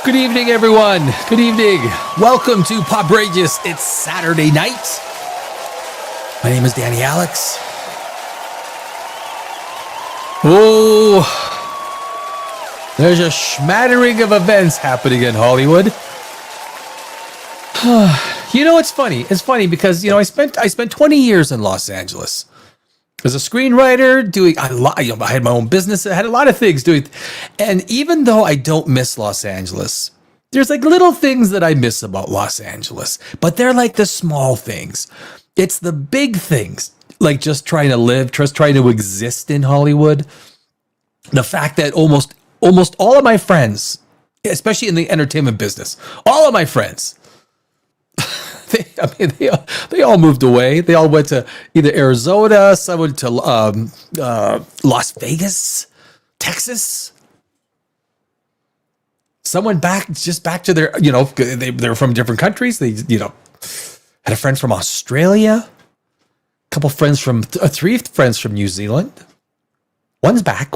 Good evening, everyone. Good evening. Welcome to Poprageous. It's Saturday night. My name is Danny Alex. Oh, there's a smattering of events happening in Hollywood. You know, it's funny. It's funny because, you know, I spent 20 years in Los Angeles. As a screenwriter, I had my own business. I had a lot of things doing. And even though I don't miss Los Angeles, there's like little things that I miss about Los Angeles. But they're like the small things. It's the big things, like just trying to live, just trying to exist in Hollywood. The fact that almost all of my friends, especially in the entertainment business, all of my friends, they all moved away. They all went to either Arizona, some went to Las Vegas, Texas. Some went back to their, you know, they're from different countries. They, you know, had a friend from Australia, a couple friends from, three friends from New Zealand. One's back.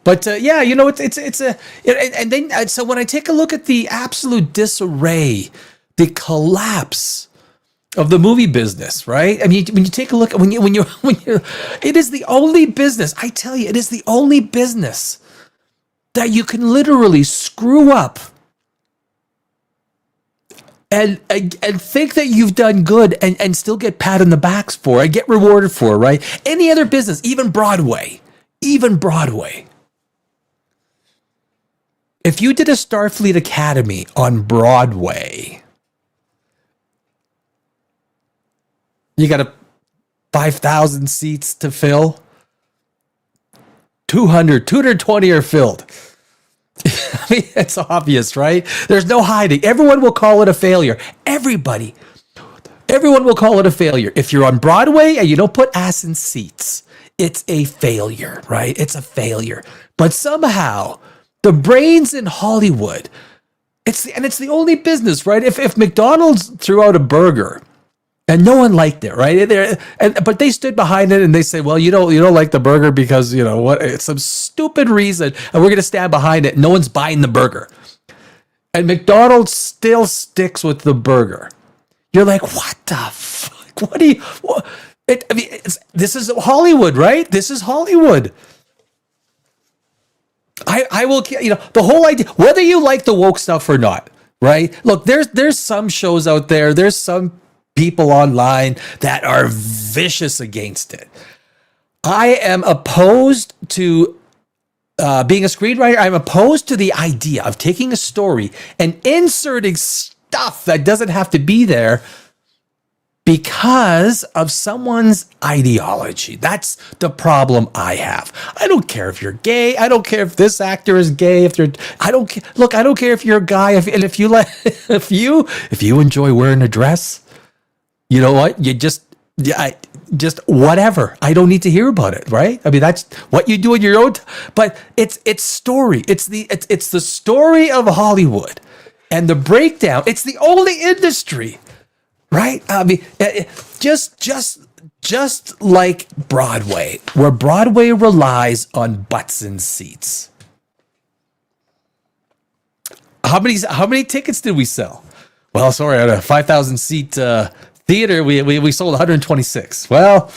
But yeah, you know, and then so when I take a look at the absolute disarray, the collapse of the movie business, right? I mean, when you take a look at when you, it is the only business. I tell you, it is the only business that you can literally screw up and think that you've done good and still get pat on the backs for it, get rewarded for it, right? Any other business, even Broadway. If you did a Starfleet Academy on Broadway, you got 5,000 seats to fill. 220 are filled. I mean, it's obvious, right? There's no hiding. Everyone will call it a failure. Everyone will call it a failure. If you're on Broadway and you don't put ass in seats, it's a failure, right? It's a failure. But somehow, the brains in Hollywood, it's the only business, right? If McDonald's threw out a burger and no one liked it, right? But they stood behind it and they say, well, you don't like the burger because, you know what, it's some stupid reason, and we're going to stand behind it. No one's buying the burger. And McDonald's still sticks with the burger. You're like, what the fuck? What do you... this is Hollywood, right? This is Hollywood. I will, you know, the whole idea, whether you like the woke stuff or not, right? Look, there's some shows out there, there's some people online that are vicious against it. I am opposed to being a screenwriter. I'm opposed to the idea of taking a story and inserting stuff that doesn't have to be there because of someone's ideology. That's the problem I have. I don't care if you're gay. I don't care if this actor is gay. I don't care. Look, I don't care if you're a guy. If you enjoy wearing a dress, you know what? You just whatever. I don't need to hear about it, right? I mean, that's what you do in your own. But it's story. It's the story of Hollywood, and the breakdown. It's the only industry, right? I mean, just like Broadway, where Broadway relies on butts and seats. How many tickets did we sell? Well, sorry, at a 5,000 seat theater, we sold 126. Well,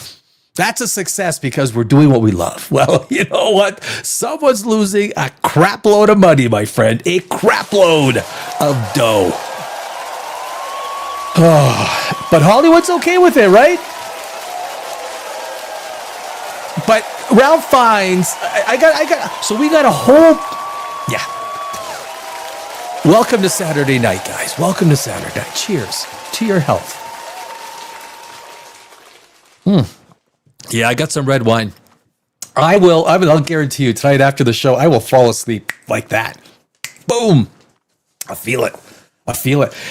that's a success because we're doing what we love. Well, you know what? Someone's losing a crap load of money, my friend. A crap load of dough. Oh, but Hollywood's okay with it, right? But Ralph Fiennes, so we got a whole, yeah. Welcome to Saturday night, guys. Welcome to Saturday night. Cheers to your health. Yeah, I got some red wine. I'll guarantee you tonight after the show, I will fall asleep like that. Boom. I feel it.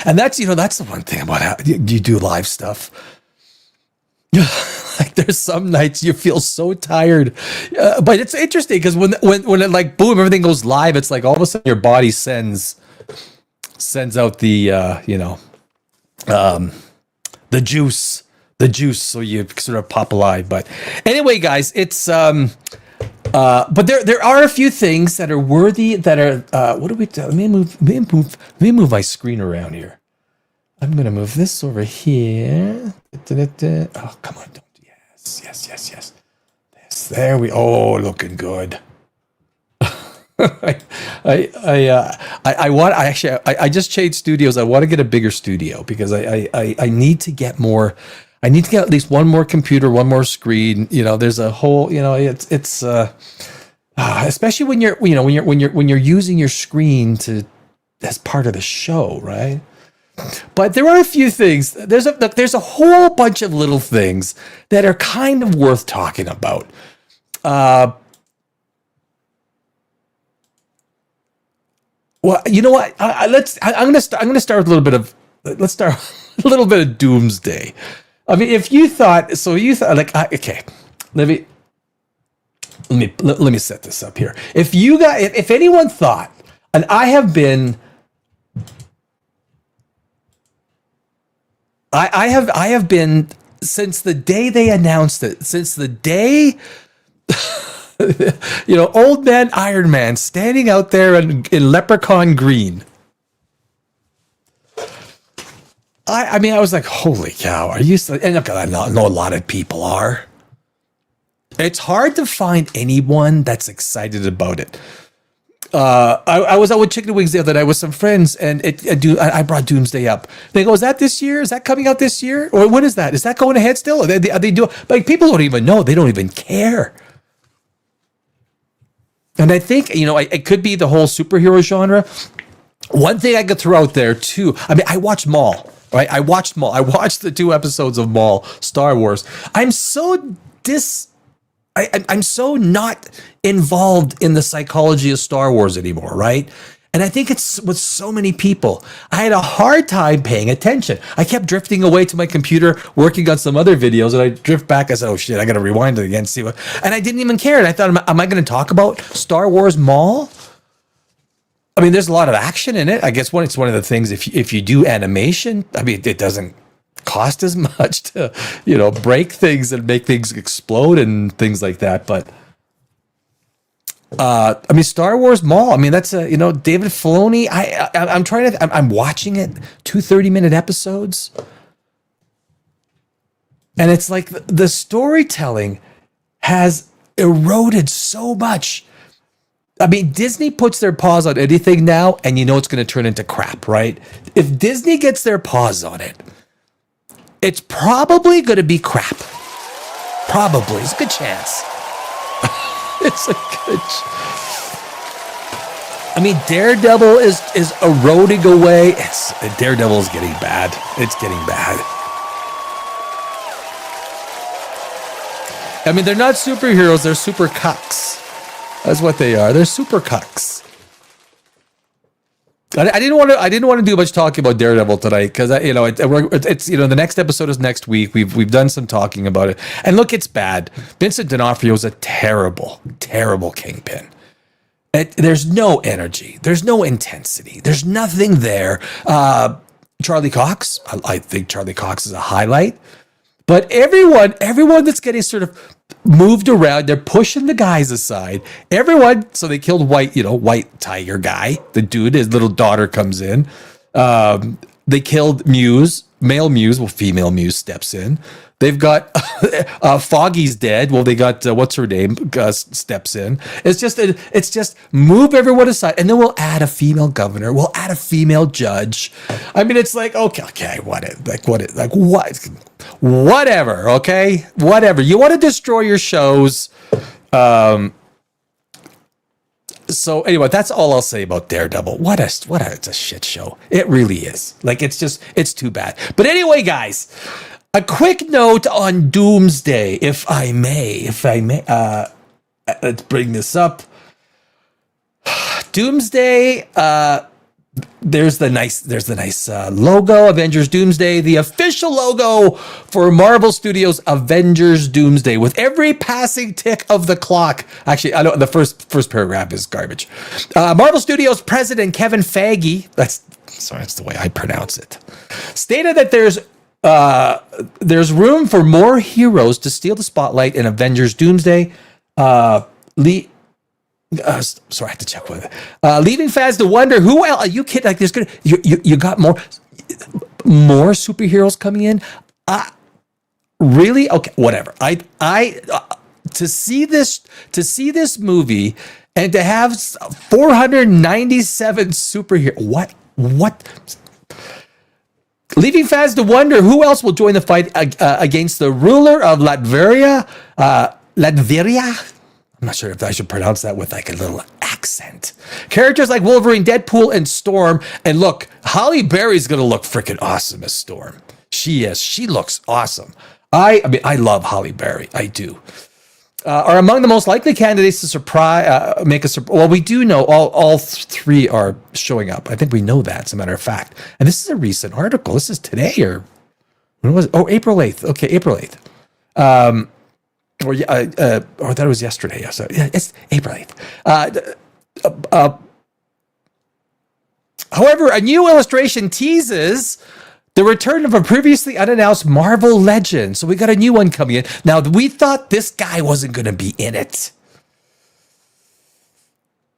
And that's the one thing about how you do live stuff. Like there's some nights you feel so tired, but it's interesting because when it like boom, everything goes live. It's like all of a sudden your body sends out the the juice, so you sort of pop alive. But anyway, guys, it's But there are a few things that are worthy. That are what do we do? Let me move my screen around here. I'm gonna move this over here. Oh, come on! Don't. Yes. There we. Oh, looking good. I just changed studios. I want to get a bigger studio because I need to get more. I need to get at least one more computer, one more screen. There's a whole. It's especially when you're using your screen to as part of the show, right? But there are a few things. There's a whole bunch of little things that are kind of worth talking about. Well, you know what? I'm gonna start with a little bit of. Let's start a little bit of Doomsday. I mean, if you thought like, okay, let me set this up here. If anyone thought, and I have been since the day they announced it, since the day. Old man Iron Man standing out there in leprechaun green. I was like, holy cow, are you? And look, I know a lot of people are. It's hard to find anyone that's excited about it. I was out with Chicken Wings the other night with some friends, and I brought Doomsday up. They go, "Is that this year? Is that coming out this year? Or what is that? Is that going ahead still? Are they doing?" Like, people don't even know. They don't even care. And I think, it could be the whole superhero genre. One thing I could throw out there too. I mean, I watched Maul, right? I watched the 2 episodes of Maul, Star Wars. I'm so I'm so not involved in the psychology of Star Wars anymore, right? And I think it's with so many people. I had a hard time paying attention. I kept drifting away to my computer, working on some other videos, and I drift back. I said, "Oh shit, I got to rewind it again, see what." And I didn't even care. And I thought, am I going to talk about Star Wars Maul? I mean, there's a lot of action in it. I guess it's one of the things. If you do animation, I mean, it doesn't cost as much to break things and make things explode and things like that, but. I mean, Star Wars Maul. I mean, that's David Filoni. I'm watching it, 2 30-minute episodes, and it's like the storytelling has eroded so much. I mean, Disney puts their paws on anything now, and it's going to turn into crap, right? If Disney gets their paws on it, it's probably going to be crap. Probably, it's a good chance. It's a good. I mean, Daredevil is eroding away. Daredevil is getting bad. It's getting bad. I mean, they're not superheroes. They're super cucks. That's what they are. They're super cucks. I didn't want to do much talking about Daredevil tonight because it's the next episode is next week. We've done some talking about it, and look, it's bad. Vincent D'Onofrio is a terrible Kingpin. There's no energy. There's no intensity. There's nothing there. Charlie Cox. I think Charlie Cox is a highlight. But everyone that's getting sort of moved around, they're pushing the guys aside. Everyone, so they killed White Tiger guy. The dude, his little daughter comes in. They killed Muse, male Muse. Well, female Muse steps in. They've got Foggy's dead. Well, they got what's her name steps in. It's just move everyone aside, and then we'll add a female governor. We'll add a female judge. I mean, it's like okay, whatever. Okay, whatever. You want to destroy your shows. So anyway, that's all I'll say about Daredevil. It's a shit show. It really is. Like, it's too bad. But anyway, guys. A quick note on Doomsday, if I may. Let's bring this up. Doomsday. There's the nice logo. Avengers Doomsday, the official logo for Marvel Studios Avengers Doomsday. With every passing tick of the clock. Actually, I know the first paragraph is garbage. Marvel Studios president Kevin Feige. That's the way I pronounce it. Stated that there's room for more heroes to steal the spotlight in Avengers Doomsday. Sorry, I have to check with it. Leaving fans to wonder who else. Are you kidding? Like, there's gonna you got more superheroes coming in. Really? Okay, whatever. To see this movie and to have 497 superheroes. What? Leaving fans to wonder who else will join the fight against the ruler of Latveria. Latveria. I'm not sure if I should pronounce that with like a little accent. Characters like Wolverine, Deadpool, and Storm. And look, Halle Berry's going to look freaking awesome as Storm. She is. She looks awesome. I mean, I love Halle Berry. I do. Are among the most likely candidates to make a surprise. Well, we do know all three are showing up. I think we know that, as a matter of fact. And this is a recent article. This is today or when was it? Oh, April 8th. Okay, April 8th. Or I thought it was yesterday. Yeah, so yeah, it's April 8th. However, a new illustration teases the return of a previously unannounced Marvel legend. So we got a new one coming in. Now, we thought this guy wasn't going to be in it.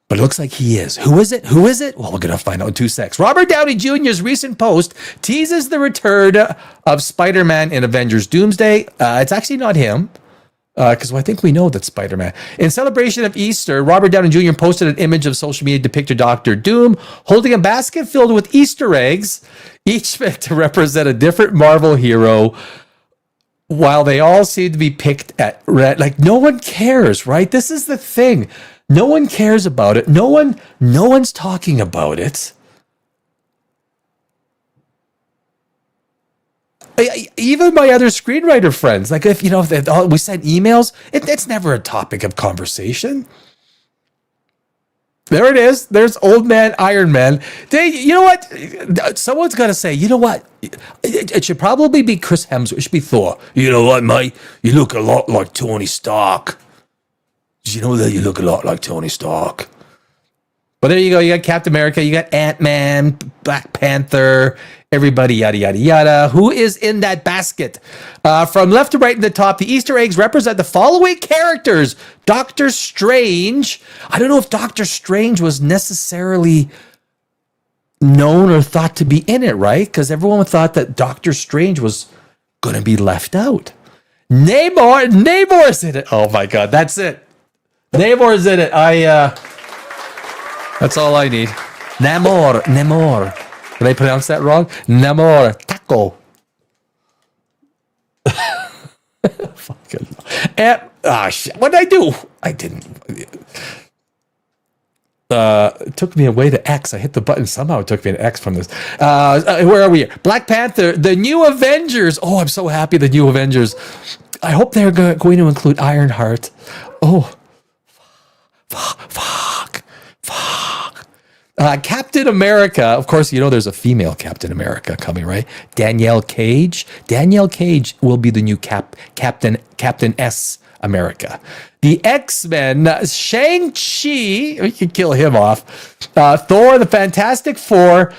But it looks like he is. Who is it? Well, we're going to find out in 2 seconds. Robert Downey Jr.'s recent post teases the return of Spider-Man in Avengers Doomsday. It's actually not him. Because I think we know that Spider-Man. In celebration of Easter, Robert Downey Jr. posted an image of social media depicting Dr. Doom holding a basket filled with Easter eggs, each meant to represent a different Marvel hero, while they all seem to be picked at red. Like, no one cares, right? This is the thing. No one cares about it. No one's talking about it. Even my other screenwriter friends, like if we send emails, it's never a topic of conversation. There it is. There's old man Iron Man. You know what? Someone's got to say, you know what? It should probably be Chris Hemsworth. It should be Thor. You know what, mate? You look a lot like Tony Stark. Did you know that you look a lot like Tony Stark? But there you go. You got Captain America. You got Ant-Man, Black Panther, everybody, yada, yada, yada. Who is in that basket? From left to right in the top, the Easter eggs represent the following characters. Doctor Strange. I don't know if Doctor Strange was necessarily known or thought to be in it, right? Because everyone thought that Doctor Strange was going to be left out. Namor's in it. Oh, my God. That's it. Namor's in it. That's all I need. Namor. Did I pronounce that wrong? Namor. Taco. Fucking. Shit. What did I do? I didn't. It took me away to X. I hit the button. Somehow it took me to X from this. Where are we here? Black Panther. The new Avengers. Oh, I'm so happy. The new Avengers. I hope they're going to include Ironheart. Oh. Fuck. Captain America, of course, there's a female Captain America coming, right? Danielle Cage. Danielle Cage will be the new Captain S America. The X-Men, Shang-Chi, we can kill him off. Thor, the Fantastic Four.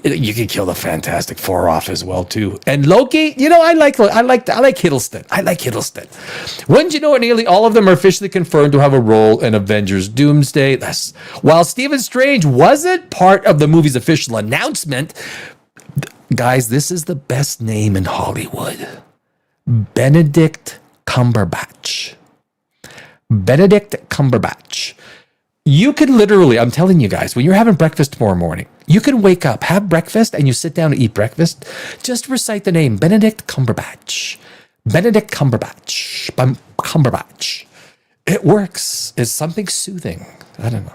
You can kill the Fantastic Four off as well too. And Loki, I like Hiddleston. I like Hiddleston. Wouldn't you know it? Nearly all of them are officially confirmed to have a role in Avengers Doomsday. While Stephen Strange wasn't part of the movie's official announcement, guys, this is the best name in Hollywood. Benedict Cumberbatch. You can literally, I'm telling you guys, when you're having breakfast tomorrow morning, you can wake up, have breakfast, and you sit down to eat breakfast. Just recite the name, Benedict Cumberbatch. It works. It's something soothing. I don't know.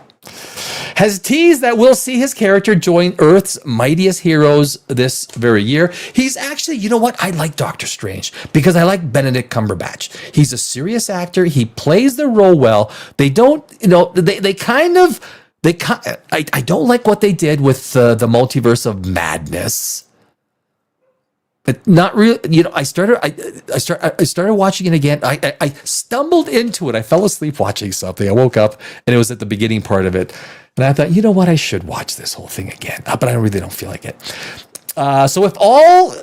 Has teased that we'll see his character join Earth's mightiest heroes this very year. He's actually, you know what? I like Doctor Strange because I like Benedict Cumberbatch. He's a serious actor. He plays the role well. They don't, I don't like what they did with the Multiverse of Madness. But not really, I started watching it again. I stumbled into it. I fell asleep watching something. I woke up and it was at the beginning part of it. And I thought, you know what? I should watch this whole thing again. But I really don't feel like it. So with all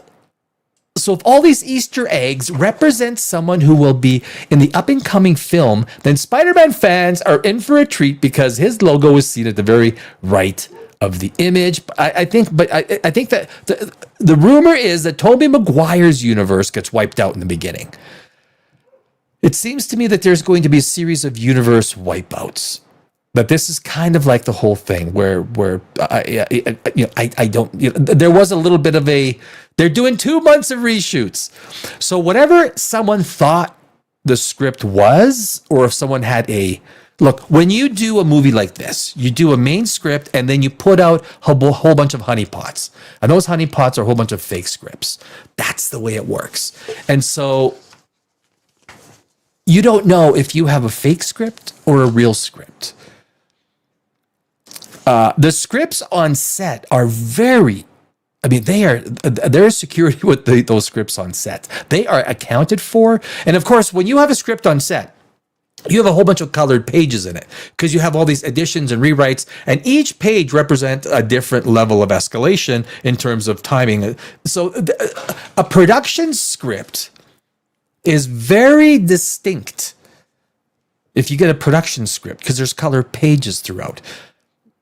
So if all these Easter eggs represent someone who will be in the up and coming film, then Spider-Man fans are in for a treat because his logo is seen at the very right of the image. I think that the rumor is that Tobey Maguire's universe gets wiped out in the beginning. It seems to me that there's going to be a series of universe wipeouts. But this is kind of like the whole thing where there was a little bit of they're doing 2 months of reshoots. So whatever someone thought the script was, or if someone had look, when you do a movie like this, you do a main script and then you put out a whole bunch of honeypots. And those honeypots are a whole bunch of fake scripts. That's the way it works. And so you don't know if you have a fake script or a real script. The scripts on set are there's security with those scripts on set. They are accounted for. And of course, when you have a script on set, you have a whole bunch of colored pages in it because you have all these additions and rewrites, and each page represents a different level of escalation in terms of timing. So a production script is very distinct if you get a production script because there's colored pages throughout.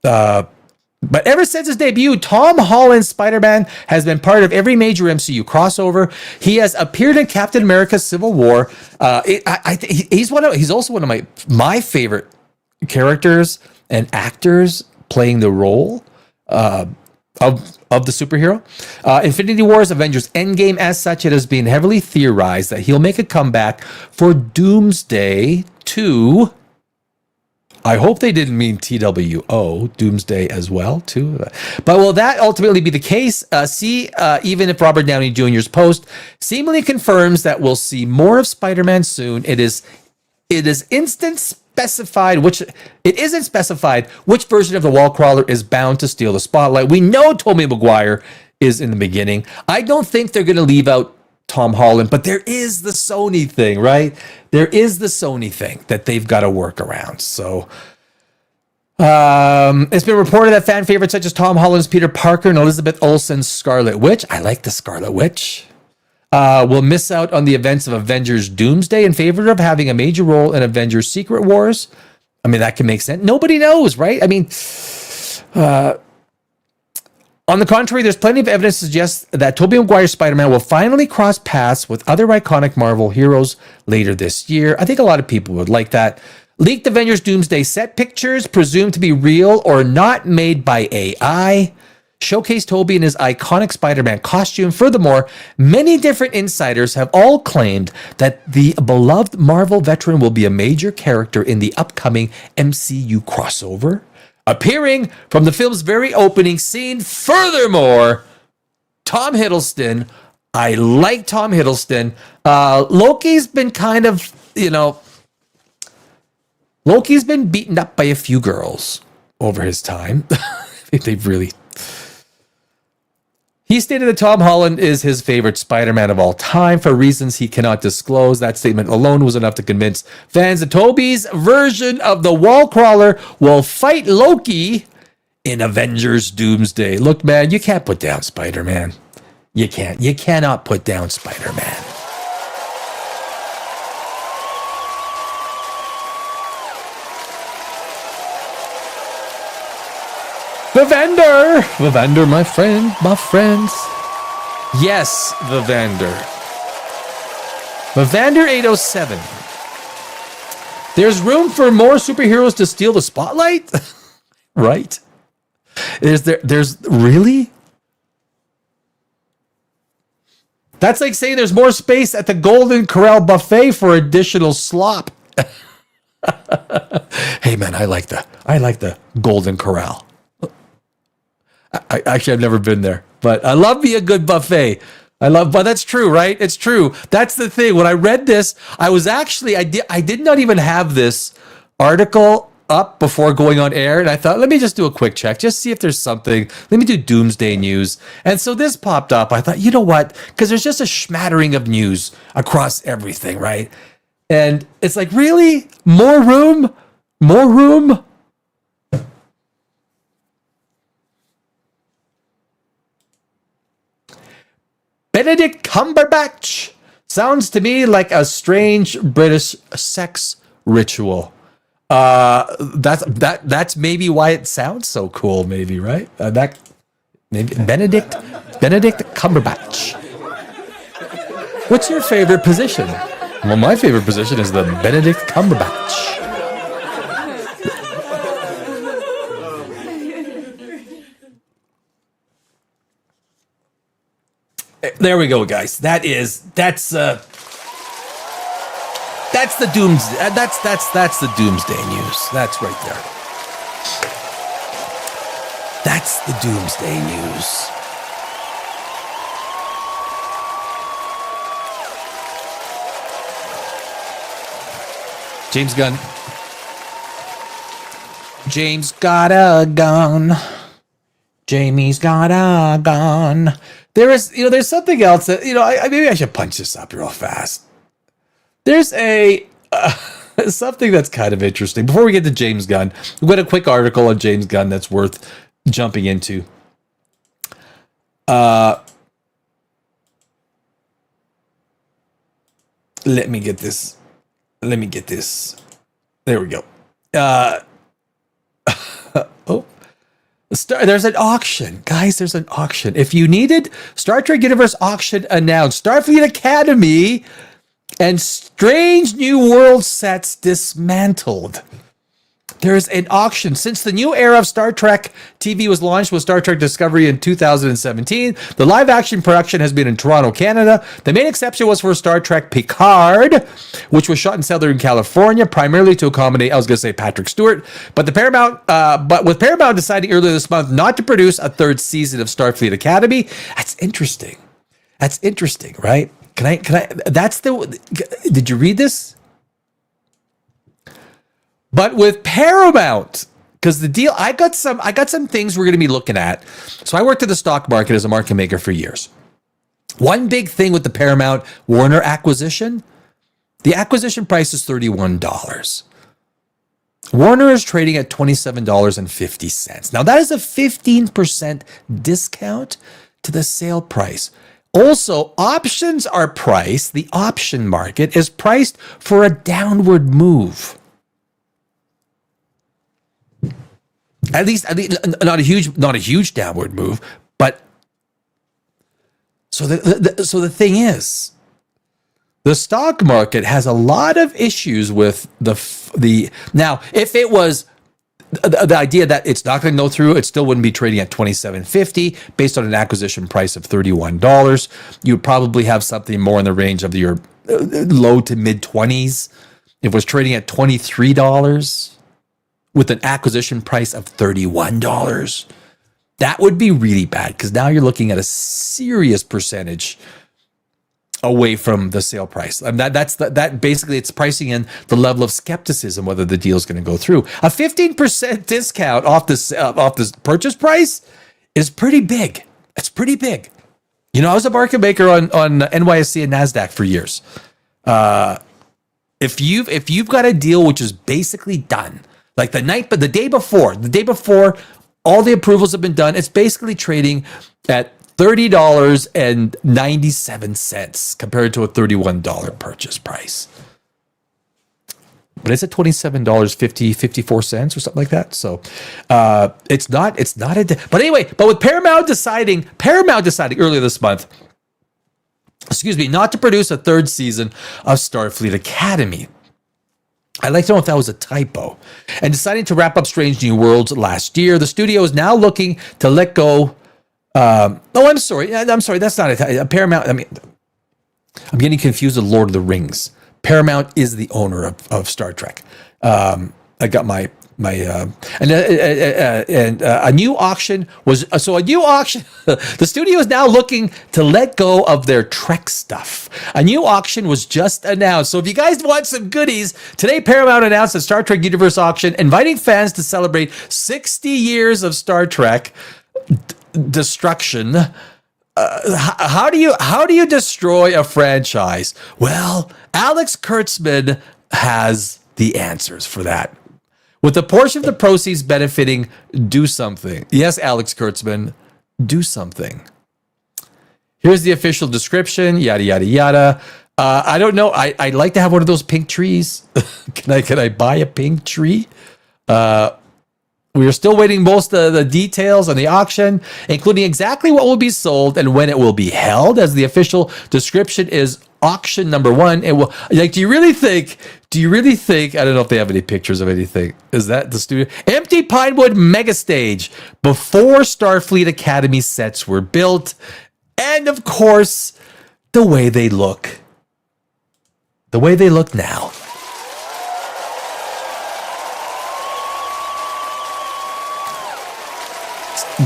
But ever since his debut, Tom Holland's Spider-Man has been part of every major MCU crossover. He has appeared in Captain America: Civil War. He's also one of my favorite characters and actors playing the role of the superhero. Infinity War's Avengers Endgame, as such, it has been heavily theorized that he'll make a comeback for Doomsday 2. I hope they didn't mean TWO, Doomsday as well, too. But will that ultimately be the case? Even if Robert Downey Jr.'s post seemingly confirms that we'll see more of Spider-Man soon, it isn't specified which version of the wall crawler is bound to steal the spotlight. We know Tobey Maguire is in the beginning. I don't think they're going to leave out Tom Holland, but there is the Sony thing, right? There is the Sony thing that they've got to work around. So it's been reported that fan favorites such as Tom Holland's Peter Parker and Elizabeth Olsen's Scarlet Witch, I like the Scarlet Witch, will miss out on the events of Avengers Doomsday in favor of having a major role in Avengers Secret Wars. I mean, that can make sense. Nobody knows, right? I mean, on the contrary, there's plenty of evidence to suggest that Tobey Maguire's Spider-Man will finally cross paths with other iconic Marvel heroes later this year. I think a lot of people would like that. Leaked Avengers Doomsday set pictures, presumed to be real or not made by AI, showcase Tobey in his iconic Spider-Man costume. Furthermore, many different insiders have all claimed that the beloved Marvel veteran will be a major character in the upcoming MCU crossover, appearing from the film's very opening scene. Furthermore, Tom Hiddleston. I like Tom Hiddleston. Loki's been kind of, Loki's been beaten up by a few girls over his time. They've really... He stated that Tom Holland is his favorite Spider-Man of all time for reasons he cannot disclose. That statement alone was enough to convince fans that Tobey's version of the wall crawler will fight Loki in Avengers Doomsday. Look, man, you can't put down Spider-Man. You can't. You cannot put down Spider-Man. Vivander, my friends. Yes, Vivander 807. There's room for more superheroes to steal the spotlight, right? There's really? That's like saying there's more space at the Golden Corral buffet for additional slop. Hey man, I like the Golden Corral. I've never been there, but I love me a good buffet. But that's true, right? It's true. That's the thing. When I read this, I did not even have this article up before going on air. And I thought, let me just do a quick check, just see if there's something. Let me do Doomsday news. And so this popped up. I thought, you know what? Because there's just a smattering of news across everything, right? And it's like, really? More room? More room? Benedict Cumberbatch. Sounds to me like a strange British sex ritual. That's maybe why it sounds so cool. Maybe, right? Maybe Benedict Cumberbatch. What's your favorite position? Well, my favorite position is the Benedict Cumberbatch. There we go, guys. That's the Doomsday. That's the Doomsday news. That's right there. That's the Doomsday news. James Gunn. James got a gun. Jamie's got a gun. There's something else that, maybe I should punch this up real fast. There's something that's kind of interesting. Before we get to James Gunn, we've got a quick article on James Gunn that's worth jumping into. Let me get this. There we go. There's an auction. Guys, there's an auction. If you needed Star Trek Universe auction announced, Starfleet Academy and Strange New World sets dismantled. There's an auction. Since the new era of Star Trek TV was launched with Star Trek Discovery in 2017, the live-action production has been in Toronto, Canada. The main exception was for Star Trek Picard, which was shot in Southern California, primarily to accommodate, Patrick Stewart. But with Paramount deciding earlier this month not to produce a third season of Starfleet Academy, that's interesting. That's interesting, right? Did you read this? But with Paramount, because the deal, I got some things we're going to be looking at. So I worked at the stock market as a market maker for years. One big thing with the Paramount Warner acquisition, the acquisition price is $31. Warner is trading at $27.50. Now that is a 15% discount to the sale price. Also, options are priced, the option market is priced for a downward move. At least not a huge downward move, but so the thing is, the stock market has a lot of issues with the now. If it was the idea that it's not going to go through, it still wouldn't be trading at $27.50 based on an acquisition price of $31. You'd probably have something more in the range of your low to mid 20s. If it was trading at $23. With an acquisition price of $31, that would be really bad because now you're looking at a serious percentage away from the sale price. That basically it's pricing in the level of skepticism whether the deal is going to go through. A 15% discount off this purchase price is pretty big. It's pretty big. I was a market maker on NYSE and NASDAQ for years. If you've got a deal which is basically done. Like the day before all the approvals have been done, it's basically trading at $30.97 compared to a $31 purchase price. But it's at $27.54 or something like that. So it's not but anyway, but with Paramount deciding earlier this month, not to produce a third season of Starfleet Academy. I'd like to know if that was a typo. And deciding to wrap up Strange New Worlds last year, the studio is now looking to let go. I'm sorry. That's not a Paramount. I'm getting confused with Lord of the Rings. Paramount is the owner of Star Trek. I got a new auction was a new auction. The studio is now looking to let go of their Trek stuff. A new auction was just announced. So if you guys want some goodies, today Paramount announced a Star Trek Universe auction, inviting fans to celebrate 60 years of Star Trek destruction. How do you destroy a franchise? Well, Alex Kurtzman has the answers for that. With a portion of the proceeds benefiting Do Something. Yes, Alex Kurtzman, do something. Here's the official description, yada, yada, yada. I don't know. I'd like to have one of those pink trees. Can I buy a pink tree? We are still waiting most of the details on the auction, including exactly what will be sold and when it will be held, as the official description is auction number 1. It will, like, do you really think, I don't know if they have any pictures of anything. Is that the studio? Empty Pinewood Mega Stage before Starfleet Academy sets were built. And of course, the way they look. The way they look now.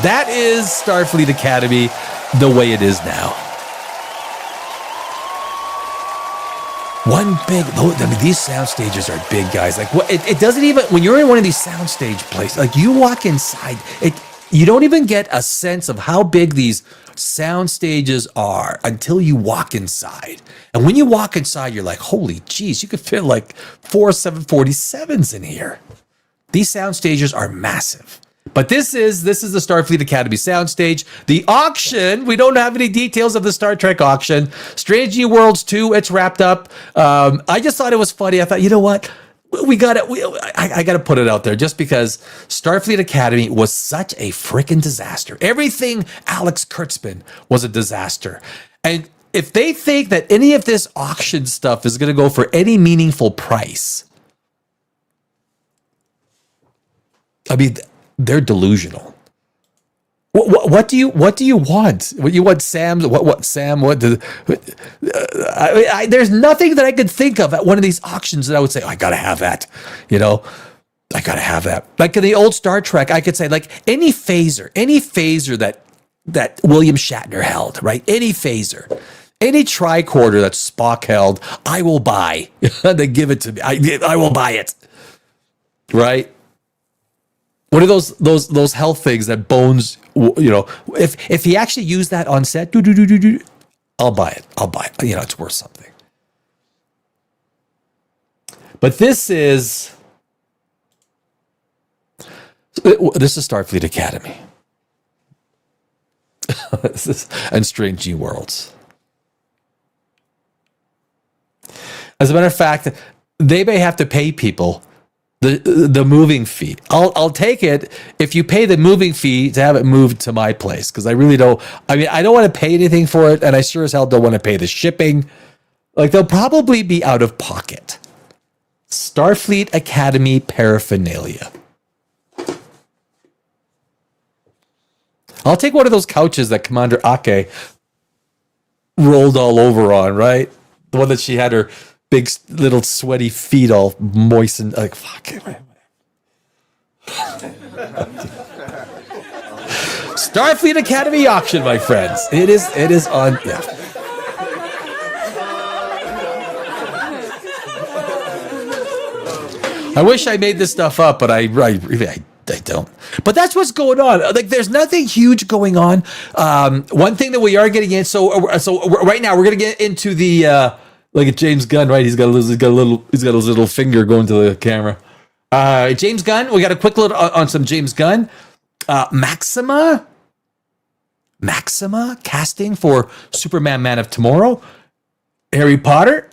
That is Starfleet Academy the way it is now. One big, I mean, these sound stages are big, guys. Like, what? It doesn't even, when you're in one of these soundstage places, like you walk inside, you don't even get a sense of how big these sound stages are until you walk inside. And when you walk inside, you're like, holy geez, you could fit like 4 747s in here. These sound stages are massive. But this is the Starfleet Academy soundstage. The auction, we don't have any details of the Star Trek auction. Strange New Worlds 2, it's wrapped up. I just thought it was funny. I thought, you know what? I got to put it out there just because Starfleet Academy was such a freaking disaster. Everything Alex Kurtzman was a disaster. And if they think that any of this auction stuff is going to go for any meaningful price, I mean, they're delusional. What do you want? What you want, Sam? There's nothing that I could think of at one of these auctions that I would say, oh, I gotta have that. You know, I gotta have that. Like in the old Star Trek, I could say like any phaser that William Shatner held, right? Any phaser, any tricorder that Spock held, I will buy. They give it to me. I will buy it. Right. What are those health things that Bones, you know, if he actually used that on set, I'll buy it. You know, it's worth something. But this is Starfleet Academy. And Strange New Worlds. As a matter of fact, they may have to pay people the moving fee. I'll take it if you pay the moving fee to have it moved to my place, because I really don't. I mean, I don't want to pay anything for it, and I sure as hell don't want to pay the shipping. Like, they'll probably be out of pocket. Starfleet Academy paraphernalia. I'll take one of those couches that Commander Ake rolled all over on, right? The one that she had her big little sweaty feet all moistened. Like, fuck it. Starfleet Academy auction, my friends. It is on. Yeah. I wish I made this stuff up, but I don't. But that's what's going on. Like, there's nothing huge going on. One thing that we are getting in. So right now we're gonna get into the. Look at James Gunn, right? He's got his little finger going to the camera. James Gunn. We got a quick look on some James Gunn. Maxima casting for Superman Man of Tomorrow. Harry Potter.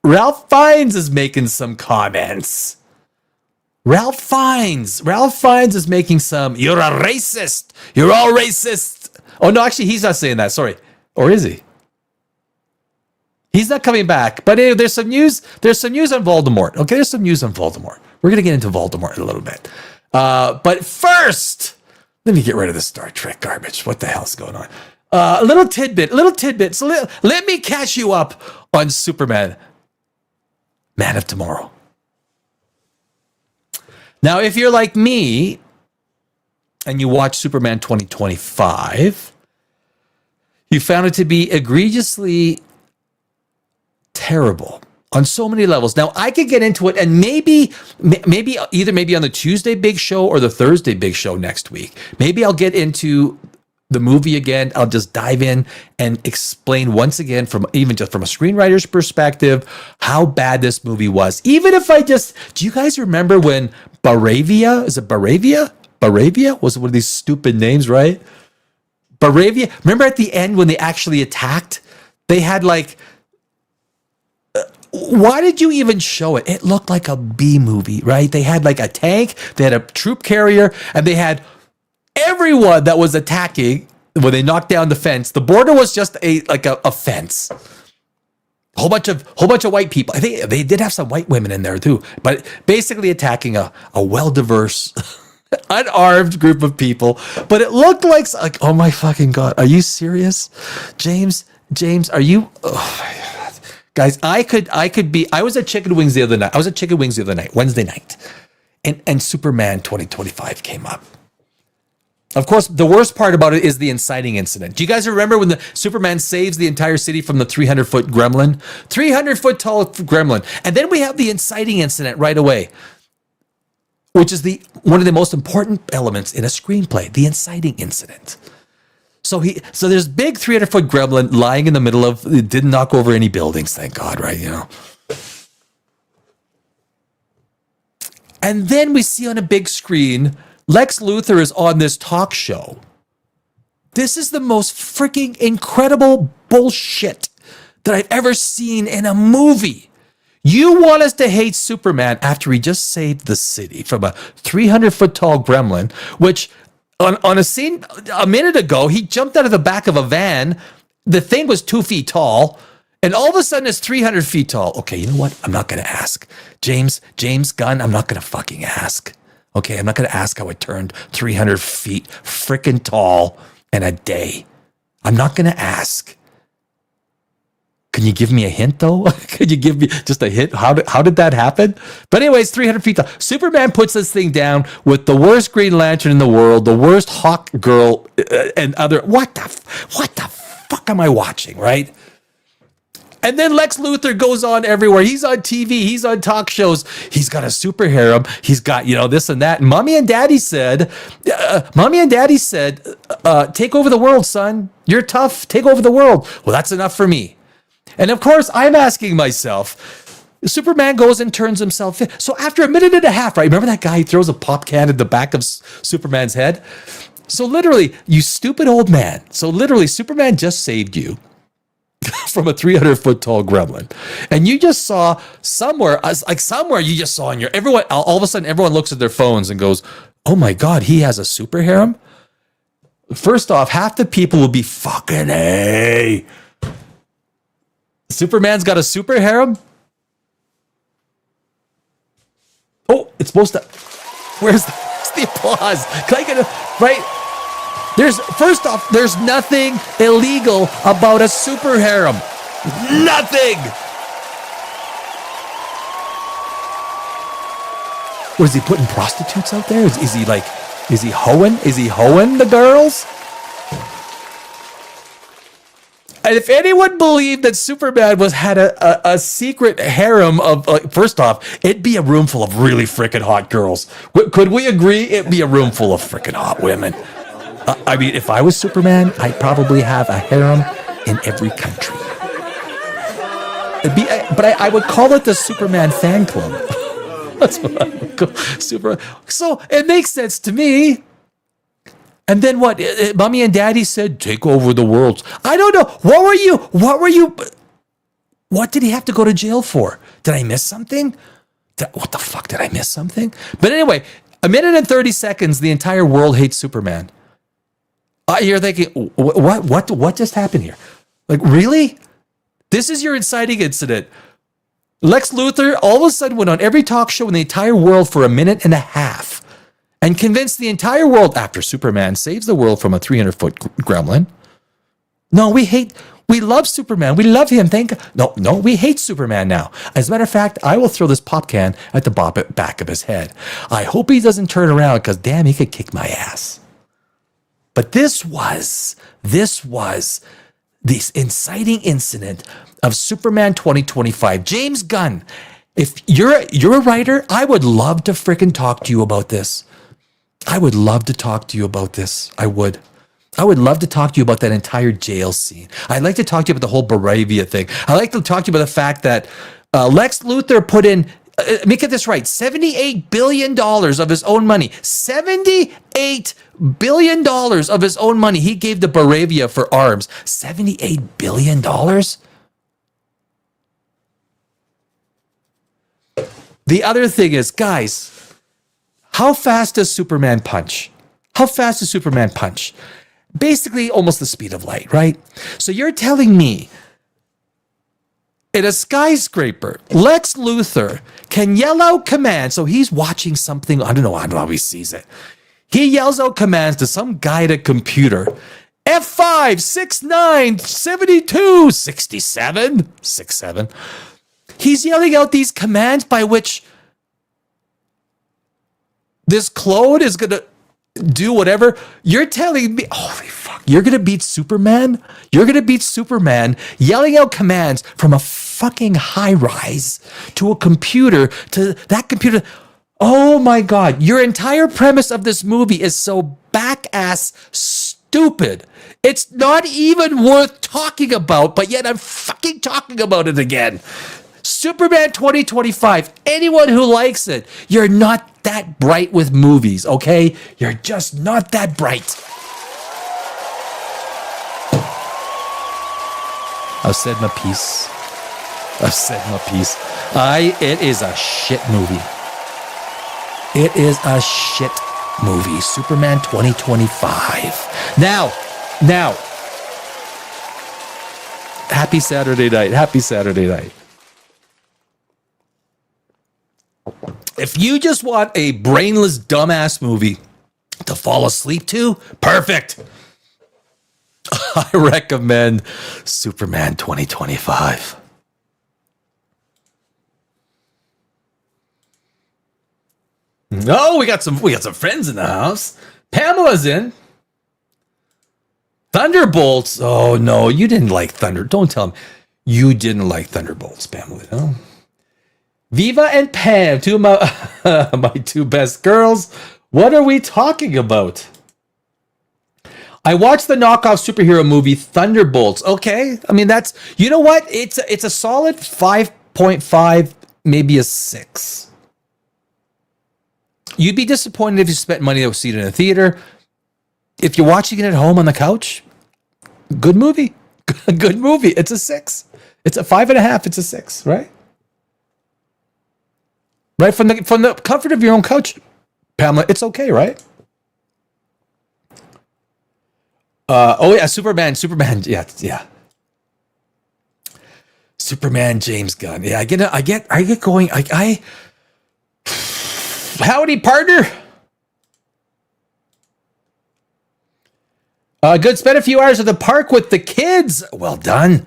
Ralph Fiennes is making some comments. Ralph Fiennes is making some, you're a racist. You're all racist. Oh, no, actually, he's not saying that. Sorry. Or is he? He's not coming back. But there's some news. There's some news on Voldemort. Okay, there's some news on Voldemort. We're going to get into Voldemort in a little bit. But first, let me get rid of this Star Trek garbage. What the hell's going on? A little tidbit. So let me catch you up on Superman, Man of Tomorrow. Now, if you're like me and you watch Superman 2025, you found it to be egregiously terrible on so many levels. Now, I could get into it, and maybe on the Tuesday Big Show or the Thursday Big Show next week. Maybe I'll get into the movie again. I'll just dive in and explain once again from a screenwriter's perspective how bad this movie was. Even if do you guys remember when Baravia was one of these stupid names, right? Baravia. Remember at the end when they actually attacked? They had like, why did you even show it? It looked like a B movie, right? They had like a tank, they had a troop carrier, and they had everyone that was attacking when they knocked down the fence. The border was just a fence. A whole bunch of white people. I think they did have some white women in there too, but basically attacking a well-diverse, unarmed group of people. But it looked like oh my fucking God, are you serious? James, are you? Oh my God. Guys, I was at Chicken Wings the other night. Wednesday night. And Superman 2025 came up. Of course, the worst part about it is the inciting incident. Do you guys remember when the Superman saves the entire city from the 300-foot gremlin? 300-foot tall gremlin. And then we have the inciting incident right away, which is one of the most important elements in a screenplay, the inciting incident. So there's big 300-foot gremlin lying in the middle of, it didn't knock over any buildings, thank God, right? You know. And then we see on a big screen, Lex Luthor is on this talk show. This is the most freaking incredible bullshit that I've ever seen in a movie. You want us to hate Superman after he just saved the city from a 300-foot tall gremlin, which on a scene a minute ago, he jumped out of the back of a van. The thing was 2 feet tall, and all of a sudden it's 300 feet tall. Okay, you know what? I'm not going to ask. James Gunn, I'm not going to fucking ask. Okay, I'm not going to ask how it turned 300 feet freaking tall in a day. I'm not going to ask. Can you give me a hint, though? Could you give me just a hint? How did that happen? But anyways, 300 feet tall. Superman puts this thing down with the worst Green Lantern in the world, the worst Hawk Girl, and other... What the fuck am I watching, right? And then Lex Luthor goes on everywhere. He's on TV. He's on talk shows. He's got a super harem. He's got, this and that. And Mommy and Daddy said, take over the world, son. You're tough. Take over the world. Well, that's enough for me. And of course, I'm asking myself, Superman goes and turns himself in. So after a minute and a half, right? Remember that guy who throws a pop can at the back of Superman's head? So literally, you stupid old man. So literally, Superman just saved you from a 300-foot tall gremlin. And you just saw somewhere you just saw in everyone, all of a sudden everyone looks at their phones and goes, oh my God, he has a super harem? First off, half the people will be fucking A. Superman's got a super harem? Oh, it's supposed to, where's the applause? Can I get a, right? First off, there's nothing illegal about a super harem. Nothing. Was he putting prostitutes out there? Is he hoeing? Is he hoeing the girls? And if anyone believed that Superman had a secret harem of, first off, it'd be a room full of really freaking hot girls. Could we agree? It'd be a room full of freaking hot women. I mean, if I was Superman, I'd probably have a harem in every country. But I would call it the Superman fan club. That's what I would call Superman. So it makes sense to me. And then what? Mommy and Daddy said, take over the world. I don't know. What were you? What did he have to go to jail for? Did I miss something? What the fuck? Did I miss something? But anyway, a minute and 30 seconds, the entire world hates Superman. You're thinking, what just happened here? Like, really? This is your inciting incident. Lex Luthor all of a sudden went on every talk show in the entire world for a minute and a half and convinced the entire world after Superman saves the world from a 300-foot gremlin. No, we love Superman. We love him. No, we hate Superman now. As a matter of fact, I will throw this pop can at the back of his head. I hope he doesn't turn around because damn, he could kick my ass. But this was this inciting incident of Superman 2025. James Gunn, if you're a writer, I would love to freaking talk to you about this. I would love to talk to you about this. I would love to talk to you about that entire jail scene. I'd like to talk to you about the whole Baravia thing. I'd like to talk to you about the fact that Lex Luthor put in, let me get this right, $78 billion of his own money. $78 billion of his own money he gave to Bravia for arms. $78 billion? The other thing is, guys, how fast does Superman punch? How fast does Superman punch? Basically, almost the speed of light, right? So you're telling me in a skyscraper, Lex Luthor can yell out commands. So he's watching something. I don't know how he sees it. He yells out commands to some guy at a computer. F5, 69, 72, 67, 67. He's yelling out these commands by which this clone is going to do whatever. You're telling me, holy fuck, you're going to beat Superman? You're going to beat Superman yelling out commands from a fucking high rise to a computer, to that computer. Oh my God. Your entire premise of this movie is so back-ass stupid. It's not even worth talking about, but yet I'm fucking talking about it again. Superman 2025, anyone who likes it, you're not that bright with movies, okay? You're just not that bright. I've said my piece. I've said my piece. It is a shit movie. It is a shit movie. Superman 2025. Now, happy Saturday night. Happy Saturday night. If you just want a brainless, dumbass movie to fall asleep to, perfect. I recommend Superman 2025. Oh, we got some friends in the house. Pamela's in. Thunderbolts. Oh no, you didn't like Thunder. Don't tell him you didn't like Thunderbolts, Pamela. No. Viva and Pam, two of my two best girls. What are we talking about? I watched the knockoff superhero movie Thunderbolts. Okay, I mean that's, you know what? It's a solid 5.5, maybe a 6. You'd be disappointed if you spent money to see it in a theater. If you're watching it at home on the couch, good movie. Good movie. It's a 6. It's a 5.5. It's a 6, right? Right, from the comfort of your own couch, Pamela, it's okay, right? Oh yeah, Superman, yeah. Superman, James Gunn. Yeah, I get going. Howdy, partner. Good. Spent a few hours at the park with the kids. Well done.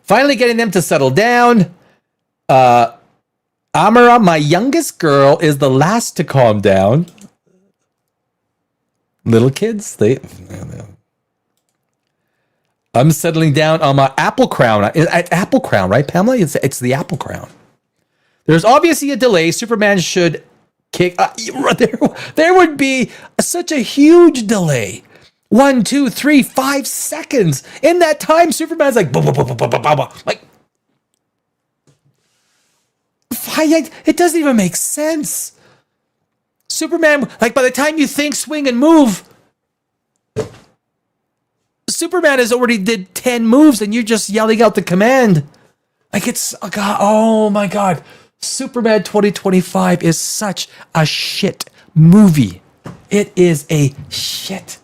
Finally getting them to settle down. Amara, my youngest girl, is the last to calm down. Little kids, I'm settling down on my apple crown. Apple crown, right, Pamela? It's the apple crown. There's obviously a delay. Superman should kick. There would be such a huge delay. 1, 2, 3, 5 seconds. In that time, Superman's like, like. It doesn't even make sense. Superman, like by the time you think, swing, and move, Superman has already did 10 moves and you're just yelling out the command. Like it's, oh my God. Superman 2025 is such a shit movie. It is a shit.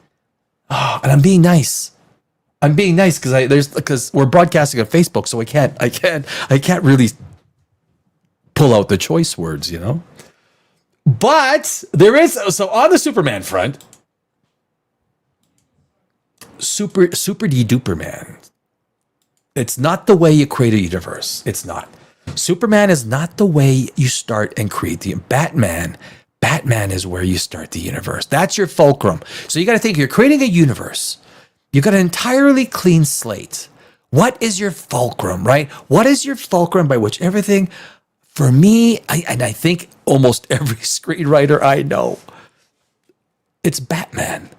Oh, and I'm being nice. Because we're broadcasting on Facebook, so I can't really pull out the choice words, you know. But there is, so on the Superman front, super duper man. It's not the way you create a universe. It's not. Superman is not the way you start and create the Batman. Batman is where you start the universe. That's your fulcrum. So you got to think, you're creating a universe. You got an entirely clean slate. What is your fulcrum, right? What is your fulcrum by which everything, for me, I think almost every screenwriter I know, it's Batman.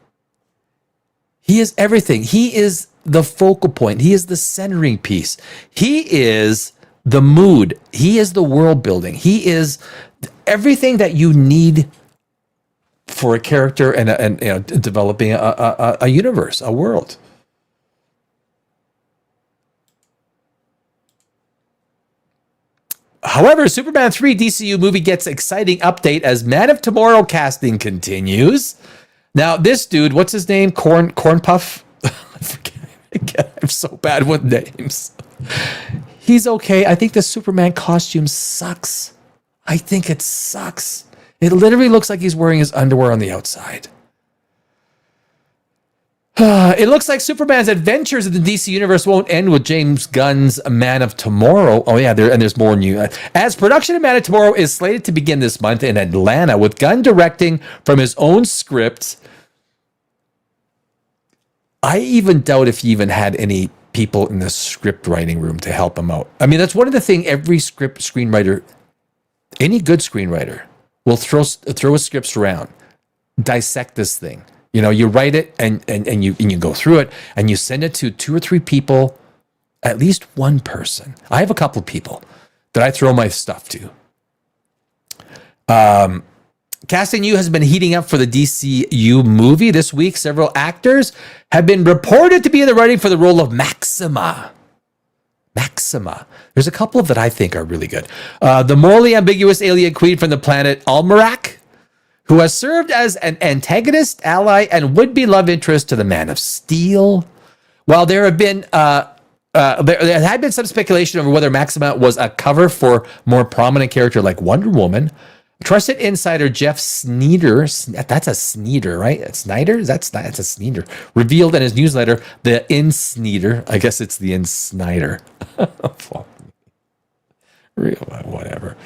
He is everything. He is the focal point. He is the centering piece. He is the mood. He is the world building. He is everything that you need for a character and developing a universe, a world. However, Superman 3 DCU movie gets exciting update as Man of Tomorrow casting continues. Now, this dude, what's his name? Corn Puff? I forget. I'm so bad with names. He's okay. I think the Superman costume sucks. I think it sucks. It literally looks like he's wearing his underwear on the outside. It looks like Superman's adventures in the DC universe won't end with James Gunn's Man of Tomorrow. Oh yeah, there's more new. As production of Man of Tomorrow is slated to begin this month in Atlanta, with Gunn directing from his own script. I even doubt if he even had any people in the script writing room to help him out. I mean, that's one of the things every screenwriter, any good screenwriter, will throw his scripts around, dissect this thing. You know, you write it and you go through it and you send it to 2 or 3 people, at least one person. I have a couple of people that I throw my stuff to. Casting news has been heating up for the DCU movie this week. Several actors have been reported to be in the running for the role of Maxima. There's a couple of that I think are really good. The morally ambiguous alien queen from the planet Almerac, who has served as an antagonist, ally, and would-be love interest to the Man of Steel. While there have been there had been some speculation over whether Maxima was a cover for more prominent character like Wonder Woman, trusted insider Jeff Snyder, that's a Snyder, right? Snyder? That's a Snyder, revealed in his newsletter, the Snyder, I guess it's the Snyder. Whatever.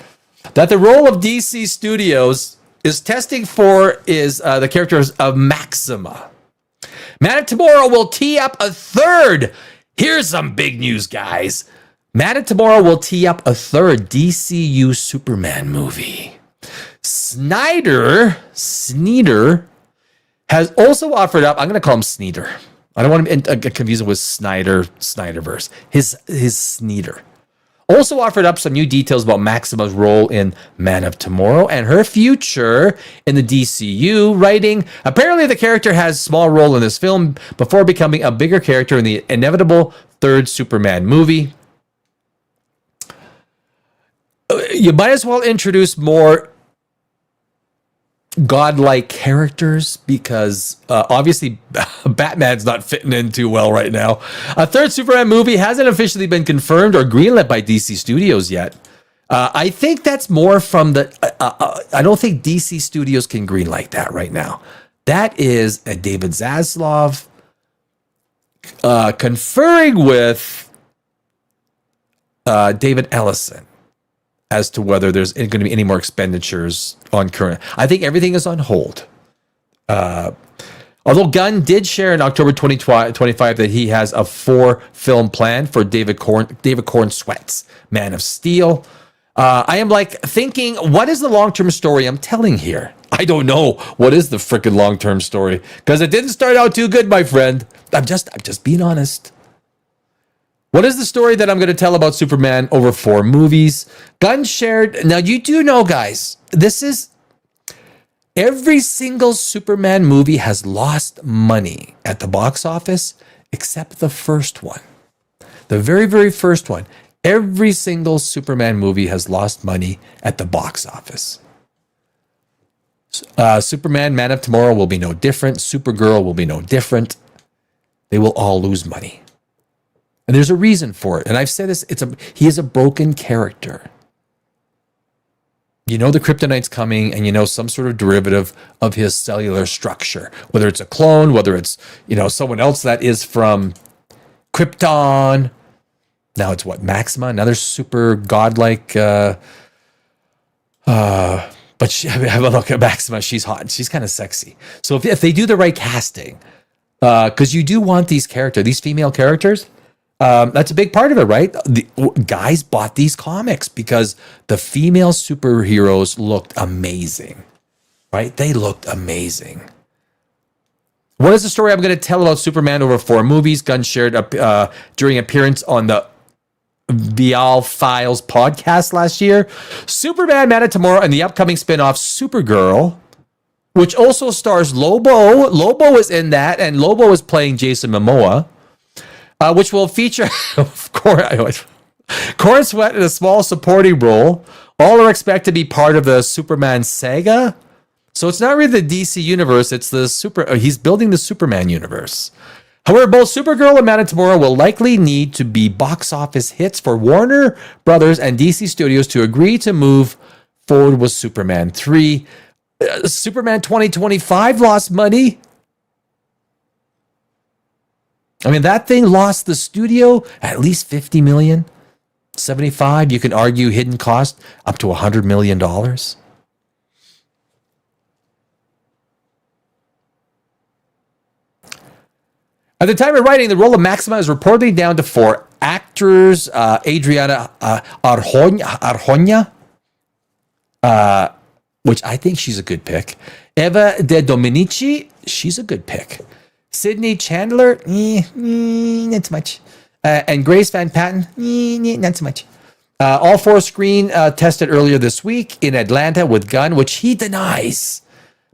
That the role of DC Studios is testing for is the characters of Maxima. Man of Tomorrow will tee up a third. Here's some big news, guys. Man of Tomorrow will tee up a third DCU Superman movie. Snyder has also offered up, I'm going to call him Snyder. I don't want to get confused with Snyderverse. His Snyder also offered up some new details about Maxima's role in Man of Tomorrow and her future in the DCU, writing, apparently the character has a small role in this film before becoming a bigger character in the inevitable third Superman movie. You might as well introduce more godlike characters because obviously Batman's not fitting in too well right now. A third Superman movie hasn't officially been confirmed or greenlit by DC Studios yet. I think that's more from the I don't think DC Studios can greenlight that right now. That is a David Zaslav conferring with David Ellison as to whether there's going to be any more expenditures on current. I think everything is on hold. Although Gunn did share in October 2025 that he has a 4-film plan for David Corn Sweat's Man of Steel. I am like thinking, what is the long-term story I'm telling here? I don't know. What is the freaking long-term story? Because it didn't start out too good, my friend. I'm just being honest. What is the story that I'm going to tell about Superman over 4 movies? Gunn shared. Now, you do know, guys, this is every single Superman movie has lost money at the box office except the first one. The very, very first one. Every single Superman movie has lost money at the box office. Superman, Man of Tomorrow will be no different. Supergirl will be no different. They will all lose money. And there's a reason for it. And I've said this, he is a broken character. You know the kryptonite's coming and you know some sort of derivative of his cellular structure. Whether it's a clone, whether it's, someone else that is from Krypton. Now it's what, Maxima? Another super godlike but have a look at Maxima. She's hot. She's kind of sexy. So if they do the right casting, because you do want these female characters, that's a big part of it, right? The guys bought these comics because the female superheroes looked amazing, right? They looked amazing. What is the story I'm going to tell about Superman over 4 movies? Gunn shared during appearance on the Vial Files podcast last year. Superman, Man of Tomorrow, and the upcoming spinoff Supergirl which also stars Lobo. Lobo is in that, and Lobo is playing Jason Momoa, which will feature, of course, Corn Sweat in a small supporting role. All are expected to be part of the Superman saga. So it's not really the DC universe, it's the he's building the Superman universe. However, both Supergirl and Man of Tomorrow will likely need to be box office hits for Warner Brothers and DC Studios to agree to move forward with Superman 3. Superman 2025 lost money. I mean, that thing lost the studio at least 50 million. 75, you can argue hidden cost up to $100 million. At the time of writing, the role of Maxima is reportedly down to 4 actors. Adriana Arjona, which I think she's a good pick. Eva De Dominici, she's a good pick. Sydney Chandler, not so much. And Grace Van Patten, not so much. All 4 screen tested earlier this week in Atlanta with Gunn, which he denies.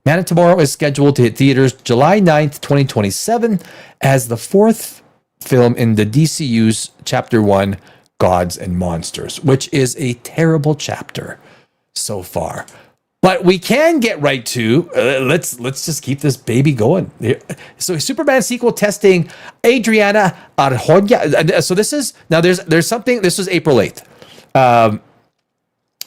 Man of Tomorrow is scheduled to hit theaters July 9th, 2027 as the 4th film in the DCU's Chapter 1, Gods and Monsters, which is a terrible chapter so far. But we can get right to, let's just keep this baby going. So Superman sequel testing, Adriana Arjona. So this is, now there's something, this was April 8th.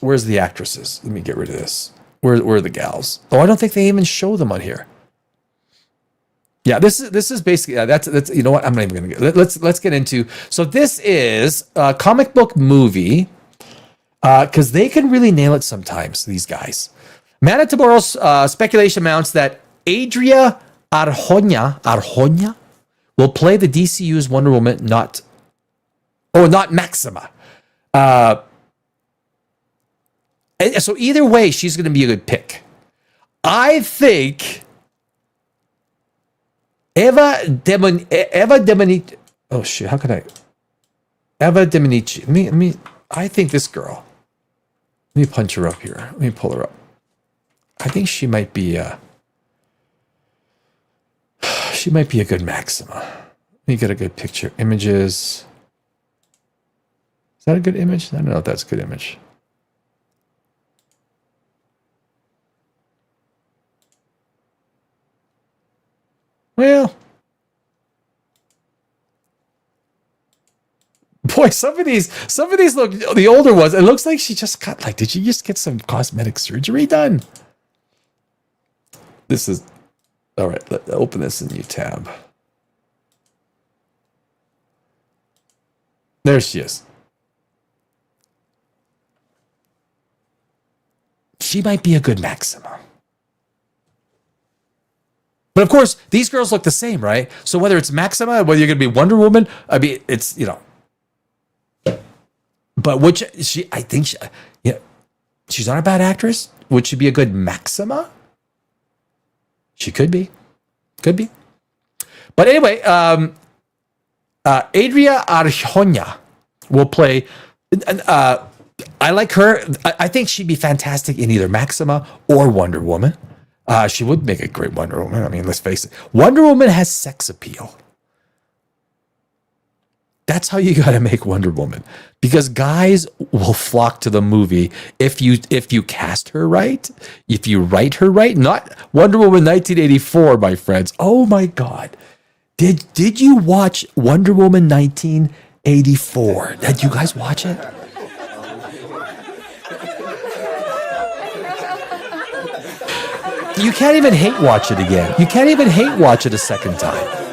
Where's the actresses? Let me get rid of this. Where are the gals? Oh, I don't think they even show them on here. Yeah, this is basically that's you know what, I'm not even gonna get, let's get into. So this is a comic book movie because they can really nail it sometimes, these guys. Man of Tomorrow's speculation mounts that Adria Arjona will play the DCU's Wonder Woman, not Maxima. So either way, she's going to be a good pick. I think Eva Dominici. Oh shit! How could I? Eva Dominici. Let me. I think this girl. Let me punch her up here. Let me pull her up. I think she might be. She might be a good Maxima. Let me get a good picture. Images. Is that a good image? I don't know if that's a good image. Well, boy, some of these look, the older ones, it looks like she just got, like, did she just get some cosmetic surgery done? This is, all right, let's open this in new tab. There she is. She might be a good Maxima. But of cours, these girls look the same, right? So whether it's Maxima, whether you're going to be Wonder Woman, I mean, it's, you know. But which I think she's not a bad actress. Would she be a good Maxima? She could be. Could be. But anyway, Adria Arjona will play. I like her. I think she'd be fantastic in either Maxima or Wonder Woman. She would make a great Wonder Woman. I mean, let's face it. Wonder Woman has sex appeal. That's how you got to make Wonder Woman, because guys will flock to the movie if you cast her right, if you write her right. Not Wonder Woman 1984, my friends. Oh my God, did you watch Wonder Woman 1984? Did you guys watch it? You can't even hate watch it again. You can't even hate watch it a second time.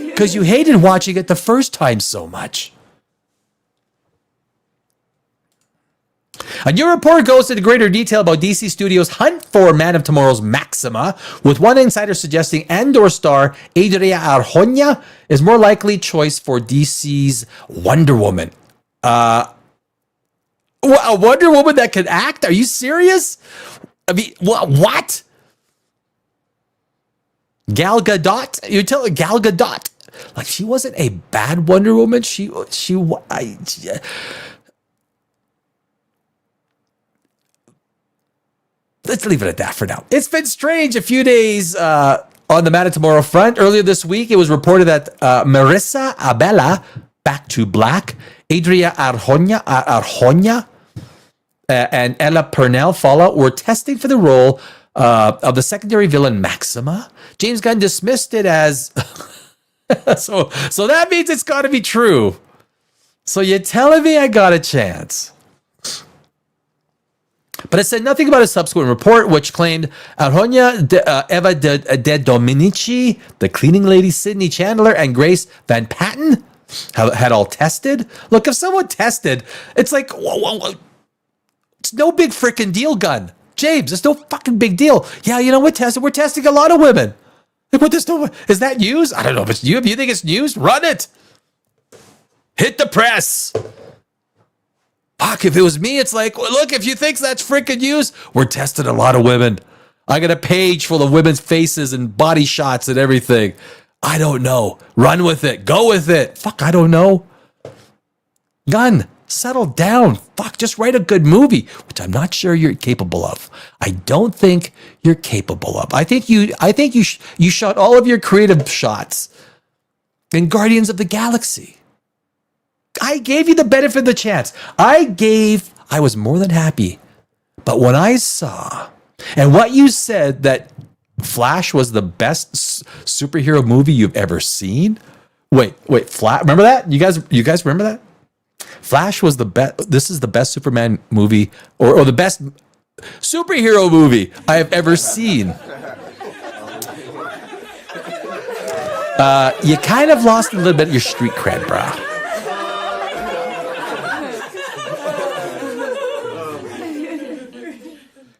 Because you hated watching it the first time so much. A new report goes into greater detail about DC Studios' hunt for Man of Tomorrow's Maxima, with one insider suggesting Andor star Adria Arjona is more likely choice for DC's Wonder Woman. A Wonder Woman that can act? Are you serious? I mean, what? Gal Gadot? You're telling Gal Gadot? Like, she wasn't a bad Wonder Woman. let's leave it at that for now. It's been strange a few days on the Man of Tomorrow front. Earlier this week, it was reported that Marissa Abela, Back to Black, Adria Arjona, and Ella Purnell, Fallout, were testing for the role of the secondary villain Maxima. James Gunn dismissed it as... so that means it's got to be true. So you're telling me I got a chance. But it said nothing about a subsequent report, which claimed Arjona, Eva de Dominici, the cleaning lady Sydney Chandler, and Grace Van Patten had all tested. Look, if someone tested, it's like, whoa, it's no big freaking deal, Gunn. James, it's no fucking big deal. Yeah, you know, we're testing a lot of women. Is that news? I don't know if it's news. If you think it's news, run it. Hit the press. Fuck, if it was me, it's like, look, if you think that's freaking news, we're testing a lot of women. I got a page full of women's faces and body shots and everything. I don't know. Run with it. Go with it. Fuck, I don't know. Gunn, settle down. Fuck, just write a good movie, which I'm not sure you're capable of. I don't think you're capable of. I think you shot all of your creative shots in Guardians of the Galaxy. I gave you the benefit of the chance. I was more than happy. But when I saw, and what you said that Flash was the best superhero movie you've ever seen. Wait, Flash, remember that? You guys remember that? Flash was the best. This is the best Superman movie or the best superhero movie I have ever seen. You kind of lost a little bit of your street cred, brah.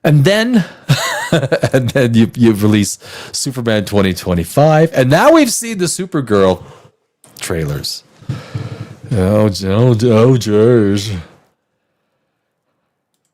And then you've released Superman 2025, and now we've seen the Supergirl trailers. Oh, George.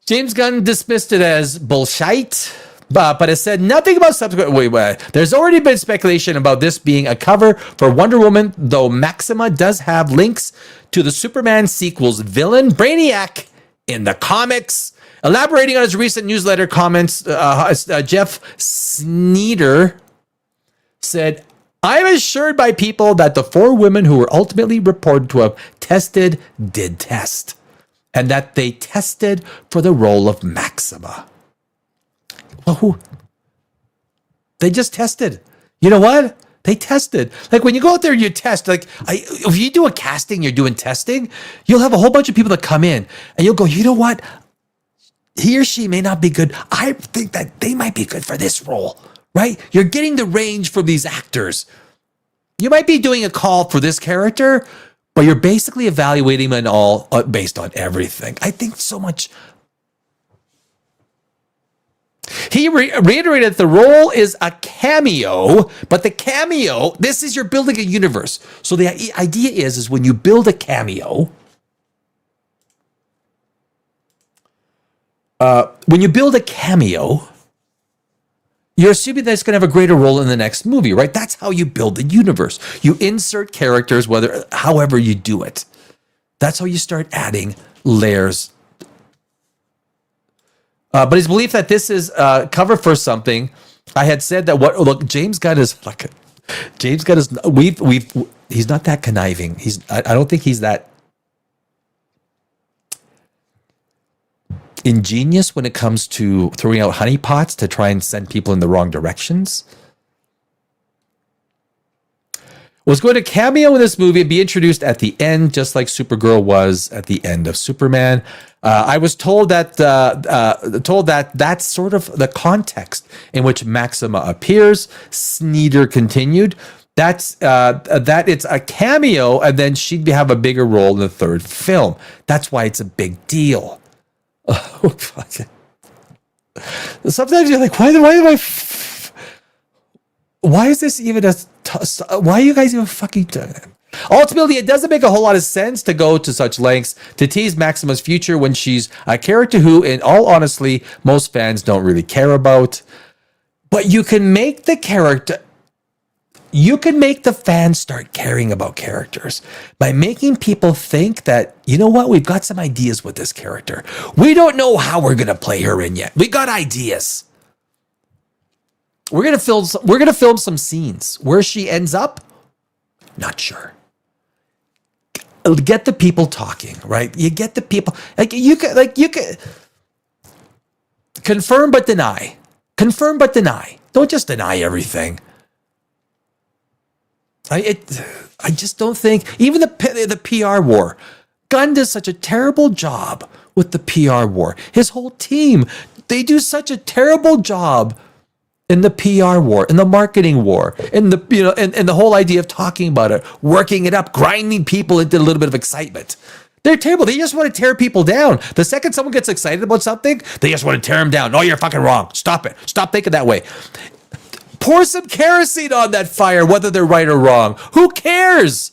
James Gunn dismissed it as bullshit, but it said nothing about subsequent. Wait. There's already been speculation about this being a cover for Wonder Woman, though Maxima does have links to the Superman sequel's villain, Brainiac, in the comics. Elaborating on his recent newsletter comments, Jeff Sneeder said, "I'm assured by people that the 4 women who were ultimately reported to have tested did test, and that they tested for the role of Maxima." Well, they just tested. You know what? They tested. Like when you go out there and you test, if you do a casting, you're doing testing, you'll have a whole bunch of people that come in and you'll go, you know what? He or she may not be good. I think that they might be good for this role, right? You're getting the range from these actors. You might be doing a call for this character, but you're basically evaluating them all based on everything. I think so much. He reiterated that the role is a cameo, but the cameo, this is you're building a universe. So the idea is when you build a cameo, you're assuming that it's going to have a greater role in the next movie, right? That's how you build the universe. You insert characters, however you do it. That's how you start adding layers. But his belief that this is cover for something, I had said that James Gunn is he's not that conniving. I don't think he's that ingenious when it comes to throwing out honeypots to try and send people in the wrong directions. Was going to cameo in this movie and be introduced at the end, just like Supergirl was at the end of Superman. I was told that that's sort of the context in which Maxima appears. Sneeder continued that it's a cameo, and then she'd have a bigger role in the third film. That's why it's a big deal. Oh, fuck. Sometimes you're like, why is this even why are you guys even fucking doing it? Ultimately, it doesn't make a whole lot of sense to go to such lengths to tease Maxima's future when she's a character who, in all honesty, most fans don't really care about. But you can make the character... you can make the fans start caring about characters by making people think that, you know what, we've got some ideas with this character. We don't know how we're going to play her in yet. We got ideas. We're going to film some scenes. Where she ends up, not sure. Get the people talking, right? You get the people, you could confirm but deny. Confirm but deny. Don't just deny everything. I just don't think, even the PR war, Gunn does such a terrible job with the PR war. His whole team, they do such a terrible job in the PR war, in the marketing war, in the, you know, and the whole idea of talking about it, working it up, grinding people into a little bit of excitement. They're terrible. They just want to tear people down. The second someone gets excited about something, they just want to tear them down. No, you're fucking wrong. Stop it. Stop thinking that way. Pour some kerosene on that fire, whether they're right or wrong. Who cares?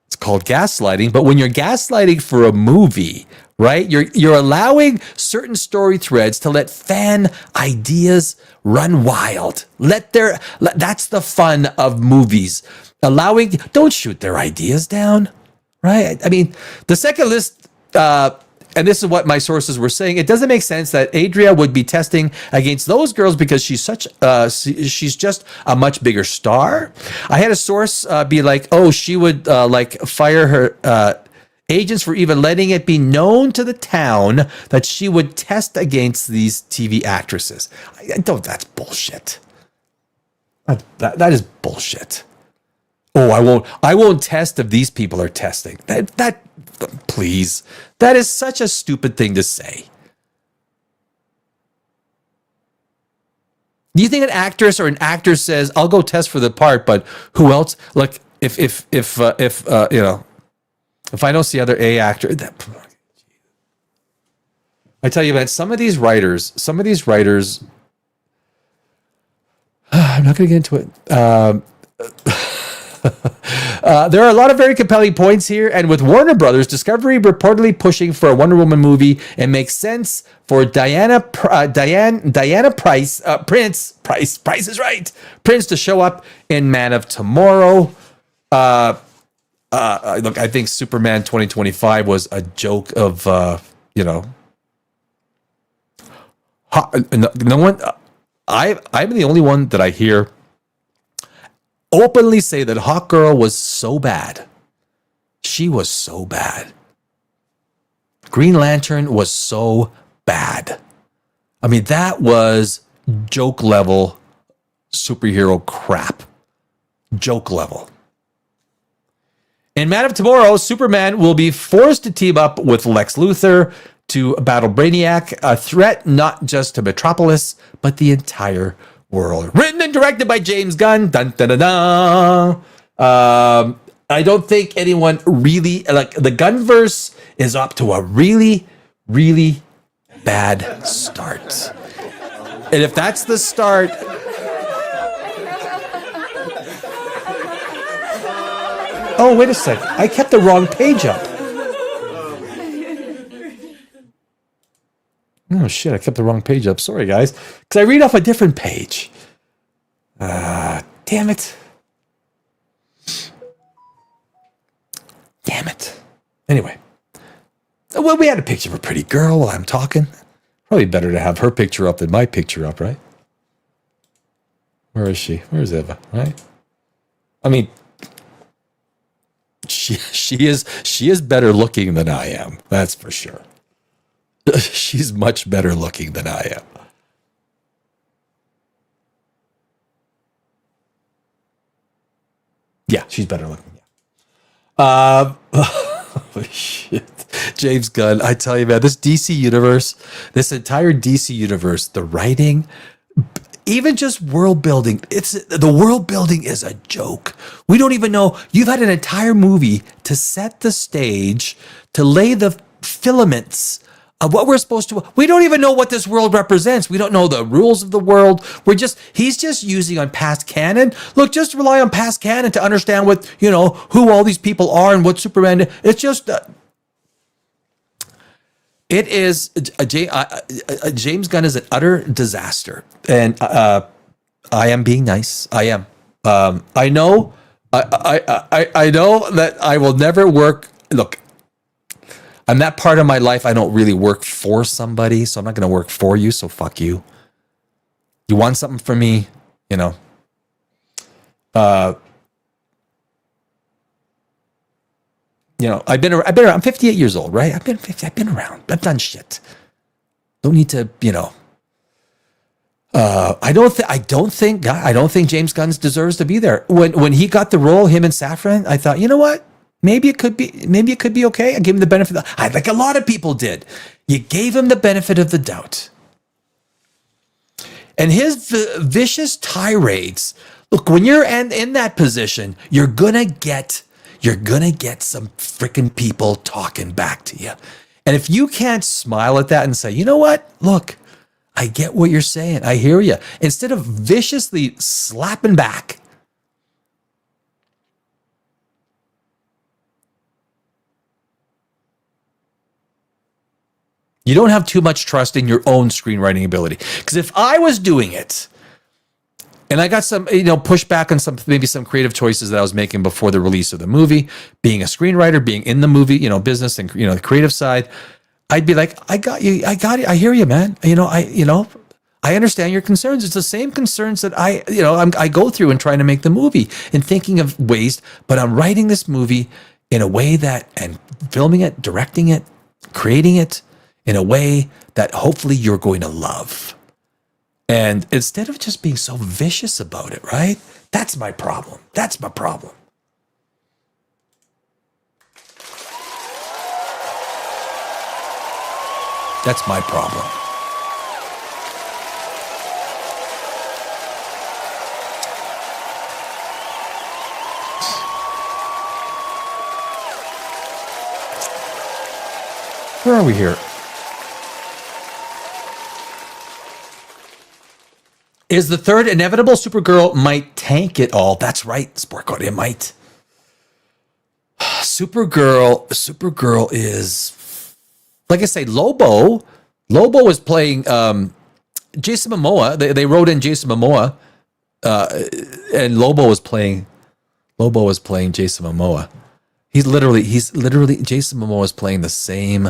It's called gaslighting, but when you're gaslighting for a movie, right? You're allowing certain story threads to let fan ideas run wild. That's the fun of movies. Don't shoot their ideas down, right? I mean, the second list, and this is what my sources were saying, it doesn't make sense that Adria would be testing against those girls because she's just a much bigger star. I had a source be like, oh, she would fire her agents for even letting it be known to the town that she would test against these TV actresses. That's bullshit. That is bullshit. Oh, I won't test if these people are testing. Please. That is such a stupid thing to say. Do you think an actress or an actor says, "I'll go test for the part," but who else? Like if you know, if I don't see other A actor, I tell you, man, some of these writers, I'm not going to get into it. There are a lot of very compelling points here, and with Warner Brothers Discovery reportedly pushing for a Wonder Woman movie, it makes sense for Diana Price is right. Prince to show up in Man of Tomorrow. Look, I think Superman 2025 was a joke of no one. I'm the only one that I hear openly say that Hawk Girl was so bad. She was so bad. Green Lantern was so bad. I mean, that was joke level superhero crap. Joke level. In Man of Tomorrow, Superman will be forced to team up with Lex Luthor to battle Brainiac, a threat not just to Metropolis, but the entire world. Written and directed by James Gunn. Dun, dun, dun, dun. I don't think anyone really, like, the Gunverse is up to a really, really bad start. And if that's the start... Oh, wait a sec. I kept the wrong page up. Oh, shit. I kept the wrong page up. Sorry, guys. Because I read off a different page. Damn it. Damn it. Anyway. Well, we had a picture of a pretty girl while I'm talking. Probably better to have her picture up than my picture up, right? Where is she? Where's Eva, right? I mean... She is better looking than I am. That's for sure. She's much better looking than I am. Yeah, she's better looking. Yeah. Shit. James Gunn, I tell you, man, this DC universe, this entire DC universe, the writing, even just world building, the world building is a joke. We don't even know. You've had an entire movie to set the stage, to lay the filaments of what we're supposed to. We don't even know what this world represents. We don't know the rules of the world. He's just using on past canon. Look, just rely on past canon to understand what, who all these people are and what Superman. It's just It is James Gunn is an utter disaster, and I am being nice. I am. I know. I know that I will never work. Look, I'm that part of my life. I don't really work for somebody, so I'm not going to work for you. So fuck you. You want something from me, you know. I've been around. I'm 58 years old, right? I've been around. I've done shit. Don't need to, I don't think James Gunn deserves to be there. When he got the role, him and Safran, I thought, you know what? Maybe it could be okay. I gave him the benefit. Like a lot of people did. You gave him the benefit of the doubt. And his vicious tirades. Look, when you're in that position, you're gonna get some freaking people talking back to you. And if you can't smile at that and say, you know what? Look, I get what you're saying. I hear you. Instead of viciously slapping back. You don't have too much trust in your own screenwriting ability. Because if I was doing it, and I got some, pushback on maybe some creative choices that I was making before the release of the movie, being a screenwriter, being in the movie, business and, the creative side, I'd be like, I got you. I hear you, man. I understand your concerns. It's the same concerns that I go through in trying to make the movie and thinking of ways, but I'm writing this movie in a way and filming it, directing it, creating it in a way that hopefully you're going to love. And instead of just being so vicious about it, right? That's my problem. That's my problem. That's my problem. Where are we here? Is the third inevitable? Supergirl might tank it all. That's right, Sport God. It might. Supergirl is, like I say, Lobo. Lobo was playing Jason Momoa. They wrote in Jason Momoa, and Lobo was playing Jason Momoa. He's literally Jason Momoa is playing the same.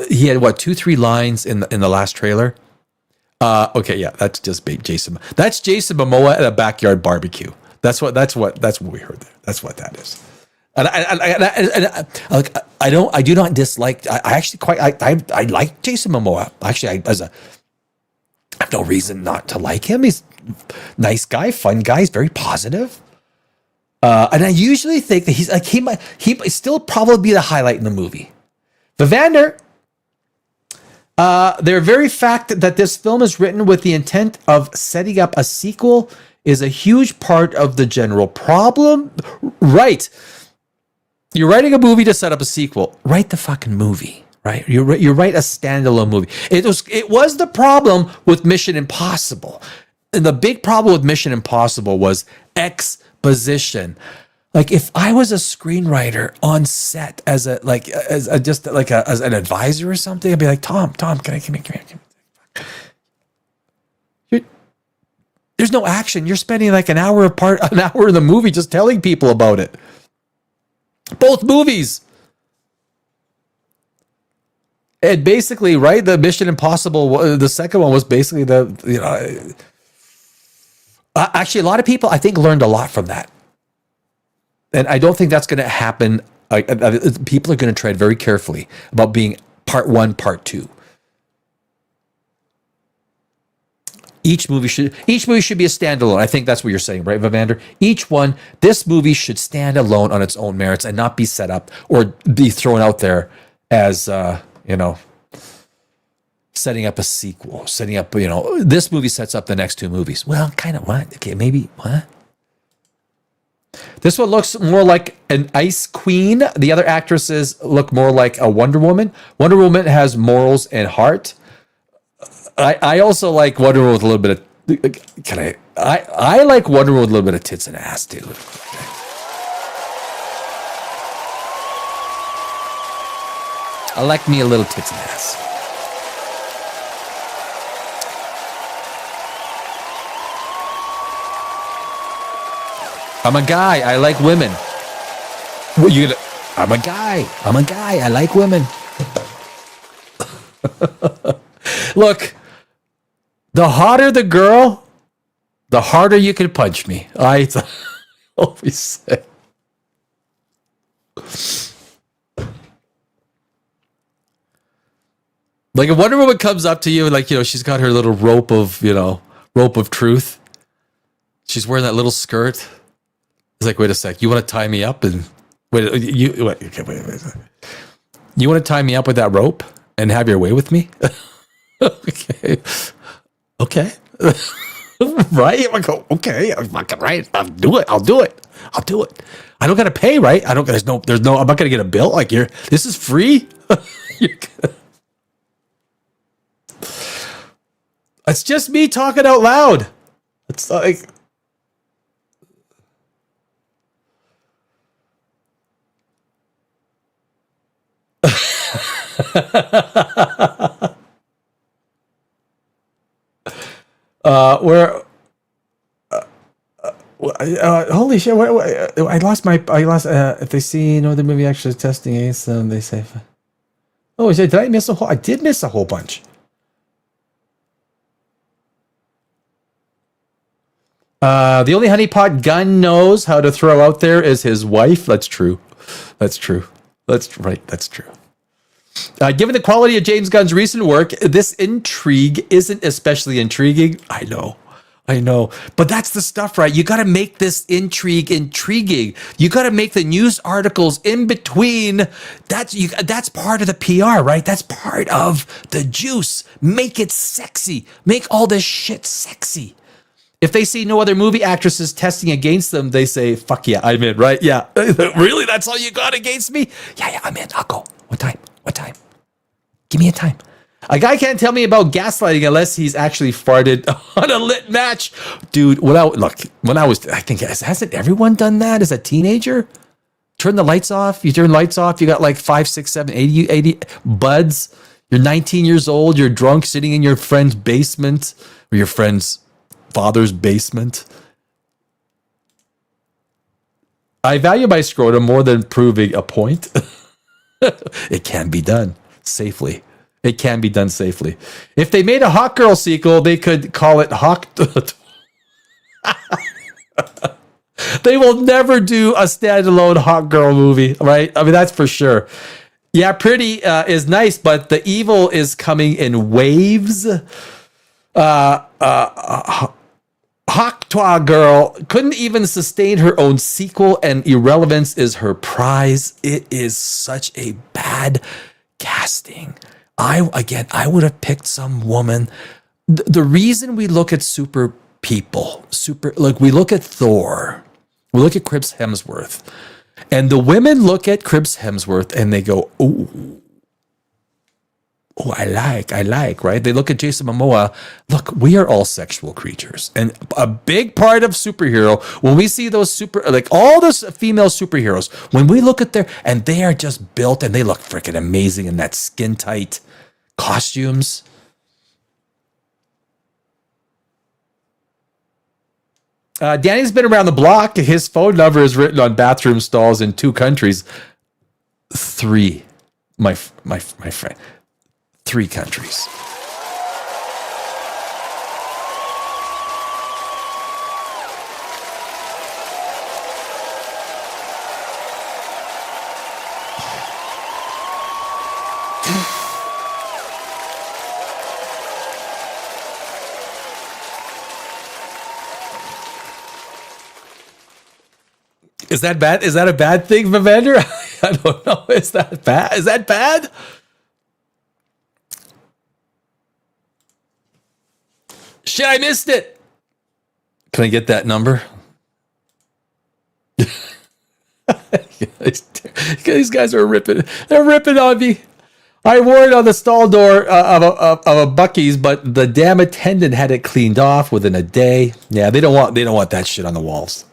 He had 2-3 lines in the last trailer. Okay, yeah, that's just Jason. That's Jason Momoa at a backyard barbecue. That's what we heard there. That's what that is. And I do not dislike. I actually I like Jason Momoa. Actually, I have no reason not to like him. He's a nice guy, fun guy. He's very positive. And I usually think that he's like he might still probably be the highlight in the movie. Vivander. The very fact that this film is written with the intent of setting up a sequel is a huge part of the general problem. Right. You're writing a movie to set up a sequel. Write the fucking movie, right? You write a standalone movie. It was the problem with Mission Impossible. And the big problem with Mission Impossible was exposition. Like if I was a screenwriter on set as an advisor or something, I'd be like, Tom, come here. There's no action. You're spending like an hour in the movie just telling people about it. Both movies. And basically, right, the Mission Impossible, the second one was basically actually a lot of people I think learned a lot from that. And I don't think that's going to happen. People are going to tread very carefully about being part one, part two. Each movie should be a standalone. I think that's what you're saying, right, Vivander? This movie should stand alone on its own merits and not be set up or be thrown out there as, setting up a sequel, this movie sets up the next two movies. Well, kind of what? Okay, maybe what? This one looks more like an Ice Queen. The other actresses look more like a Wonder Woman. Wonder Woman has morals and heart. I also like Wonder Woman with a little bit of. I like Wonder Woman with a little bit of tits and ass too. I like me a little tits and ass. I'm a guy. I like women. What you gonna? I'm a guy. I like women. Look, the hotter the girl, the harder you can punch me. I always say. Like if Wonder Woman comes up to you, like, you know, she's got her little rope of truth. She's wearing that little skirt. It's like, wait a sec, you want to tie me up and wait. You want to tie me up with that rope and have your way with me? Okay. Right? I go, okay, right. I'll do it. I don't gotta pay, right? There's no. I'm not gonna get a bill. Like this is free. It's just me talking out loud. It's like. Holy shit! I lost. If they see the movie actually testing Ace, they say. Oh, did I miss a whole? I did miss a whole bunch. The only honeypot Gunn knows how to throw out there is his wife. That's true. That's true. That's right. That's true. Given the quality of James Gunn's recent work, this intrigue isn't especially intriguing. I know. But that's the stuff, right? You got to make this intrigue intriguing. You got to make the news articles in between. That's part of the PR, right? That's part of the juice. Make it sexy. Make all this shit sexy. If they see no other movie actresses testing against them, they say, fuck yeah, I'm in, right? Yeah. Really? That's all you got against me? Yeah, I'm in. I'll go. What time? Give me a time. A guy can't tell me about gaslighting unless he's actually farted on a lit match. Dude, I think, hasn't everyone done that as a teenager? Turn the lights off. You turn lights off. You got like 5, 6, 7, 80 buds. You're 19 years old. You're drunk sitting in your friend's basement or your friend's father's basement. I value my scrotum more than proving a point. It can be done safely. If they made a Hawk Girl sequel, they could call it Hawk. They will never do a standalone Hawk Girl movie, right? I mean, that's for sure. Yeah, pretty is nice, but the evil is coming in waves. Hawk Girl couldn't even sustain her own sequel, and irrelevance is her prize. It is such a bad casting. I would have picked some woman. The reason we look at super people, we look at Thor, we look at Chris Hemsworth, and the women look at Chris Hemsworth and they go, "Oh, I like, right?" They look at Jason Momoa. Look, we are all sexual creatures. And a big part of superhero, when we see those all those female superheroes, when we look at they are just built and they look freaking amazing in that skin tight costumes. Danny's been around the block. His phone number is written on bathroom stalls in 2 countries. 3, my friend. 3 countries. Is that bad? Is that a bad thing, Vivander? I don't know. Is that bad? Is that bad? Shit, I missed it. Can I get that number? These guys are ripping. They're ripping on me. I wore it on the stall door of a Buc-ee's, but the damn attendant had it cleaned off within a day. Yeah, they don't want that shit on the walls.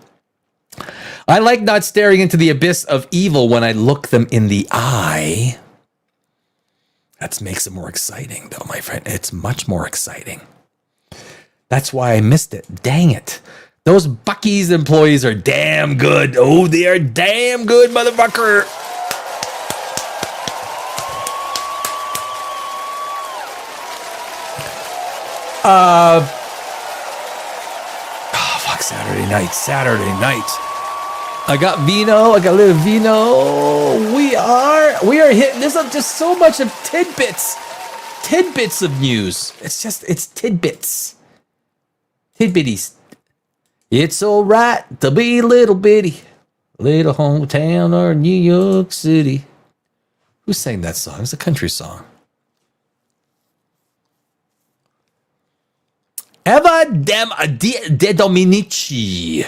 I like not staring into the abyss of evil when I look them in the eye. That makes it more exciting, though, my friend. It's much more exciting. That's why I missed it. Dang it. Those Buc-ee's employees are damn good. Oh, they are damn good, motherfucker. Saturday night. I got vino. I got a little vino. We are hitting. There's just so much of tidbits of news. It's tidbits. Tidbitties. It's all right to be little bitty, little hometown or New York City. Who sang that song? It's a country song. Eva De Dominici.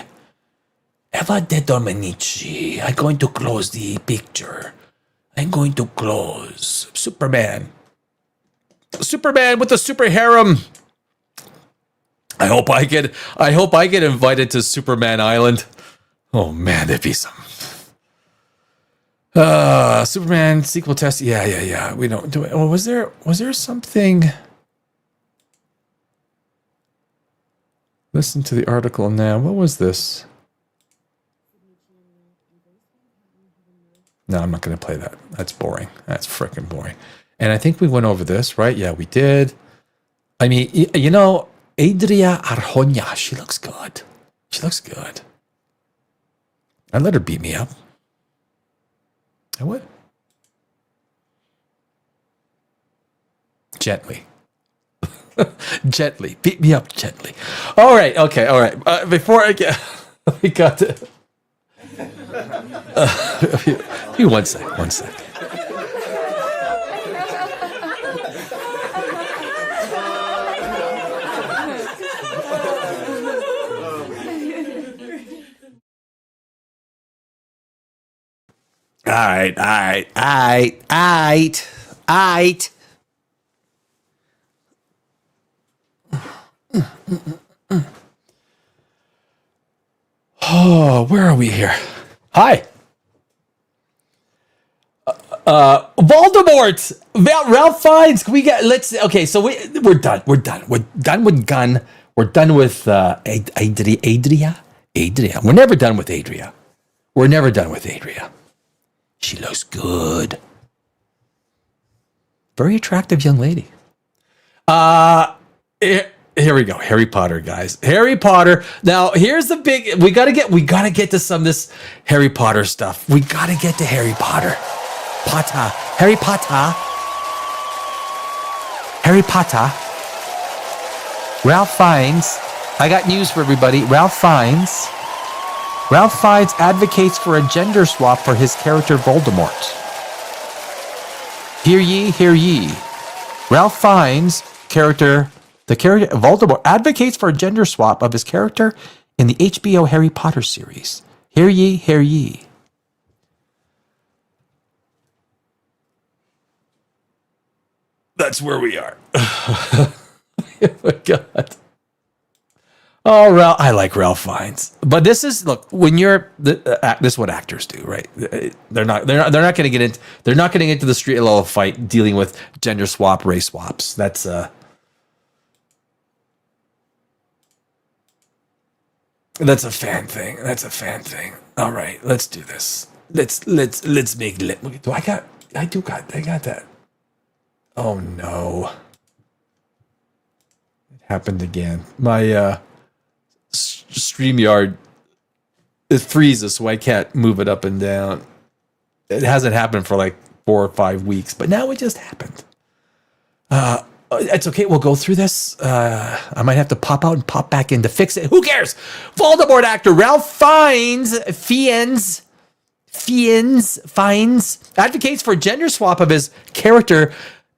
Eva De Dominici. I'm going to close the picture. I'm going to close. Superman with the super harem. I hope I get invited to Superman Island. Oh man, there'd be some. Superman sequel test. Yeah. We don't do it. Oh, was there something? Listen to the article now. What was this? No, I'm not going to play that. That's boring. That's freaking boring. And I think we went over this, right? Yeah, we did. I mean, you know, Adria Arjona, she looks good. I'd let her beat me up. I would. Gently. Gently. Beat me up gently. All right. Okay. All right. Before I get... We got to... One sec. All right. Oh, where are we here? Hi. Voldemort. Ralph Fiennes. Can we get? Okay. So we're done. We're done with Gunn. We're done with Adria. We're never done with Adria. She looks good. Very attractive young lady. Here we go. Harry Potter, guys. Harry Potter. Now, here's the big... We gotta get to some of this Harry Potter stuff. We gotta get to Harry Potter. Harry Potter. Ralph Fiennes. I got news for everybody. Ralph Fiennes advocates for a gender swap for his character Voldemort. Hear ye. Ralph Fiennes' character... The character Voldemort advocates for a gender swap of his character in the HBO Harry Potter series. Hear ye. That's where we are. Oh my God. Oh, Ralph, I like Ralph Fiennes, but this is when you're this is what actors do, right? They're not going to get into the street level fight dealing with gender swap, race swaps. That's a fan thing. All right, let's do this. Let's make it. I got that. Oh no. It happened again. My StreamYard, it freezes, so I can't move it up and down. It hasn't happened for like 4 or 5 weeks, but now it just happened. It's okay. We'll go through this. I might have to pop out and pop back in to fix it. Who cares? Voldemort actor Ralph Fiennes advocates for a gender swap of his character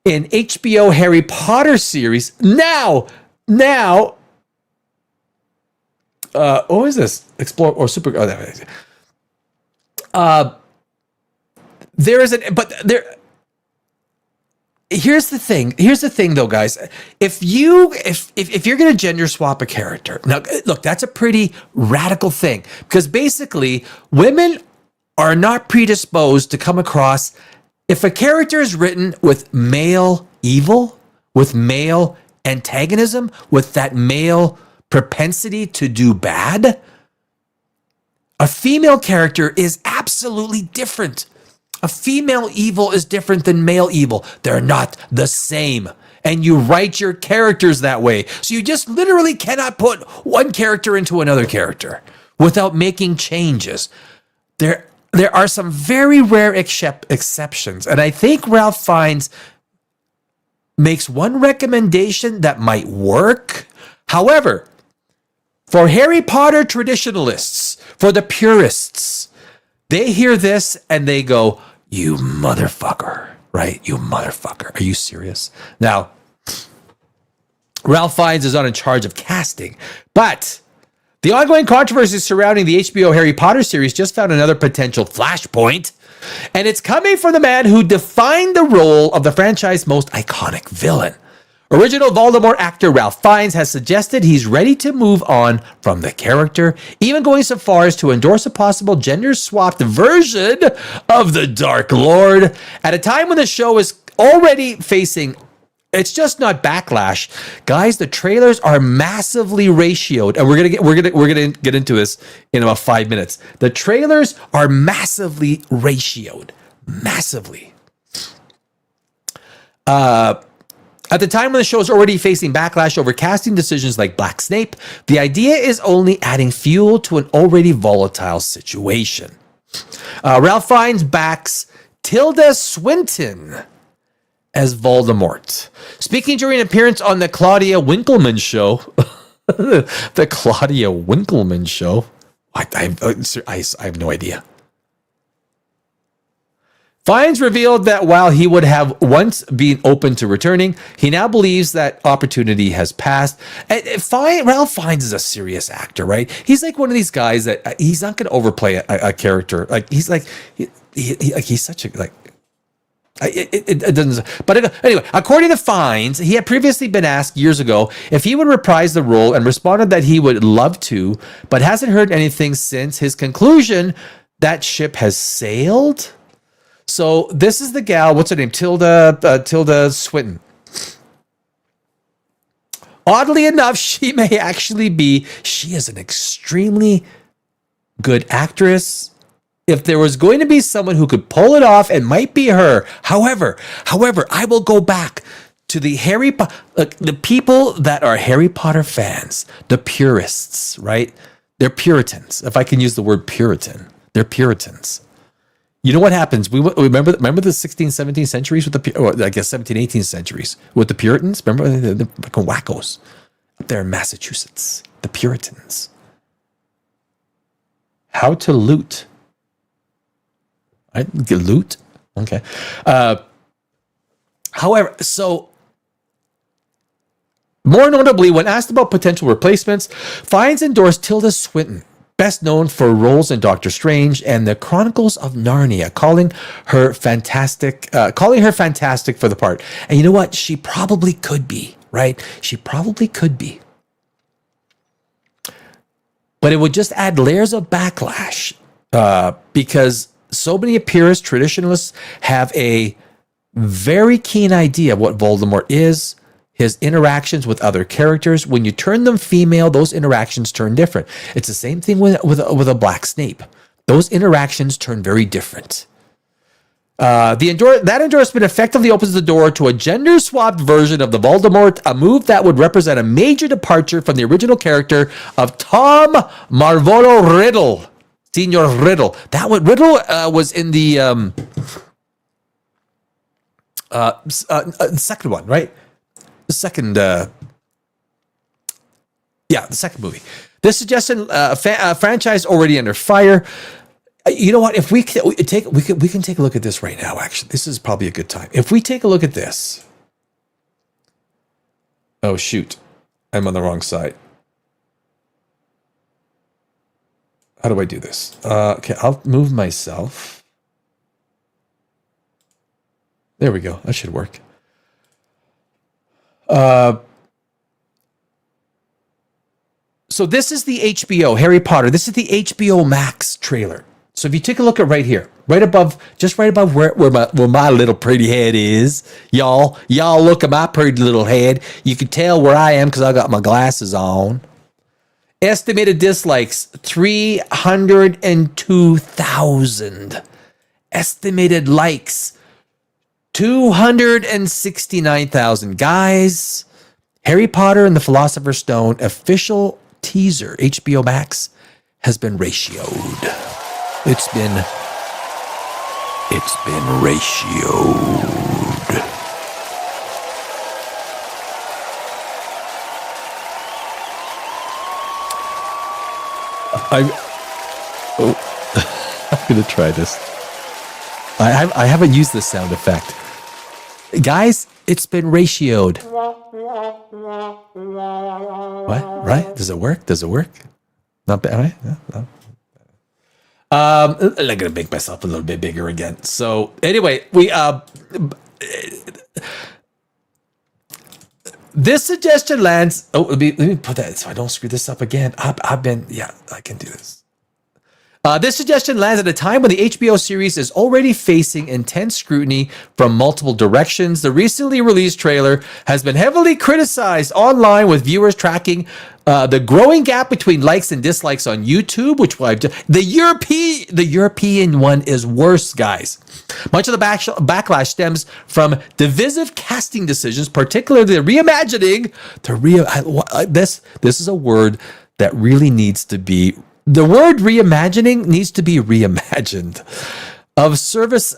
in HBO Harry Potter series. Now, what is this? Explore or super? Oh, there is Here's the thing though, guys. If you're going to gender swap a character, now look, that's a pretty radical thing, because basically women are not predisposed to come across If a character is written with male evil, with male antagonism, with that male propensity to do bad, a female character is absolutely different. A female evil is different than male evil. They're not the same. And you write your characters that way. So you just literally cannot put one character into another character without making changes. There are some very rare exceptions. And I think Ralph Fiennes makes one recommendation that might work. However, for Harry Potter traditionalists, for the purists, they hear this and they go, you motherfucker, right? You motherfucker. Are you serious? Now, Ralph Fiennes is not in charge of casting, but the ongoing controversy surrounding the HBO Harry Potter series just found another potential flashpoint, and it's coming from the man who defined the role of the franchise's most iconic villain. Original Voldemort actor Ralph Fiennes has suggested he's ready to move on from the character, even going so far as to endorse a possible gender-swapped version of the Dark Lord at a time when the show is already facing, it's just not backlash. Guys, the trailers are massively ratioed, and we're gonna get into this in about 5 minutes. The trailers are massively ratioed. Massively. At the time when the show is already facing backlash over casting decisions like Black Snape, the idea is only adding fuel to an already volatile situation. Ralph Fiennes backs Tilda Swinton as Voldemort. Speaking during an appearance on the Claudia Winkleman show, the Claudia Winkleman show, I have no idea. Fiennes revealed that while he would have once been open to returning, he now believes that opportunity has passed. Ralph Fiennes is a serious actor, right? He's like one of these guys that he's not going to overplay a character. Like he's like he's such a like. It doesn't. But anyway, according to Fiennes, he had previously been asked years ago if he would reprise the role and responded that he would love to, but hasn't heard anything since. His conclusion: that ship has sailed. So this is the gal, what's her name? Tilda Swinton. Oddly enough, she is an extremely good actress. If there was going to be someone who could pull it off, it might be her. However, I will go back to the the people that are Harry Potter fans, the purists, right? They're Puritans. If I can use the word Puritan, they're Puritans. You know what happens? We remember the 16th, 17th centuries with I guess 17th, 18th centuries with the Puritans. Remember the wackos up there in Massachusetts, the Puritans. How to loot? Loot? Okay. However, so more notably, when asked about potential replacements, Fiennes endorsed Tilda Swinton, best known for roles in Doctor Strange and the Chronicles of Narnia, calling her fantastic for the part. And you know what? She probably could be, right? She probably could be. But it would just add layers of backlash because so many purist traditionalists have a very keen idea of what Voldemort is, his interactions with other characters. When you turn them female, those interactions turn different. It's the same thing with a Black Snape. Those interactions turn very different. That endorsement effectively opens the door to a gender-swapped version of the Voldemort, a move that would represent a major departure from the original character of Tom Marvolo Riddle, Senior Riddle. Riddle was in the second one, right? The second movie. This suggestion, franchise already under fire. You know what? If we can take a look at this right now. Actually, this is probably a good time. If we take a look at this. Oh shoot, I'm on the wrong side. How do I do this? Okay, I'll move myself. There we go. That should work. So this is the HBO Harry Potter. This is the HBO Max trailer. So if you take a look at right here, just right above where my little pretty head is, y'all look at my pretty little head. You can tell where I am because I got my glasses on. Estimated dislikes, 302,000. Estimated likes, 269,000. Guys, Harry Potter and the Philosopher's Stone official teaser, HBO Max, has been ratioed. It's been ratioed. I'm gonna try this. I haven't used this sound effect. Guys, it's been ratioed. What? Right? Does it work? Not bad, right? No. I'm gonna make myself a little bit bigger again. So anyway, this suggestion lands. Oh, let me put that so I don't screw this up again. I can do this. This suggestion lands at a time when the HBO series is already facing intense scrutiny from multiple directions. The recently released trailer has been heavily criticized online, with viewers tracking the growing gap between likes and dislikes on YouTube, the European one is worse, guys. Much of the backlash stems from divisive casting decisions, particularly the reimagining. This is a word that really needs to be. The word reimagining needs to be reimagined. Of Severus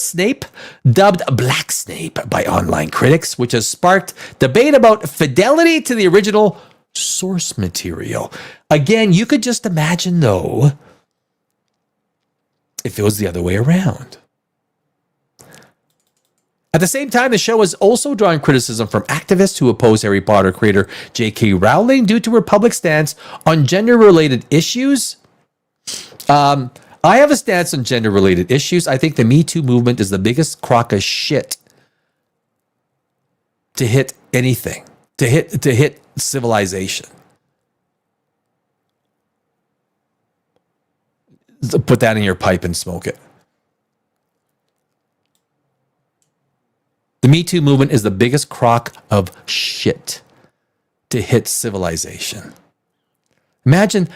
Snape, dubbed Black Snape by online critics, which has sparked debate about fidelity to the original source material. Again, you could just imagine, though, if it was the other way around. At the same time, the show has also drawn criticism from activists who oppose Harry Potter creator J.K. Rowling due to her public stance on gender-related issues. I have a stance on gender-related issues. I think the Me Too movement is the biggest crock of shit to hit anything, to hit civilization. Put that in your pipe and smoke it. The Me Too movement is the biggest crock of shit to hit civilization. Imagine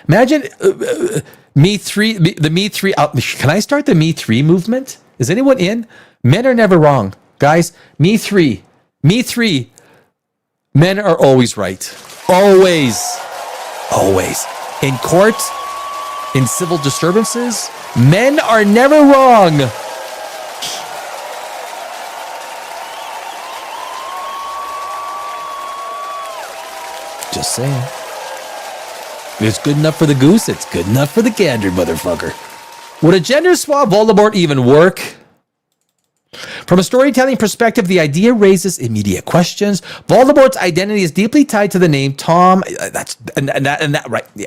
Me 3, the Me 3. Can I start the Me 3 movement? Is anyone in? Men are never wrong. Guys, Me 3. Men are always right. Always. In court, in civil disturbances, men are never wrong. Just saying. If it's good enough for the goose, it's good enough for the gander, motherfucker. Would a gender swap Voldemort even work? From a storytelling perspective, the idea raises immediate questions. Voldemort's identity is deeply tied to the name Tom. That's right. Yeah.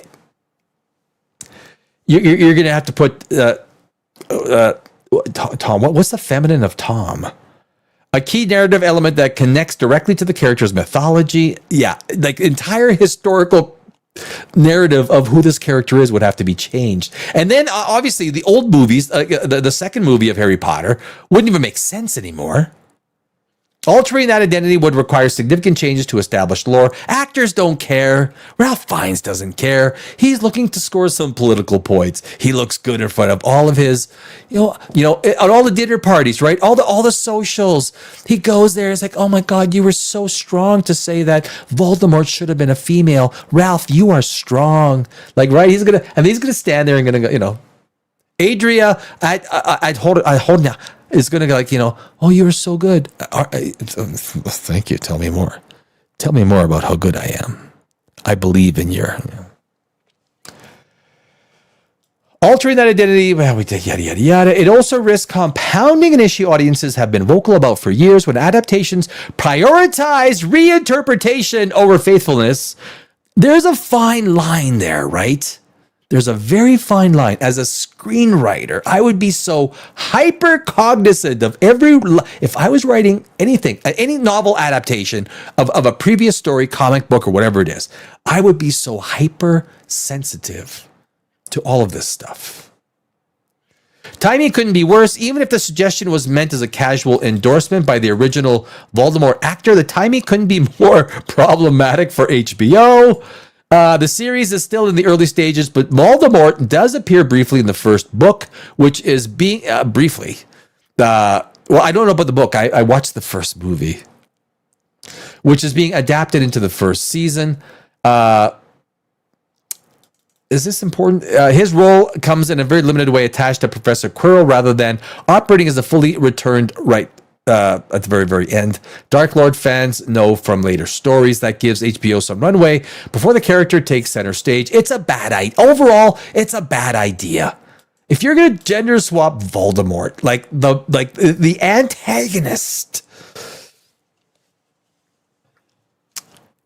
You're gonna have to put Tom. What's the feminine of Tom? A key narrative element that connects directly to the character's mythology. Yeah, like entire historical narrative of who this character is would have to be changed. And then obviously the old movies, the second movie of Harry Potter wouldn't even make sense anymore. Altering that identity would require significant changes to established lore. Actors don't care. Ralph Fiennes doesn't care. He's looking to score some political points. He looks good in front of all of his, at all the dinner parties, right? All the socials. He goes there. It's like, oh my God, you were so strong to say that Voldemort should have been a female. Ralph, you are strong. Like, right? He's gonna stand there and gonna go, Adria, I'd hold now. Is going to go like, oh, you were so good. Thank you. Tell me more. Tell me more about how good I am. I believe in your... Altering that identity, yada, yada, yada. It also risks compounding an issue audiences have been vocal about for years when adaptations prioritize reinterpretation over faithfulness. There's a fine line there, right? There's a very fine line. As a screenwriter, I would be so hyper cognizant of if I was writing anything, any novel adaptation of a previous story, comic book, or whatever it is, I would be so hyper sensitive to to all of this stuff. Timing couldn't be worse. Even if the suggestion was meant as a casual endorsement by the original Voldemort actor, the timing couldn't be more problematic for HBO. The series is still in the early stages, but Voldemort does appear briefly in the first book, which is being briefly. Well, I don't know about the book. I watched the first movie, which is being adapted into the first season. Is this important? His role comes in a very limited way attached to Professor Quirrell rather than operating as a fully returned right at the very, very end. Dark Lord fans know from later stories that gives HBO some runway before the character takes center stage. It's a bad idea. Overall, it's a bad idea. If you're going to gender swap Voldemort, like the antagonist,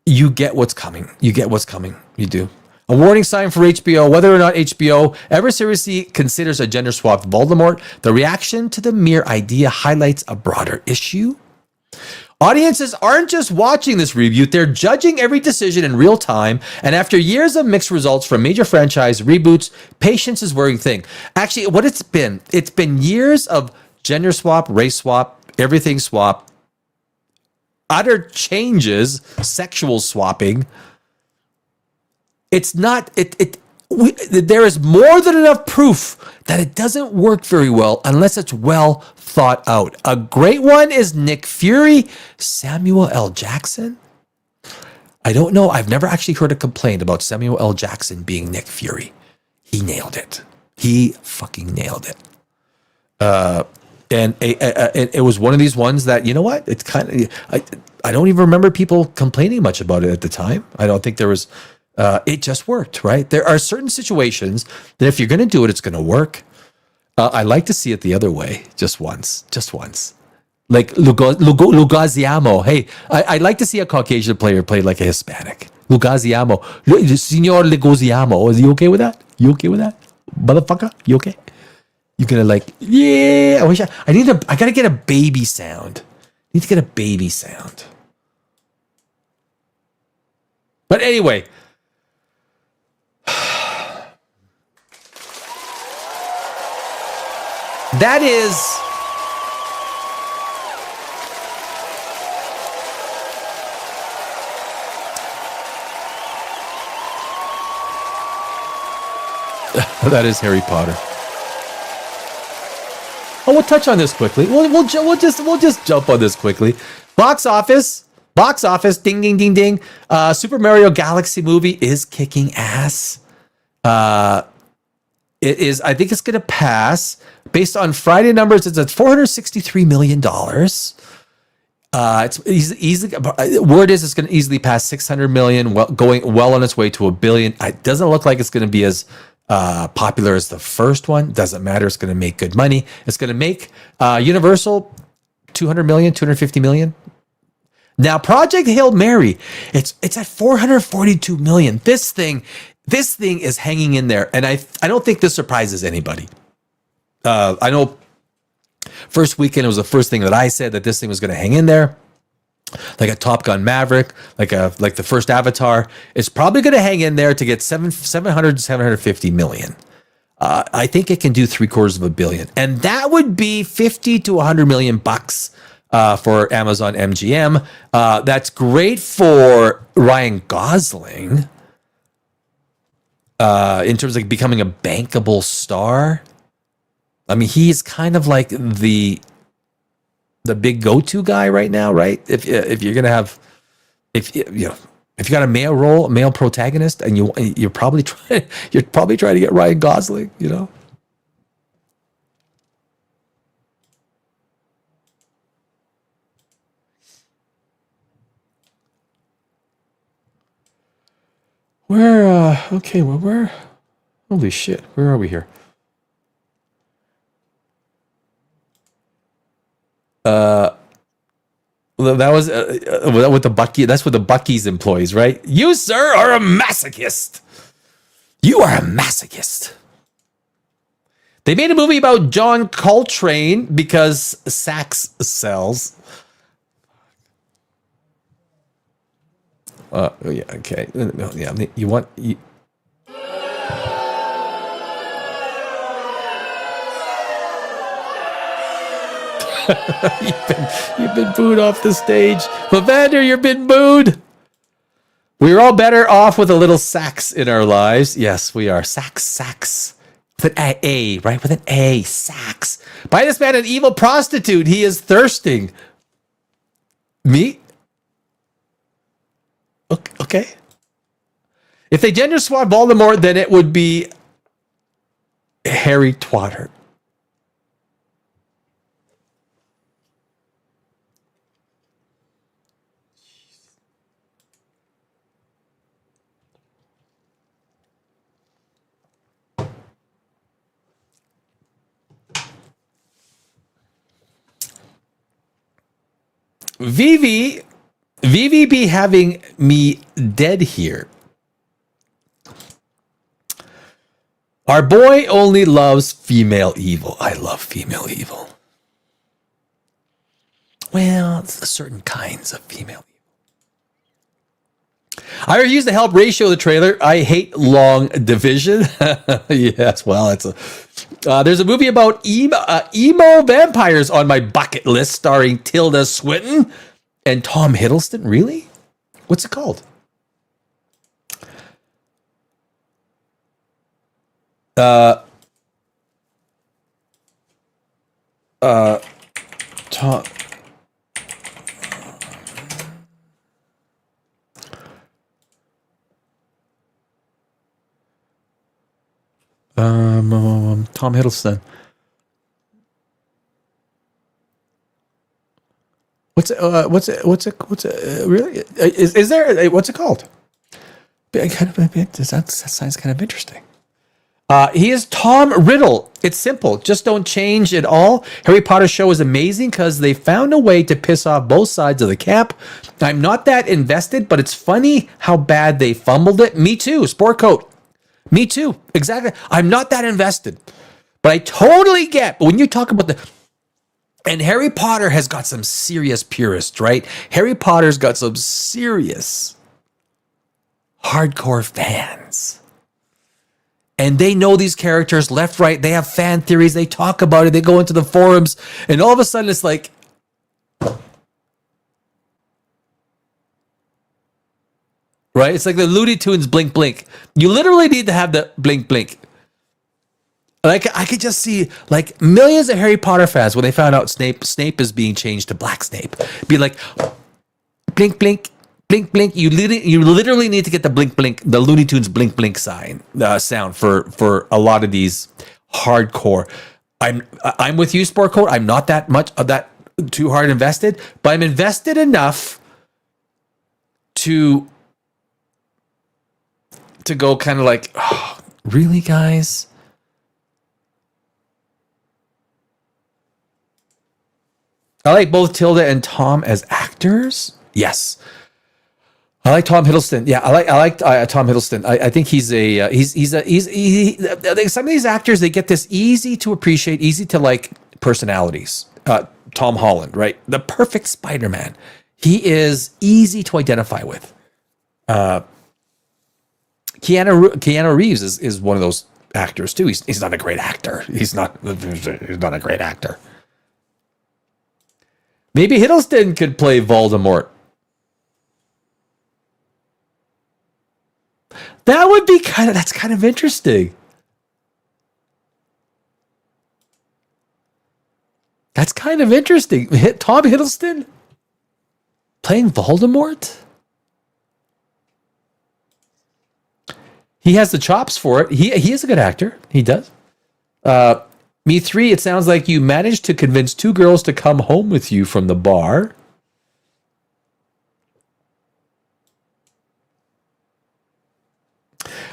you get what's coming. You get what's coming. You do. A warning sign for HBO, whether or not HBO ever seriously considers a gender swapped Voldemort, the reaction to the mere idea highlights a broader issue. Audiences aren't just watching this reboot, they're judging every decision in real time, and after years of mixed results from major franchise reboots, patience is wearing thin. Actually, what it's been years of gender swap, race swap, everything swap, utter changes, sexual swapping. It's not, there is more than enough proof that it doesn't work very well unless it's well thought out. A great one is Nick Fury, Samuel L. Jackson. I don't know. I've never actually heard a complaint about Samuel L. Jackson being Nick Fury. He nailed it. He fucking nailed it. And it was one of these ones that, you know what? It's kind of, I don't even remember people complaining much about it at the time. I don't think there was, it just worked, right? There are certain situations that if you're going to do it, it's going to work. I like to see it the other way, just once. Like Lugaziamo. Hey, I like to see a Caucasian player play like a Hispanic. Lugaziamo. Senor Lugaziamo. Is he okay with that? You okay with that? Motherfucker? You okay? You're going to like, yeah. I got to get a baby sound. Need to get a baby sound. But anyway. That is that is Harry Potter. Oh, we'll touch on this quickly. We'll just jump on this quickly. Box office, ding, ding, ding, ding. Super Mario Galaxy movie is kicking ass. It is, I think it's going to pass. Based on Friday numbers, it's at $463 million. It's easily, word is it's going to easily pass 600 million, going well on its way to $1 billion. It doesn't look like it's going to be as popular as the first one. Doesn't matter. It's going to make good money. It's going to make Universal 200 million, 250 million. Now, Project Hail Mary, it's at 442 million. This thing is hanging in there, and I don't think this surprises anybody. I know first weekend it was the first thing that I said that this thing was going to hang in there, like a Top Gun Maverick, like the first Avatar. It's probably going to hang in there to get 700 to 750 million. I think it can do $750 million, and that would be 50 to 100 million bucks for Amazon MGM. That's great for Ryan Gosling. In terms of becoming a bankable star. I mean, he's kind of like the big go-to guy right now, right? If you're gonna have, if you got a male protagonist, and you're probably trying to get Ryan Gosling, you know. Where? Holy shit! Where are we here? Well, that was with the Bucky. That's with the Bucky's employees, right? You, sir, are a masochist. You are a masochist. They made a movie about John Coltrane because sax sells. Yeah, okay. Yeah, you want. You've been booed off the stage. Lavander, you've been booed. We're all better off with a little sax in our lives. Yes, we are. Sax. With an A, right? With an A. Sax. Buy this man an evil prostitute. He is thirsting. Me? Okay. If they gender swap Voldemort, then it would be Harry Twatter. Vivi be having me dead here. Our boy only loves female evil. I love female evil. Well, it's certain kinds of female evil. I refuse to help ratio the trailer. I hate long division. Yes, well, it's a... there's a movie about emo vampires on my bucket list starring Tilda Swinton and Tom Hiddleston. Really? What's it called? Tom... Tom Hiddleston. What's it? Really? Is there? What's it called? That sounds kind of interesting. He is Tom Riddle. It's simple. Just don't change it all. Harry Potter show is amazing because they found a way to piss off both sides of the camp. I'm not that invested, but it's funny how bad they fumbled it. Me too. Sport coat. Me too. Exactly. I'm not that invested, but I totally get when you talk about and Harry Potter has got some serious purists, right? Harry Potter's got some serious hardcore fans. And they know these characters left, right. They have fan theories. They talk about it. They go into the forums. And all of a sudden it's like, right? It's like the Looney Tunes blink, blink. You literally need to have the blink, blink. Like I could just see like millions of Harry Potter fans when they found out Snape is being changed to Black Snape. Be like, blink, blink, blink, blink. You literally need to get the blink, blink, the Looney Tunes blink, blink sound for a lot of these hardcore. I'm with you, Sport Coat. I'm not that much of that too hard invested, but I'm invested enough to go kind of like, oh, really, guys? I like both Tilda and Tom as actors. Yes, I like Tom Hiddleston. Yeah, I like Tom Hiddleston. I think he's some of these actors, they get this easy to appreciate, easy to like personalities. Tom Holland, right? The perfect Spider-Man. He is easy to identify with. Keanu Reeves is one of those actors too. He's not a great actor. He's not a great actor. Maybe Hiddleston could play Voldemort. That would be that's kind of interesting. That's kind of interesting. Tom Hiddleston playing Voldemort? He has the chops for it. He is a good actor. He does. Me 3, it sounds like you managed to convince 2 girls to come home with you from the bar.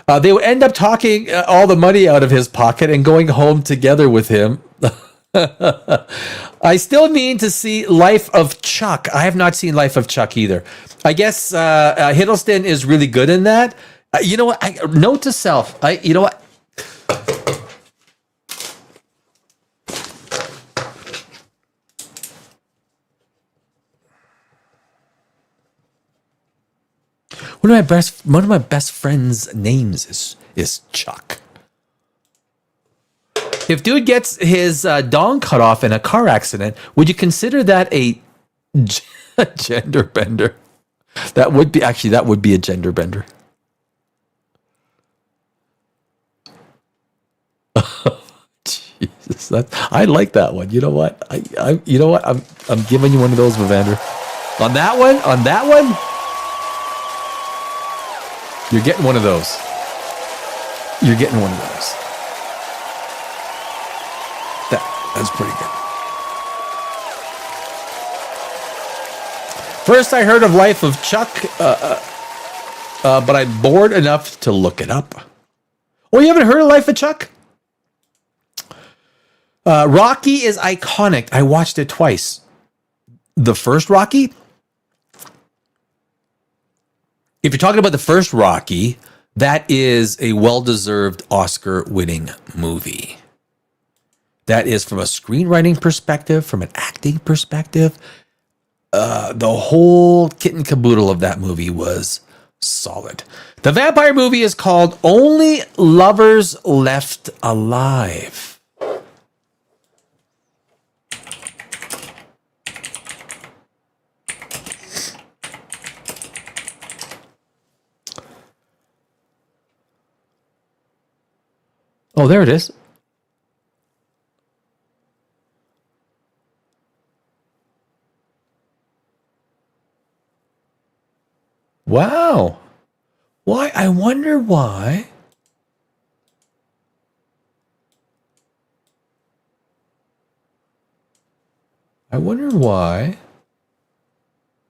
They would end up talking all the money out of his pocket and going home together with him. I still need to see Life of Chuck. I have not seen Life of Chuck either. I guess Hiddleston is really good in that. You know what? Note to self. You know what? One of my best friends' names is Chuck. If dude gets his dong cut off in a car accident, would you consider that a gender bender? That would be a gender bender. Jesus, I like that one. You know what? I'm giving you one of those, Evander. On that one, you're getting one of those. You're getting one of those. That's pretty good. First, I heard of Life of Chuck, but I'm bored enough to look it up. Oh, you haven't heard of Life of Chuck? Rocky is iconic. I watched it twice. The first Rocky, if you're talking about the first Rocky, that is a well-deserved Oscar-winning movie. That is from a screenwriting perspective, from an acting perspective. The whole kit and caboodle of that movie was solid. The vampire movie is called Only Lovers Left Alive. Oh, there it is. Wow. Why? I wonder why.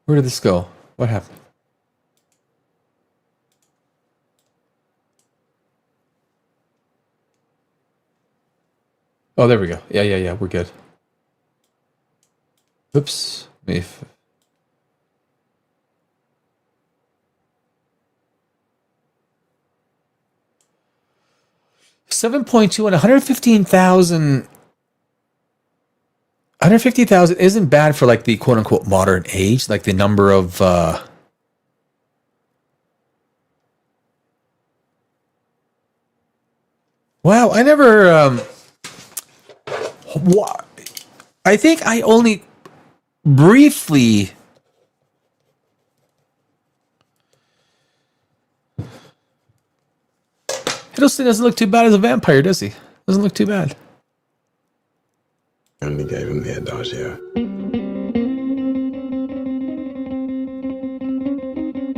Where did this go? What happened? Oh, there we go. Yeah. We're good. Oops. 7.2 and 115,000. 150,000 isn't bad for like the quote unquote modern age, like the number of wow, I never I think I only briefly Hiddleston doesn't look too bad as a vampire, does he? Doesn't look too bad. Only gave him the adagio.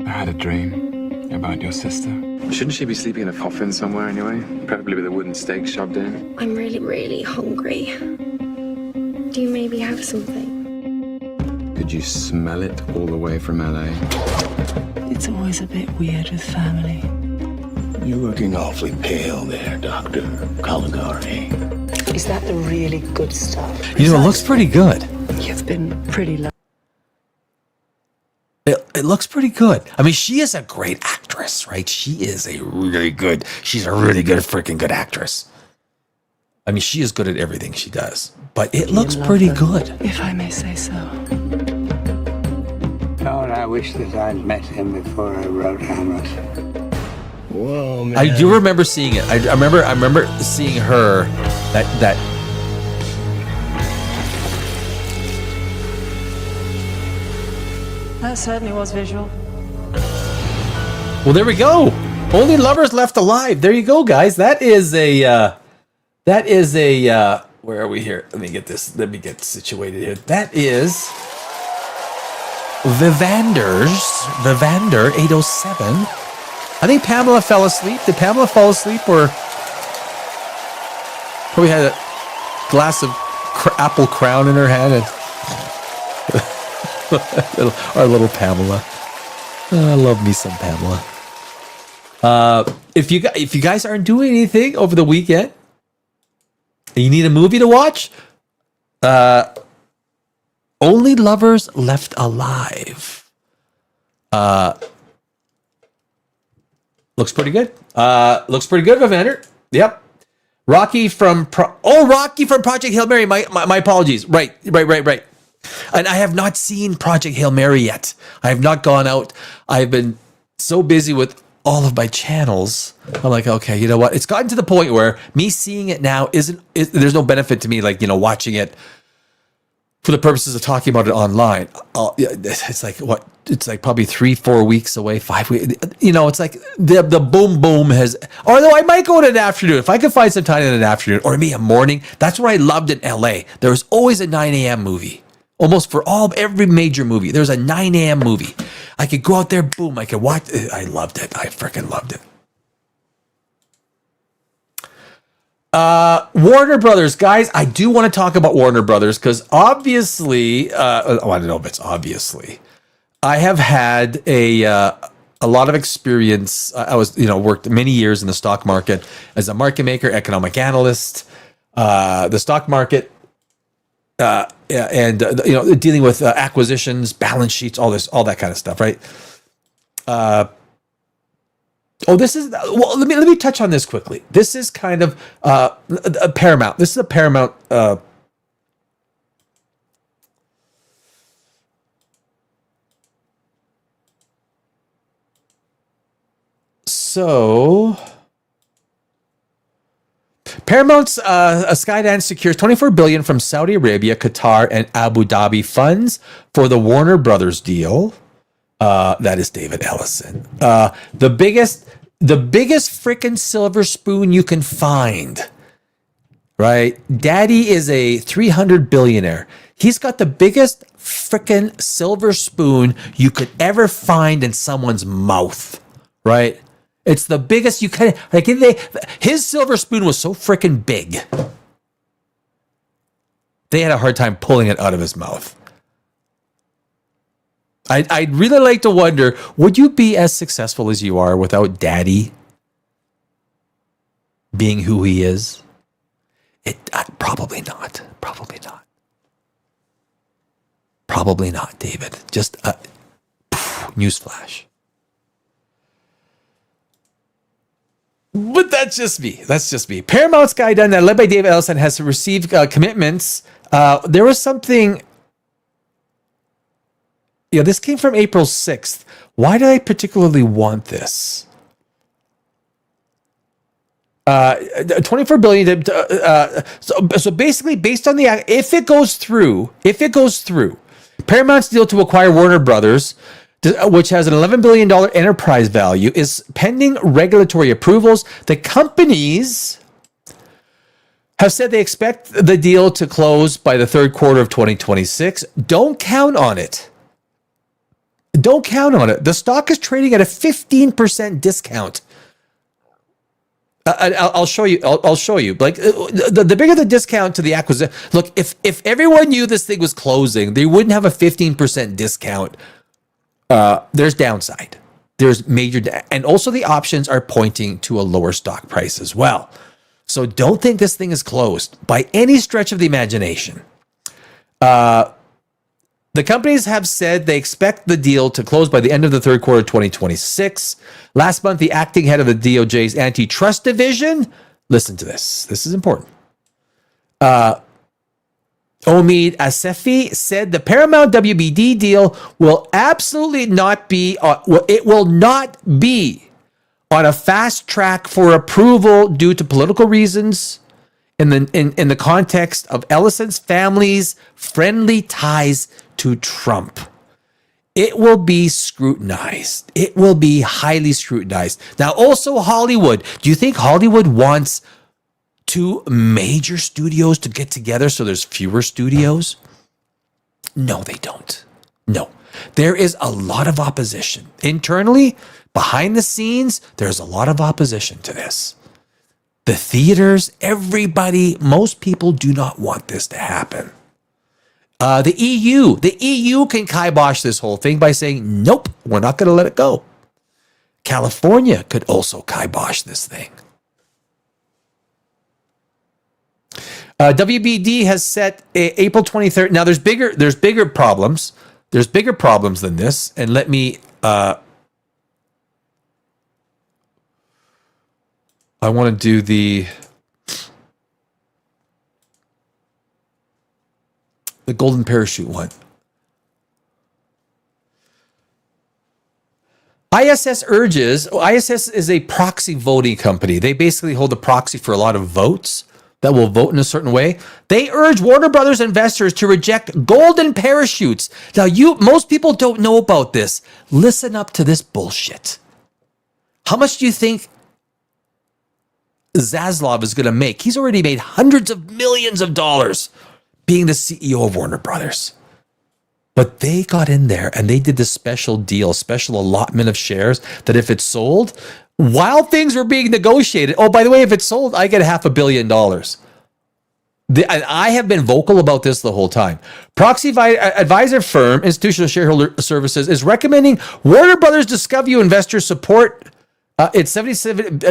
I had a dream about your sister. Shouldn't she be sleeping in a coffin somewhere anyway? Preferably with a wooden stake shoved in. I'm really, really hungry. Do you maybe have something? Could you smell it all the way from LA? It's always a bit weird with family. You're looking awfully pale there, Dr. Caligari. Is that the really good stuff? You know, it looks pretty good. You've been pretty lucky. It looks pretty good. I mean, she is a great actress, right? She's a really good freaking good actress. I mean, she is good at everything she does, but it looks pretty good. If I may say so. Lord, I wish that I'd met him before I wrote Hamlet. Whoa, man. I do remember seeing it. I remember seeing her. That. That certainly was visual. Well, there we go. Only Lovers Left Alive. There you go, guys. That is a. Where are we here? Let me get situated here. That is Vivander 807. I think Pamela fell asleep. Did Pamela fall asleep, or probably had a glass of apple crown in her hand? And our little Pamela. I love me some Pamela. If you guys aren't doing anything over the weekend, and you need a movie to watch, Only Lovers Left Alive. Looks pretty good. Looks pretty good, Evander. Yep. Rocky from Project Hail Mary. My apologies. Right. And I have not seen Project Hail Mary yet. I have not gone out. I've been so busy with all of my channels, I'm like, okay, you know what? It's gotten to the point where me seeing it now there's no benefit to me, like, watching it for the purposes of talking about it online. It's like, what? It's like probably 3-4 weeks away, 5 weeks. It's like the boom has, although I might go in an afternoon. If I could find some time in an afternoon or maybe a morning, that's what I loved in LA. There was always a 9 a.m. movie. Almost for every major movie, there's a 9 a.m. movie. I could go out there, boom, I could watch. I loved it. I freaking loved it. Warner Brothers, guys, I do want to talk about Warner Brothers because obviously, I don't know if it's obviously, I have had a lot of experience. I was, worked many years in the stock market as a market maker, economic analyst, the stock market, and dealing with acquisitions, balance sheets, all that kind of stuff, right? This is, well, let me touch on this quickly. This is kind of a Paramount. This is a Paramount. So Paramount's Skydance secures $24 billion from Saudi Arabia, Qatar, and Abu Dhabi funds for the Warner Brothers deal. That is David Ellison. The biggest freaking silver spoon you can find, right? Daddy is a 300 billionaire. He's got the biggest freaking silver spoon you could ever find in someone's mouth, right? It's the biggest you can, like, his silver spoon was so freaking big. They had a hard time pulling it out of his mouth. I'd really like to wonder, would you be as successful as you are without Daddy being who he is? Probably not. Probably not. Probably not, David. Just newsflash. But that's just me. Paramount's Skydance, led by David Ellison, has received commitments. There was something. Yeah, this came from April 6th. Why did I particularly want this? 24 billion. So basically, based on if it goes through, Paramount's deal to acquire Warner Brothers, which has an $11 billion enterprise value, is pending regulatory approvals. The companies have said they expect the deal to close by the third quarter of 2026. Don't count on it. The stock is trading at a 15% discount. I'll show you. I'll show you. Like the bigger the discount to the acquisition. Look, if everyone knew this thing was closing, they wouldn't have a 15% discount. There's downside. There's major, and also the options are pointing to a lower stock price as well. So don't think this thing is closed by any stretch of the imagination. The companies have said they expect the deal to close by the end of the third quarter of 2026. Last month, the acting head of the DOJ's antitrust division, listen to this. This is important. Omid Asefi said the Paramount WBD deal will absolutely not be, it will not be on a fast track for approval due to political reasons in the context of Ellison's family's friendly ties to Trump. It will be scrutinized. It will be highly scrutinized. Now, also Hollywood. Do you think Hollywood wants two major studios to get together so there's fewer studios? No, they don't. No. There is a lot of opposition. Internally, behind the scenes, there's a lot of opposition to this. The theaters, everybody, most people do not want this to happen. The EU can kibosh this whole thing by saying, nope, we're not going to let it go. California could also kibosh this thing. WBD has set April 23rd. Now there's bigger problems. There's bigger problems than this. And let me, I want to do the golden parachute one. ISS is a proxy voting company. They basically hold the proxy for a lot of votes that will vote in a certain way. They urge Warner Brothers investors to reject golden parachutes. Now, most people don't know about this. Listen up to this bullshit. How much do you think Zaslav is going to make? He's already made hundreds of millions of dollars being the CEO of Warner Brothers. But they got in there and they did this special deal, special allotment of shares that if it's sold, while things were being negotiated, oh, by the way, if it's sold, I get $500 million. And I have been vocal about this the whole time. Proxy advisor firm, Institutional Shareholder Services, is recommending Warner Brothers Discovery investors support its 77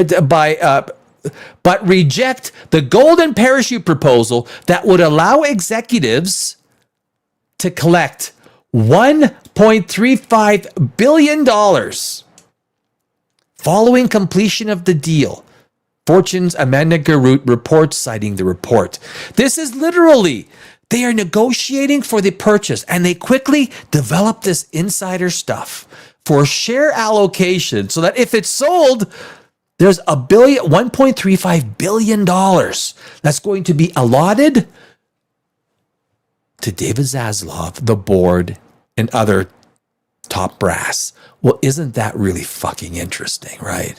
but reject the golden parachute proposal that would allow executives to collect $1.35 billion following completion of the deal. Fortune's Amanda Garut reports, citing the report. This is literally, they are negotiating for the purchase, and they quickly develop this insider stuff for share allocation so that if it's sold, there's $1.35 billion that's going to be allotted to David Zaslav, the board, and other top brass. Well, isn't that really fucking interesting, right?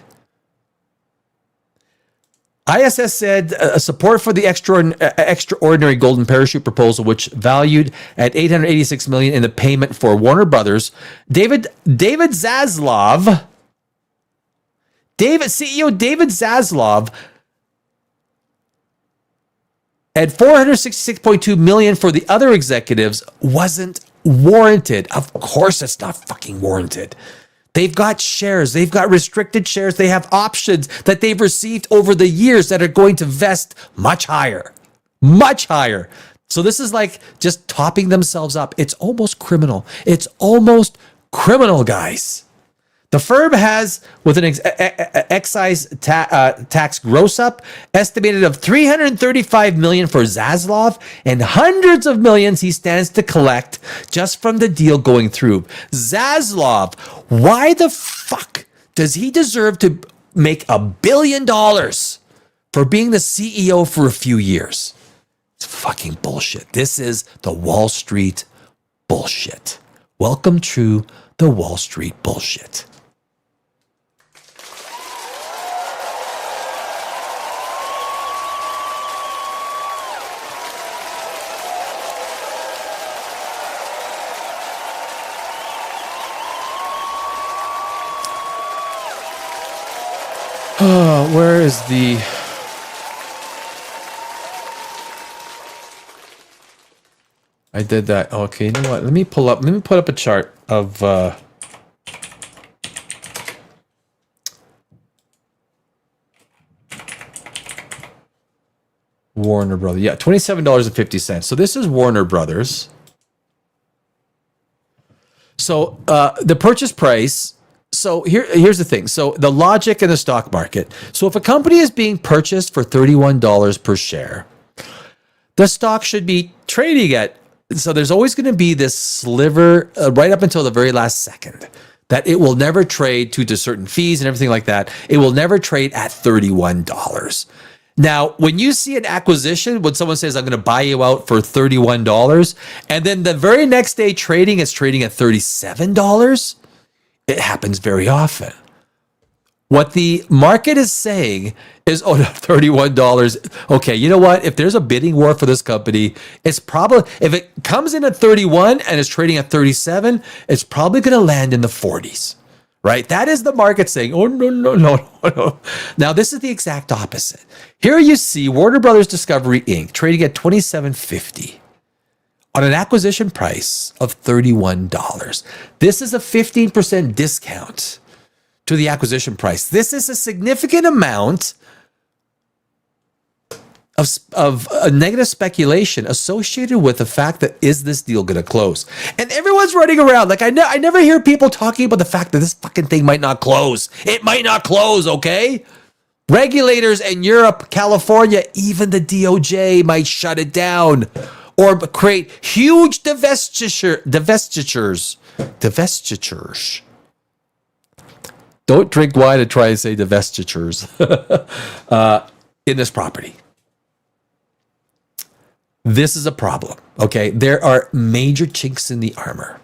ISS said support for the extraordinary golden parachute proposal, which valued at $886 million in the payment for Warner Brothers. CEO David Zaslav at $466.2 million for the other executives wasn't warranted. Of course it's not fucking warranted. They've got shares. They've got restricted shares. They have options that they've received over the years that are going to vest much higher. Much higher. So this is like just topping themselves up. It's almost criminal. It's almost criminal, guys. The firm has, with an excise tax gross up, estimated of $335 million for Zaslav and hundreds of millions he stands to collect just from the deal going through. Zaslav, why the fuck does he deserve to make $1 billion for being the CEO for a few years? It's fucking bullshit. This is the Wall Street bullshit. Welcome to the Wall Street bullshit. Where is the... I did that. Okay, you know what? Let me put up a chart of Warner Brothers. Yeah, $27.50. So this is Warner Brothers. So the purchase price. So here's the thing. So the logic in the stock market. So if a company is being purchased for $31 per share, the stock should be trading at. So there's always going to be this sliver right up until the very last second that it will never trade due to certain fees and everything like that. It will never trade at $31. Now, when you see an acquisition, when someone says, I'm going to buy you out for $31, and then the very next day it's trading at $37, it happens very often. What the market is saying is, oh, no, $31. Okay, you know what? If there's a bidding war for this company, it's probably, if it comes in at 31 and is trading at 37, it's probably going to land in the 40s, right? That is the market saying, oh, no. Now, this is the exact opposite. Here you see Warner Brothers Discovery Inc. trading at $27.50 on an acquisition price of $31. This is a 15% discount to the acquisition price. This is a significant amount of a negative speculation associated with the fact that is this deal going to close? And everyone's running around like I never hear people talking about the fact that this fucking thing might not close. It might not close, okay? Regulators in Europe, California, even the DOJ might shut it down or create huge divestitures. Don't drink wine and try and say divestitures in this property. This is a problem, okay? There are major chinks in the armor.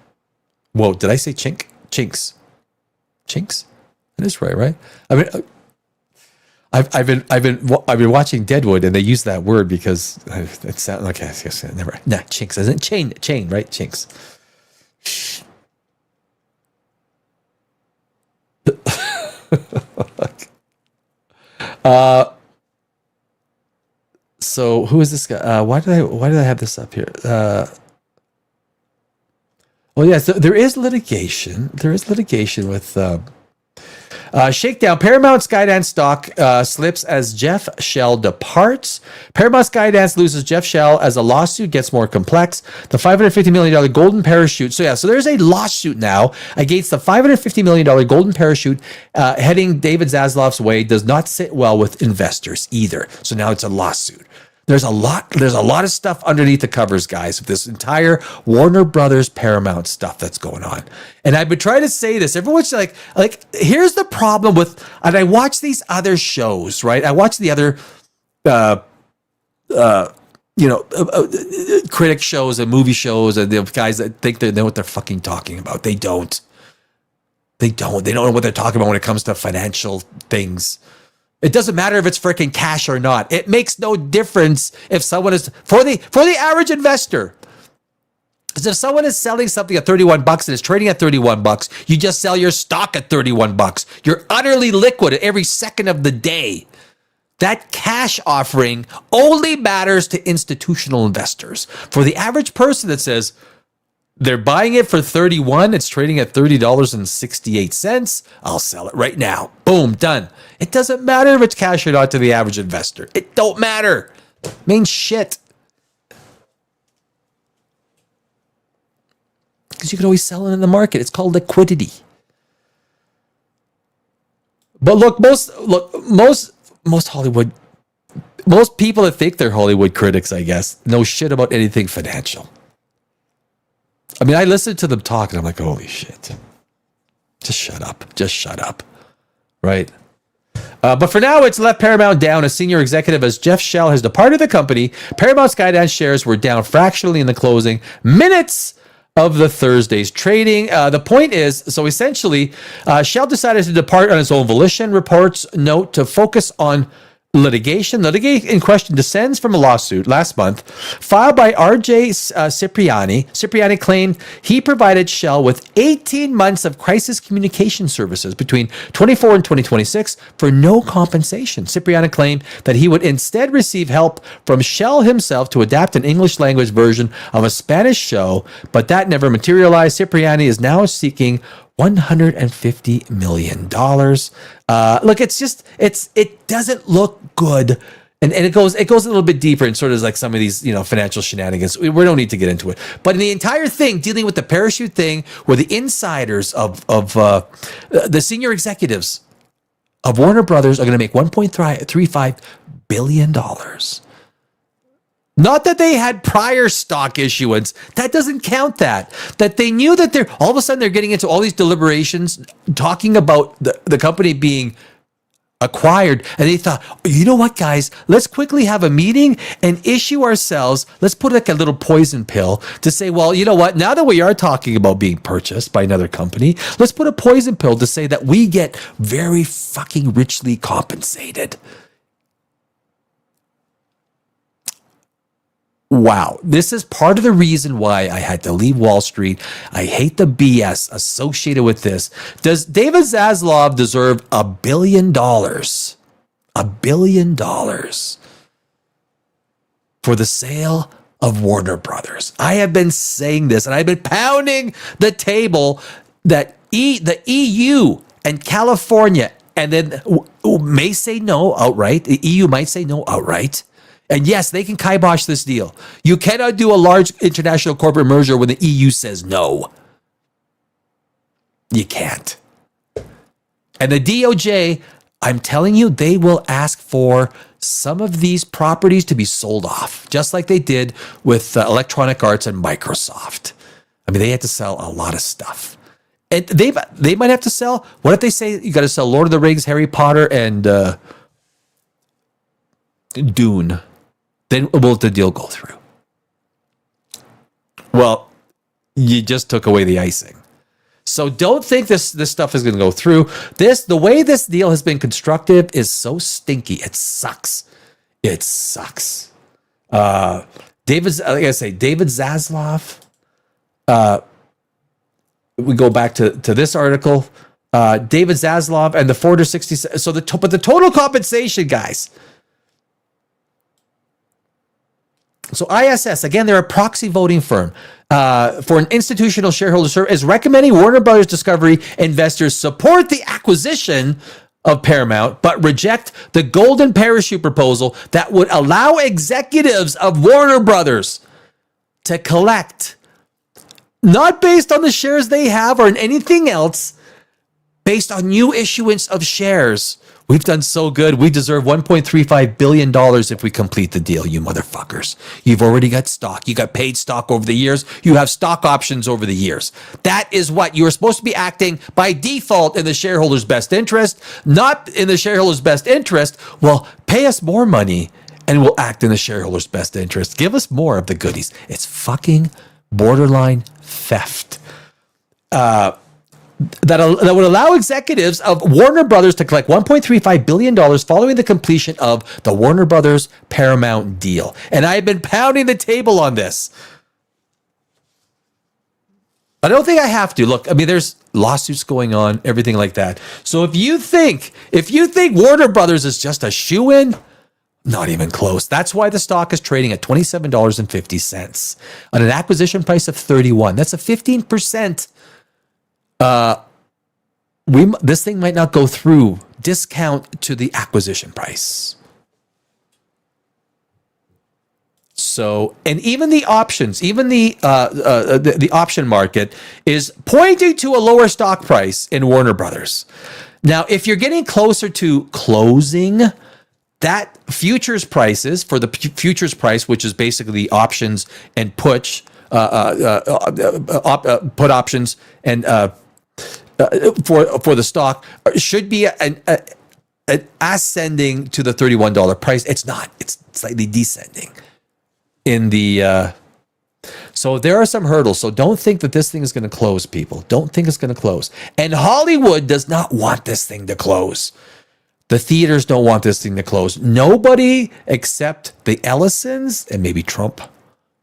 Whoa, did I say chink? Chinks. Chinks? That is right? I mean, I've been watching Deadwood, and they use that word because it sounds like never. Nah, chinks isn't chain, right? Chinks. So who is this guy? Why did I have this up here? Well, yes, there is litigation. There is litigation with Shakedown. Paramount Skydance stock slips as Jeff Shell departs. Paramount Skydance loses Jeff Shell as a lawsuit gets more complex. The $550 million golden parachute. So there's a lawsuit now against the $550 million golden parachute heading David Zaslav's way. Does not sit well with investors either. So now it's a lawsuit. There's a lot of stuff underneath the covers, guys, of this entire Warner Brothers Paramount stuff that's going on. And I've been trying to say this. Everyone's like, here's the problem with, and I watch these other shows, right? I watch the other, critic shows and movie shows and the guys that think they know what they're fucking talking about. They don't. They don't know what they're talking about when it comes to financial things. It doesn't matter if it's freaking cash or not. It makes no difference if someone is for the average investor. Because if someone is selling something at $31 and is trading at $31, you just sell your stock at $31. You're utterly liquid every second of the day. That cash offering only matters to institutional investors. For the average person that says they're buying it for $31, it's trading at $30.68. I'll sell it right now. Boom, done. It doesn't matter if it's cash or not to the average investor. It don't matter. Means shit. Because you can always sell it in the market. It's called liquidity. But look, most Hollywood, most people that think they're Hollywood critics, I guess, know shit about anything financial. I mean, I listen to them talk and I'm like, holy shit. Just shut up. Just shut up. Right? But for now, it's left Paramount down. A senior executive as Jeff Shell has departed the company. Paramount Skydance shares were down fractionally in the closing minutes of the Thursday's trading. The point is, so essentially, Shell decided to depart on his own volition. Reports note to focus on litigation. Litigation in question descends from a lawsuit last month filed by R.J. Cipriani. Cipriani claimed he provided Shell with 18 months of crisis communication services between 24 and 2026 for no compensation. Cipriani claimed that he would instead receive help from Shell himself to adapt an English language version of a Spanish show, but that never materialized. Cipriani is now seeking $150 million. Look, it doesn't look good. And it goes a little bit deeper and sort of like some of these, financial shenanigans. We don't need to get into it. But in the entire thing, dealing with the parachute thing, where the insiders of the senior executives of Warner Brothers are going to make $1.35 billion. Not that they had prior stock issuance. That doesn't count that. That they knew that all of a sudden they're getting into all these deliberations, talking about the company being acquired. And they thought, you know what, guys, let's quickly have a meeting and issue ourselves. Let's put like a little poison pill to say, well, you know what, now that we are talking about being purchased by another company, let's put a poison pill to say that we get very fucking richly compensated. Wow, this is part of the reason why I had to leave Wall Street. I hate the BS associated with this. Does David Zaslav deserve $1 billion? $1 billion for the sale of Warner Brothers. I have been saying this, and I've been pounding the table that the EU and California, and then may say no outright. The EU might say no outright. And yes, they can kibosh this deal. You cannot do a large international corporate merger when the EU says no. You can't. And the DOJ, I'm telling you, they will ask for some of these properties to be sold off, just like they did with Electronic Arts and Microsoft. I mean, they had to sell a lot of stuff. And they might have to sell. What if they say you got to sell Lord of the Rings, Harry Potter, and Dune? Then will the deal go through? Well, you just took away the icing. So don't think this stuff is going to go through. The way this deal has been constructed is so stinky. It sucks. It sucks. David Zaslav. We go back to this article. David Zaslav and the 460. So but the total compensation, guys. So ISS, again, they're a proxy voting firm for an institutional shareholder service, is recommending Warner Brothers Discovery investors support the acquisition of Paramount, but reject the golden parachute proposal that would allow executives of Warner Brothers to collect, not based on the shares they have or in anything else, based on new issuance of shares. We've done so good. We deserve $1.35 billion if we complete the deal, you motherfuckers. You've already got stock. You got paid stock over the years. You have stock options over the years. That is what you're supposed to be acting by default in the shareholders' best interest, not in the shareholders' best interest. Well, pay us more money and we'll act in the shareholders' best interest. Give us more of the goodies. It's fucking borderline theft. That would allow executives of Warner Brothers to collect $1.35 billion following the completion of the Warner Brothers Paramount deal. And I have been pounding the table on this. I don't think I have to. Look, I mean, there's lawsuits going on, everything like that. So if you think Warner Brothers is just a shoe-in, not even close. That's why the stock is trading at $27.50 on an acquisition price of $31. That's a 15%. This thing might not go through. Discount to the acquisition price. So, and even the options, even the option market is pointing to a lower stock price in Warner Brothers. Now, if you're getting closer to closing, that futures prices for the futures price, which is basically options and put options and for the stock, should be an ascending to the $31 price. It's not. It's slightly descending in the. So there are some hurdles. So don't think that this thing is going to close, people. Don't think it's going to close. And Hollywood does not want this thing to close. The theaters don't want this thing to close. Nobody except the Ellisons and maybe Trump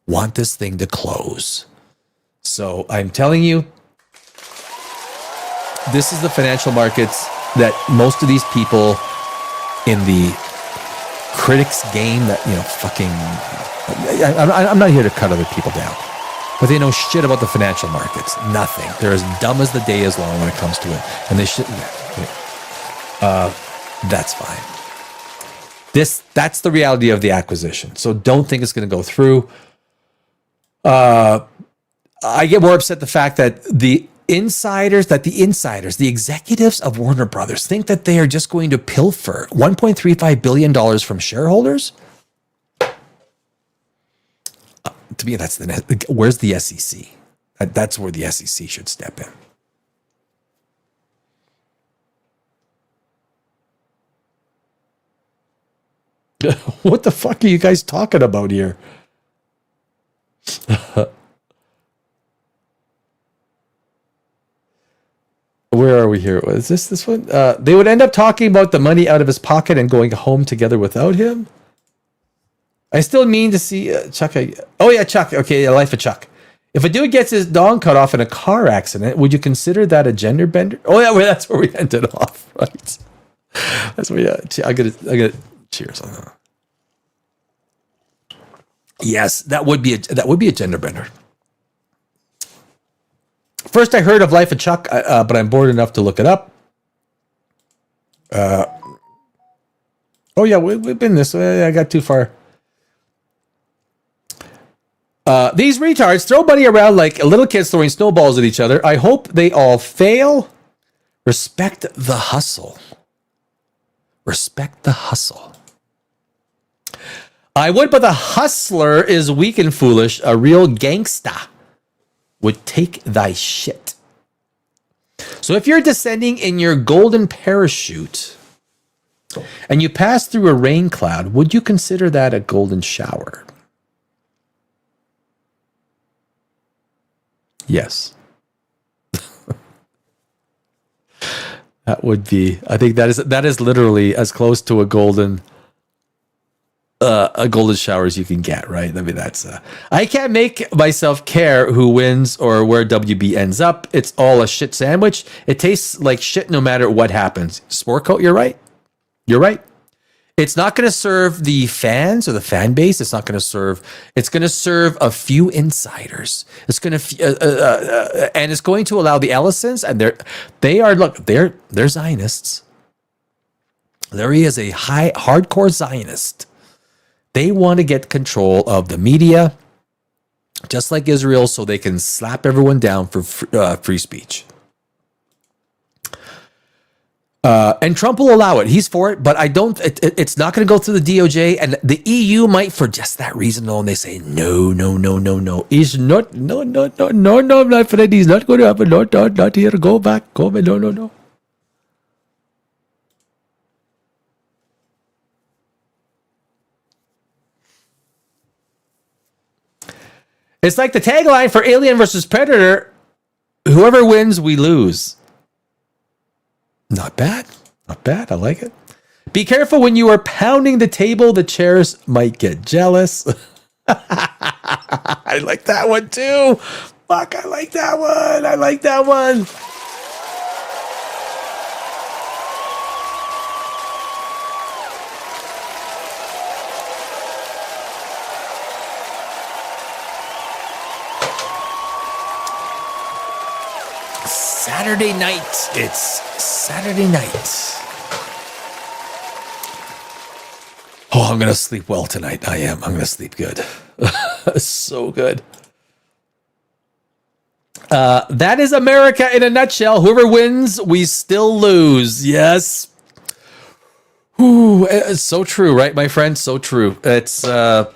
want this thing to close. So I'm telling you, this is the financial markets that most of these people in the critics game that, fucking, I'm not here to cut other people down, but they know shit about the financial markets. Nothing. They're as dumb as the day is long when it comes to it. And they shouldn't. That's fine. That's the reality of the acquisition. So don't think it's going to go through. I get more upset the fact that the executives of Warner Brothers think that they are just going to pilfer $1.35 billion from shareholders. To me, where's the SEC? That's where the SEC should step in. What the fuck are you guys talking about here? Where are we here? Is this one? They would end up talking about the money out of his pocket and going home together without him. I still mean to see Chuck. Oh yeah, Chuck. Okay, Life of Chuck. If a dude gets his dong cut off in a car accident, would you consider that a gender bender? Oh yeah, well, that's where we ended off, right? That's where. Yeah, I got cheers on that. Yes, that would be a gender bender. First, I heard of Life of Chuck, but I'm bored enough to look it up. Oh yeah, we've been this way. I got too far. These retards throw money around like little kids throwing snowballs at each other. I hope they all fail. Respect the hustle. Respect the hustle. I would, but the hustler is weak and foolish. A real gangsta would take thy shit. So if you're descending in your golden parachute and you pass through a rain cloud, would you consider that a golden shower? Yes. That would be, I think that is literally as close to a golden shower as you can get, right? I mean, that's I can't make myself care who wins or where WB ends up. It's all a shit sandwich. It tastes like shit no matter what happens. Sport coat, you're right. You're right. It's not going to serve the fans or the fan base. It's going to serve a few insiders. It's going to, and it's going to allow the Ellisons, and they're Zionists. Larry is a hardcore Zionist. They want to get control of the media, just like Israel, so they can slap everyone down for free speech. And Trump will allow it. He's for it, but I don't. It's not going to go through the DOJ, and the EU might, for just that reason alone, they say no. He's not. No, my friend. He's not going to happen. Not here. Go back. No. It's like the tagline for Alien versus Predator: whoever wins, we lose. Not bad. I like it. Be careful when you are pounding the table. The chairs might get jealous. I like that one too. Fuck, I like that one. Saturday night. It's Saturday night. Oh, I'm going to sleep well tonight. I am. I'm going to sleep good. So good. That is America in a nutshell. Whoever wins, we still lose. Yes. Ooh, it's so true, right, my friend? So true. It's the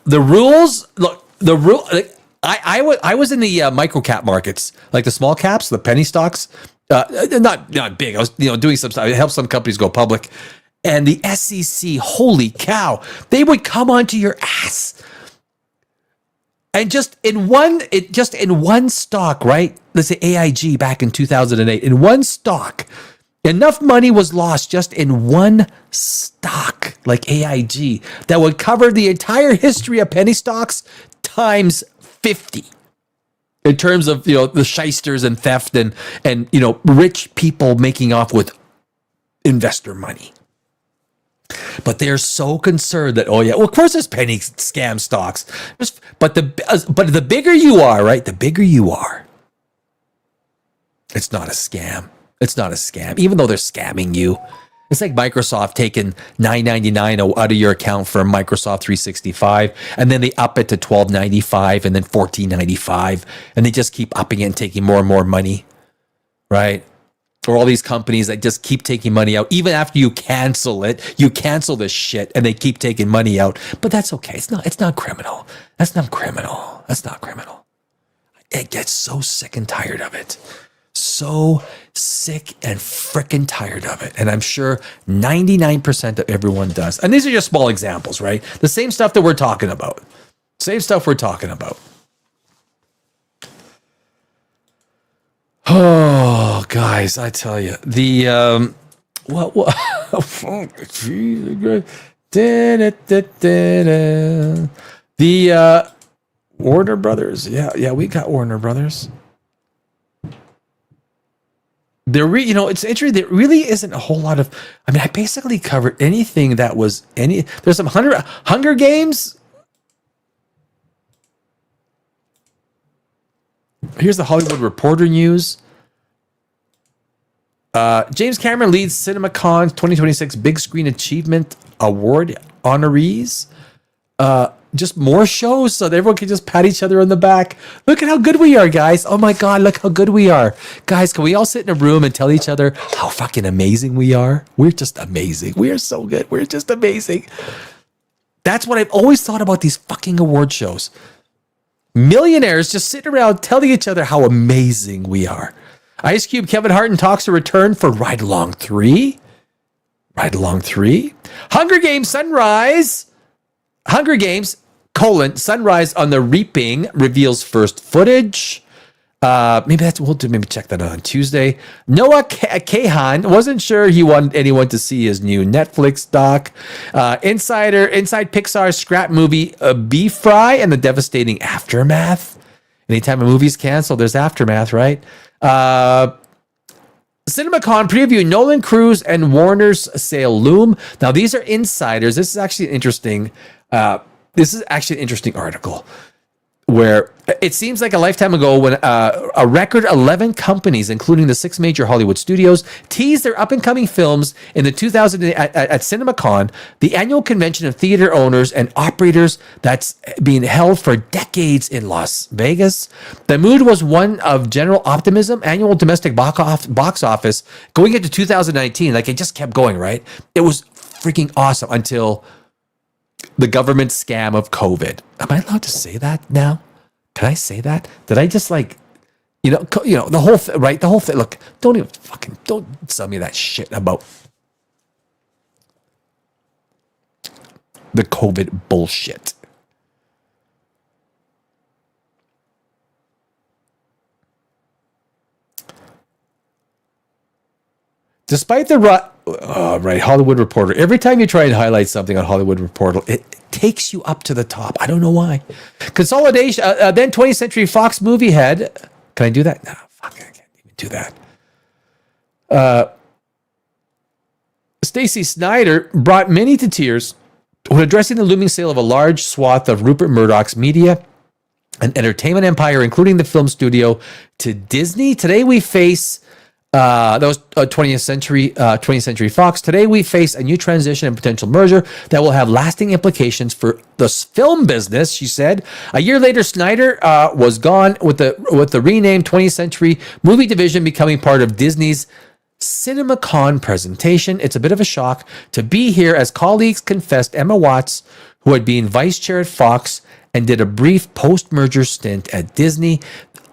rules. Look, the rule. I was in the micro cap markets, like the small caps, the penny stocks. Not big. I was doing some stuff. I helped some companies go public, and the SEC. Holy cow! They would come onto your ass, and just in one stock, right? Let's say AIG back in 2008. In one stock, enough money was lost just in one stock, like AIG, that would cover the entire history of penny stocks times 50 in terms of the shysters and theft and rich people making off with investor money. But they're so concerned that of course there's penny scam stocks, but the bigger you are, right, the bigger you are, it's not a scam. It's not a scam, even though they're scamming you. It's like Microsoft taking $9.99 out of your account for Microsoft 365, and then they up it to $12.95 and then $14.95, and they just keep upping it and taking more and more money, right? Or all these companies that just keep taking money out. Even after you cancel it, you cancel this shit, and they keep taking money out. But that's okay. It's not criminal. That's not criminal. It gets so sick and tired of it. So sick and frickin' tired of it. And I'm sure 99% of everyone does. And these are just small examples, right? The same stuff that we're talking about. Oh, guys, I tell you. The, the Warner Brothers. Yeah, we got Warner Brothers. It's interesting. There really isn't a whole lot of. I mean, I basically covered anything that was any. There's some Hunger Games. Here's the Hollywood Reporter news. James Cameron leads CinemaCon 2026 Big Screen Achievement Award honorees. Just more shows so that everyone can just pat each other on the back. Look at how good we are, guys. Oh my God, look how good we are. Guys, can we all sit in a room and tell each other how fucking amazing we are? We're just amazing. We are so good. We're just amazing. That's what I've always thought about these fucking award shows. Millionaires just sitting around telling each other how amazing we are. Ice Cube, Kevin Hart in talks to return for Ride Along 3. Ride Along 3. Hunger Games Sunrise. Hunger Games, Sunrise on the Reaping reveals first footage. Maybe check that out on Tuesday. Noah Kahan wasn't sure he wanted anyone to see his new Netflix doc. Inside Pixar's scrap movie Beef Fry and the devastating aftermath. Anytime a movie's canceled, there's aftermath, right? CinemaCon preview: Nolan Cruz and Warner's sale loom. Now these are insiders. This is actually an interesting. Article where it seems like a lifetime ago when a record 11 companies, including the 6 major Hollywood studios, teased their up-and-coming films in the 2000 at CinemaCon, the annual convention of theater owners and operators that's being held for decades in Las Vegas. The mood was one of general optimism. Annual domestic box office going into 2019, like it just kept going, right? It was freaking awesome until the government scam of COVID. Am I allowed to say that now? Can I say that? Did I just the whole thing, right? The whole thing. Look, don't tell me that shit about the COVID bullshit. Despite the Hollywood Reporter. Every time you try and highlight something on Hollywood Reporter, it takes you up to the top. I don't know why. Consolidation. Then 20th Century Fox movie head. Can I do that? No, fuck. I can't even do that. Stacey Snider brought many to tears when addressing the looming sale of a large swath of Rupert Murdoch's media and entertainment empire, including the film studio, to Disney. Today we face. That was 20th Century Fox. Today we face a new transition and potential merger that will have lasting implications for the film business, she said. A year later, Snyder was gone with the renamed 20th Century Movie Division becoming part of Disney's CinemaCon presentation. It's a bit of a shock to be here, as colleagues confessed Emma Watts, who had been vice chair at Fox and did a brief post-merger stint at Disney.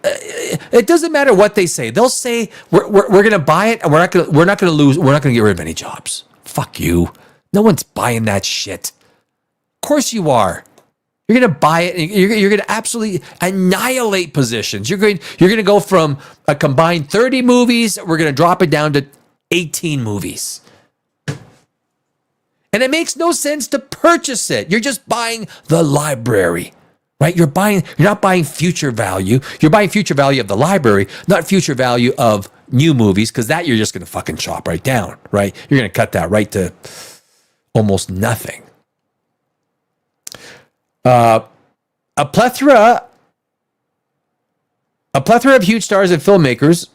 It doesn't matter what they say. They'll say we're going to buy it and we're not going to lose. We're not going to get rid of any jobs. Fuck you. No one's buying that shit. Of course you are. You're going to buy it. And you're going to absolutely annihilate positions. You're going to go from a combined 30 movies. We're going to drop it down to 18 movies. And it makes no sense to purchase it. You're just buying the library. Right? You're not buying future value. You're buying future value of the library, not future value of new movies, because that you're just going to fucking chop right down, right? You're going to cut that right to almost nothing. A plethora of huge stars and filmmakers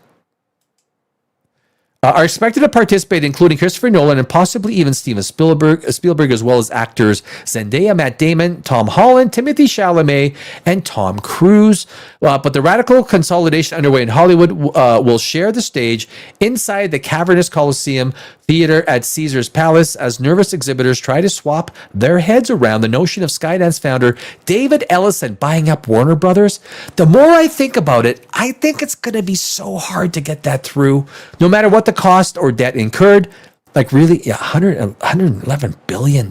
are expected to participate, including Christopher Nolan and possibly even Steven Spielberg, as well as actors Zendaya, Matt Damon, Tom Holland, Timothée Chalamet, and Tom Cruise. But the radical consolidation underway in Hollywood will share the stage inside the cavernous Coliseum Theater at Caesar's Palace as nervous exhibitors try to swap their heads around the notion of Skydance founder David Ellison buying up Warner Brothers. The more I think about it, I think it's going to be so hard to get that through, no matter what the cost or debt incurred. Like really, $111 billion?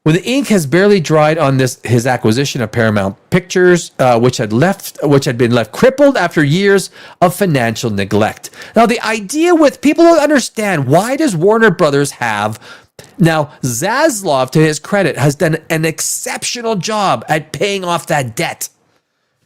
When the ink has barely dried on his acquisition of Paramount Pictures, which had been left crippled after years of financial neglect. Now, the idea with people don't understand, why does Warner Brothers have? Now, Zaslav, to his credit, has done an exceptional job at paying off that debt.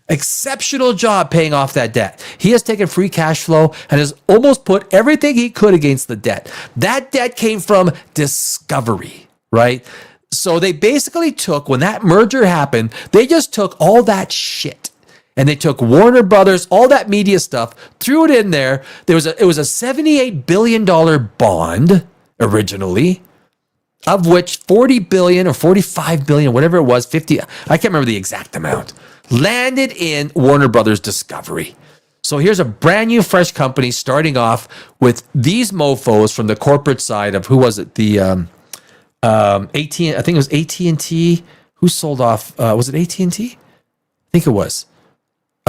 Exceptional job paying off that debt. He has taken free cash flow and has almost put everything he could against the debt. That debt came from Discovery, right? So they basically took, when that merger happened, they just took all that shit and they took Warner Brothers, all that media stuff, threw it in there. It was a $78 billion bond originally, of which 40 billion or 45 billion, whatever it was, 50, I can't remember the exact amount, landed in Warner Brothers Discovery. So here's a brand new, fresh company starting off with these mofos from the corporate side of, who was it? The AT&T, I think it was AT&T. Who sold off? Was it AT&T? I think it was.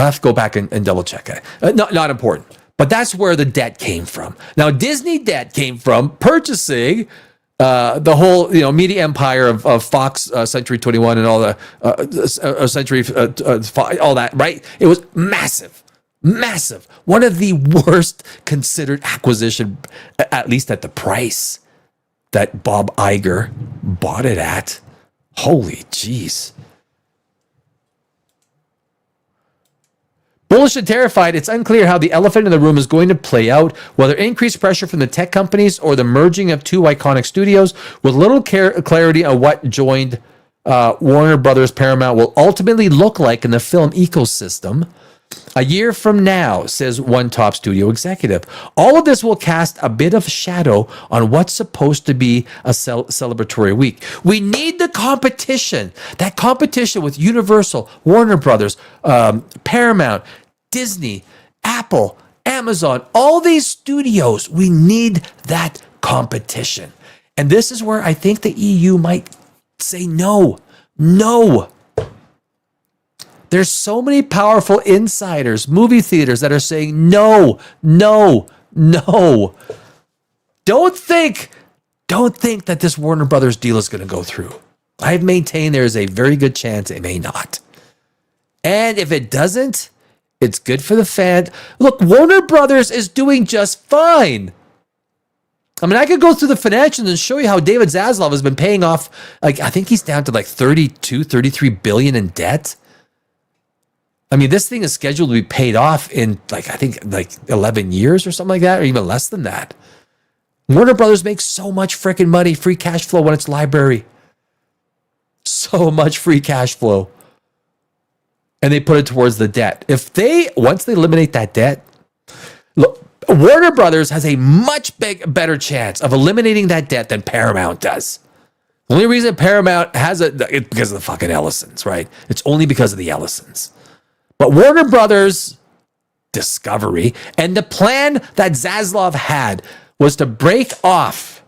I'll have to go back and double check it. Not important. But that's where the debt came from. Now, Disney debt came from purchasing the whole media empire of Fox, Century 21, and all the Century, all that, right? It was massive. Massive. One of the worst considered acquisition, at least at the price that Bob Iger bought it at. Holy jeez. Bullish and terrified, it's unclear how the elephant in the room is going to play out, whether increased pressure from the tech companies or the merging of two iconic studios, with little clarity on what joined Warner Brothers Paramount will ultimately look like in the film ecosystem. A year from now, says one top studio executive. All of this will cast a bit of shadow on what's supposed to be a celebratory week. We need the competition. That competition with Universal, Warner Brothers, Paramount, Disney, Apple, Amazon, all these studios. We need that competition. And this is where I think the EU might say no. No. There's so many powerful insiders, movie theaters that are saying no, no, no. Don't think that this Warner Brothers deal is going to go through. I've maintained there is a very good chance it may not. And if it doesn't, it's good for the fan. Look, Warner Brothers is doing just fine. I mean, I could go through the financials and show you how David Zaslav has been paying off. I think he's down to 33 billion in debt. I mean, this thing is scheduled to be paid off in 11 years or something like that, or even less than that. Warner Brothers makes so much freaking money, free cash flow on its library. So much free cash flow. And they put it towards the debt. Once they eliminate that debt, look, Warner Brothers has a much better chance of eliminating that debt than Paramount does. The only reason Paramount has it's because of the fucking Ellisons, right? It's only because of the Ellisons. But Warner Brothers Discovery, and the plan that Zaslav had was to break off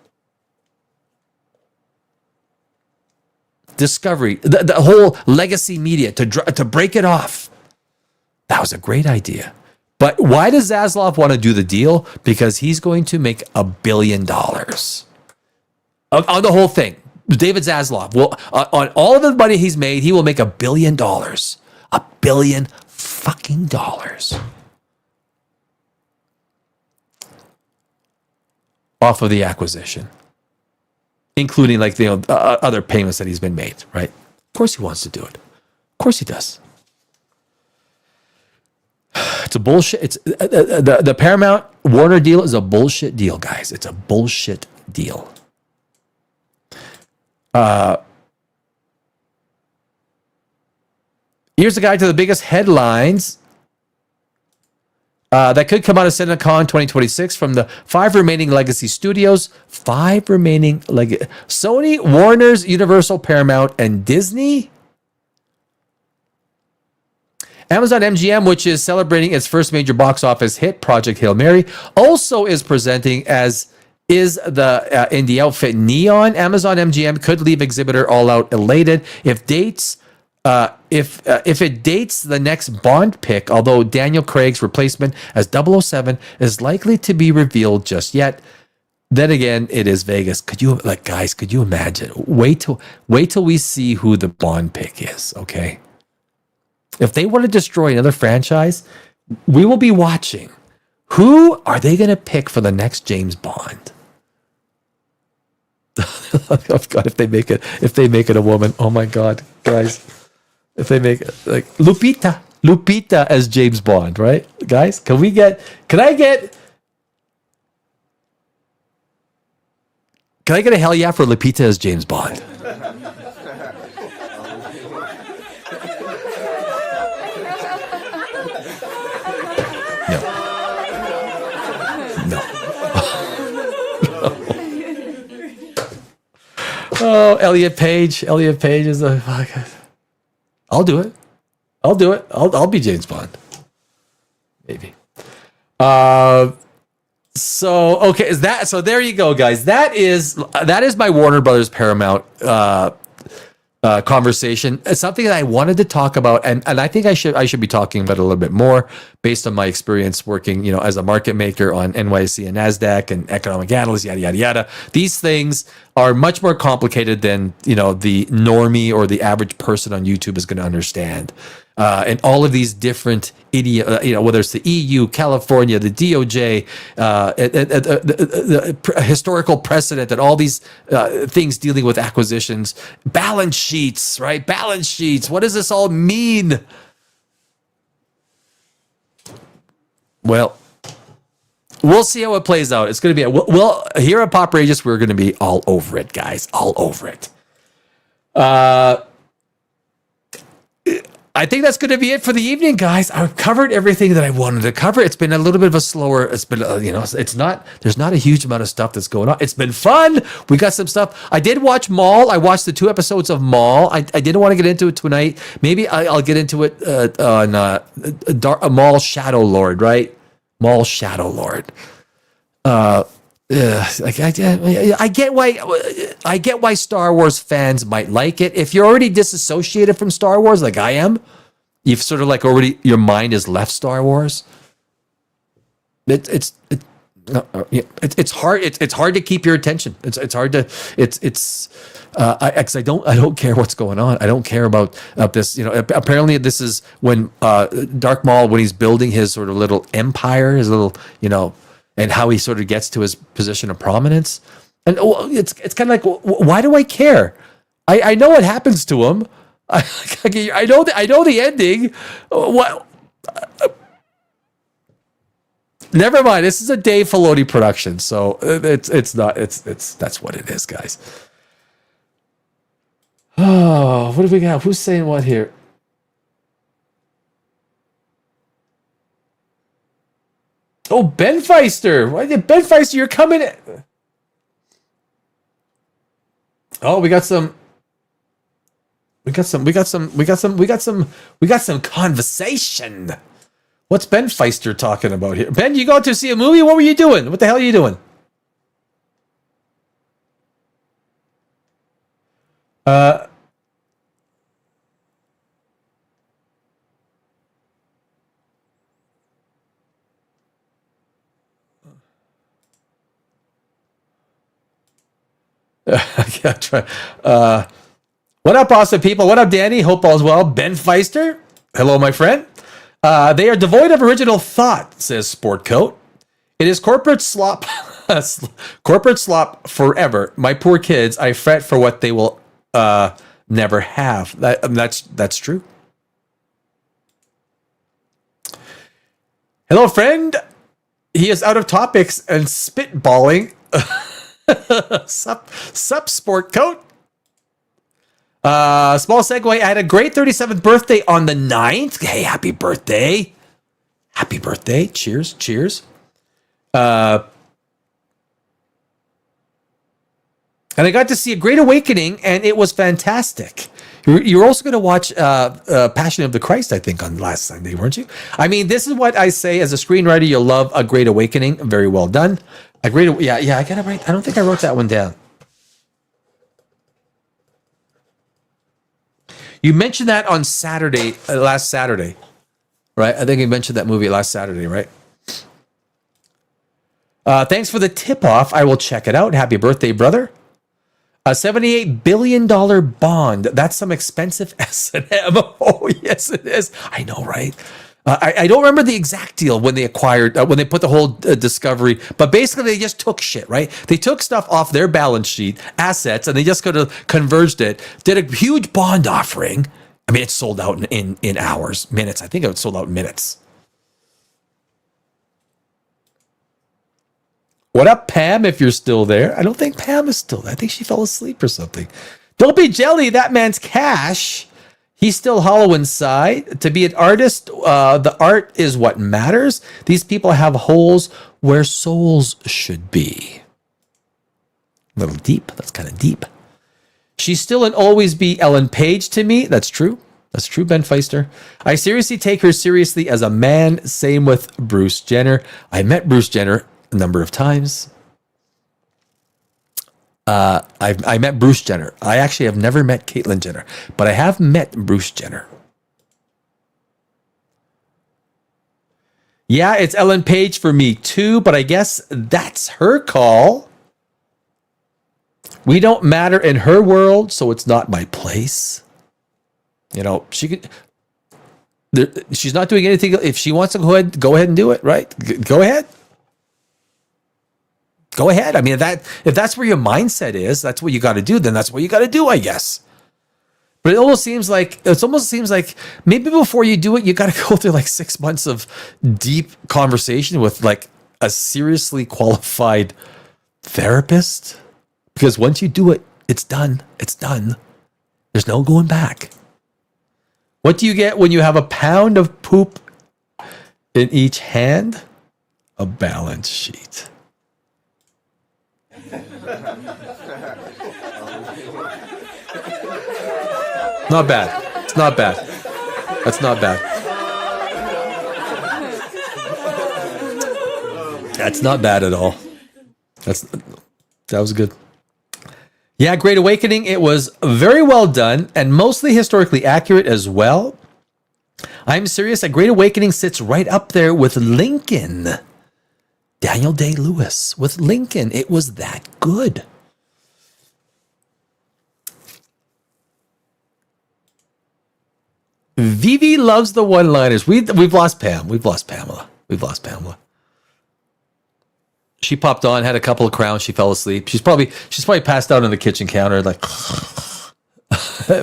Discovery, the whole legacy media, to break it off. That was a great idea. But why does Zaslav want to do the deal? Because he's going to make $1 billion on the whole thing. David Zaslav will, on all of the money he's made, he will make $1 billion. $1 billion fucking dollars off of the acquisition, including other payments that he's been made, right? Of course he wants to do it. Of course he does. It's a bullshit. It's the Paramount Warner deal is a bullshit deal, guys. It's a bullshit deal. Here's a guide to the biggest headlines that could come out of CinemaCon 2026 from the 5 remaining legacy studios. 5 remaining Sony, Warner's, Universal, Paramount, and Disney. Amazon MGM, which is celebrating its first major box office hit, Project Hail Mary, also is presenting as is the indie outfit Neon. Amazon MGM could leave exhibitor all out elated if it dates the next Bond pick, although Daniel Craig's replacement as 007 is likely to be revealed just yet. Then again, it is Vegas. Could you imagine? Wait till we see who the Bond pick is, okay? If they want to destroy another franchise, we will be watching. Who are they going to pick for the next James Bond? Oh God, if they make it a woman, oh my God, guys. If they make it Lupita as James Bond, right? Guys, can I get a hell yeah for Lupita as James Bond? No. Oh, Elliot Page is a fuck. I'll do it. I'll be James Bond. Maybe. So there you go, guys. That is my Warner Brothers Paramount conversation. It's something that I wanted to talk about, and I think I should be talking about it a little bit more based on my experience working, as a market maker on NYSE and Nasdaq and economic analyst, yada yada yada. These things are much more complicated than the normie or the average person on YouTube is going to understand. And all of these different whether it's the EU, California, the DOJ, the historical precedent, and all these things dealing with acquisitions, balance sheets, right? Balance sheets. What does this all mean? Well, we'll see how it plays out. It's going to be well here at Poprageous, we're going to be all over it, guys, all over it. I think that's going to be it for the evening, guys. I've covered everything that I wanted to cover. It's been a little bit of a slower. It's been, it's not. There's not a huge amount of stuff that's going on. It's been fun. We got some stuff. I did watch Maul. I watched the 2 episodes of Maul. I didn't want to get into it tonight. Maybe I'll get into it on Maul Shadow Lord, right? Maul Shadow Lord. I get why Star Wars fans might like it. If you're already disassociated from Star Wars, like I am, you've sort of already your mind has left Star Wars. It's hard. It's hard to keep your attention. It's hard to. I don't care what's going on. I don't care about this. Apparently this is when Dark Maul, when he's building his sort of little empire, his little and how he sort of gets to his position of prominence. And it's kind of like, why do I care? I know what happens to him. I know the ending. What? Never mind. This is a Dave Filoni production, so it's not. That's what it is, guys. Oh, what do we got? Who's saying what here? Oh, Ben Feister. Ben Feister, you're coming in. Oh, we got some conversation. What's Ben Feister talking about here? Ben, you got to see a movie? What were you doing? What the hell are you doing? Yeah, try. What up, awesome people? What up, Danny? Hope all's well. Ben Feister. Hello, my friend. They are devoid of original thought, says Sportcoat. It is corporate slop. Corporate slop forever. My poor kids, I fret for what they will never have. That's true. Hello, friend. He is out of topics and spitballing. Sup, sport coat. Small segue. I had a great 37th birthday on the 9th. Hey, happy birthday. Happy birthday. Cheers. Cheers. And I got to see A Great Awakening, and it was fantastic. You're also going to watch Passion of the Christ, I think, on last Sunday, weren't you? I mean, this is what I say as a screenwriter. You'll love A Great Awakening. Very well done. I got it right. I don't think I wrote that one down. You mentioned that on Saturday, last Saturday, right? I think you mentioned that movie last Saturday, right? Thanks for the tip-off. I will check it out. Happy birthday, brother. A $78 billion bond. That's some expensive S&M. Oh, yes, it is. I know, right? I don't remember the exact deal when they acquired, when they put the whole Discovery, but basically they just took shit, right? They took stuff off their balance sheet, assets, and they just could have converged it, did a huge bond offering. I mean, it sold out in hours, minutes. I think it sold out in minutes. What up, Pam, if you're still there? I don't think Pam is still there. I think she fell asleep or something. Don't be jelly. That man's cash. He's still hollow inside. To be an artist, the art is what matters. These people have holes where souls should be. A little deep. That's kind of deep. She's still and always be Ellen Page to me. That's true. That's true, Ben Feister. I seriously take her seriously as a man. Same with Bruce Jenner. I met Bruce Jenner a number of times. I met Bruce Jenner. I actually have never met Caitlyn Jenner, but I have met Bruce Jenner. Yeah, it's Ellen Page for me too, but I guess that's her call. We don't matter in her world, so it's not my place. You know, she could. She's not doing anything. If she wants to go ahead and do it, right? Go ahead. Go ahead. I mean, if that's where your mindset is, that's what you got to do. Then that's what you got to do, I guess. But it almost seems like maybe before you do it, you got to go through like 6 months of deep conversation with like a seriously qualified therapist. Because once you do it, it's done. It's done. There's no going back. What do you get when you have a pound of poop in each hand? A balance sheet. Not bad. It's not bad. That's not bad. That's not bad at all. That was good. Yeah, Great Awakening. It was very well done and mostly historically accurate as well. I'm serious. That Great Awakening sits right up there with Lincoln. Daniel Day-Lewis with Lincoln. It was that good. Vivi loves the one-liners. We've lost Pam. We've lost Pamela. She popped on, had a couple of crowns. She fell asleep. She's probably passed out on the kitchen counter. Like,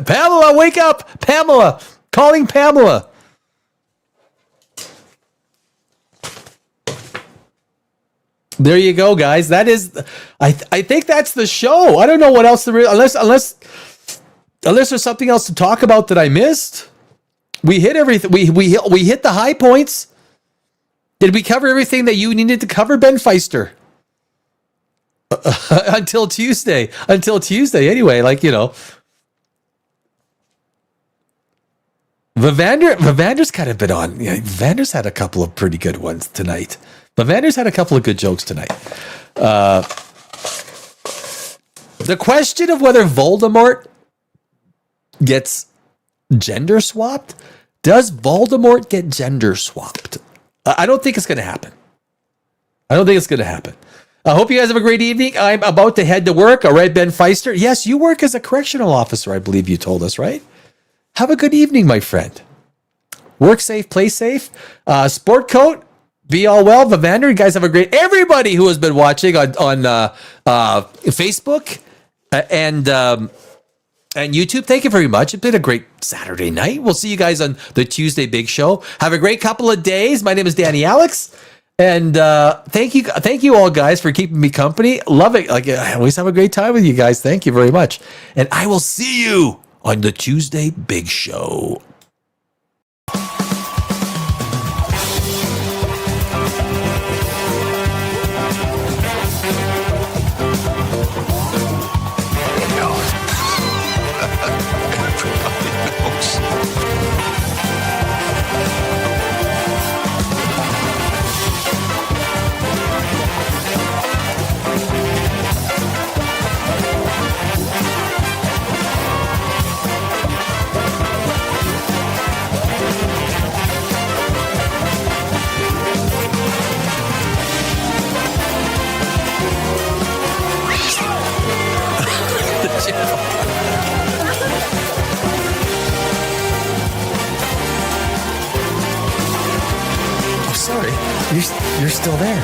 Pamela, wake up! Pamela, calling Pamela. There you go, guys. That is, I think that's the show. I don't know what else there is, unless there's something else to talk about that I missed. We hit everything. We hit the high points. Did we cover everything that you needed to cover, Ben Feister? Until Tuesday. Anyway, like, you know. Vivander's kind of been on. Yeah, Vivander's had a couple of pretty good ones tonight. Vivander's had a couple of good jokes tonight. The question of whether Voldemort gets gender swapped. Does Voldemort get gender swapped? I don't think it's going to happen. I hope you guys have a great evening. I'm about to head to work. All right, Ben Feister. Yes, you work as a correctional officer, I believe you told us, right? Have a good evening, my friend. Work safe, play safe. Sport coat, be all well. Vivander, you guys have a great... Everybody who has been watching on Facebook and YouTube, thank you very much. It's been a great Saturday night. We'll see you guys on the Tuesday Big Show. Have a great couple of days. My name is Danny Alex. And thank you all, guys, for keeping me company. Love it. Like, I always have a great time with you guys. Thank you very much. And I will see you on the Tuesday Big Show. Sorry, you're still there.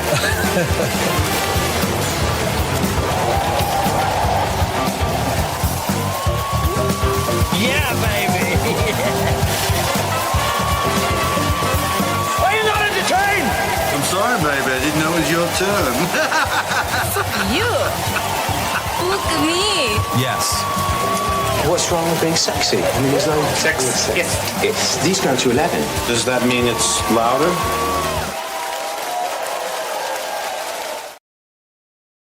Yeah, baby. Why are you not entertained? I'm sorry, baby. I didn't know it was your turn. You. Look at me. Yes. What's wrong with being sexy? I mean, there's no... Sex. These go to 11. Does that mean it's louder?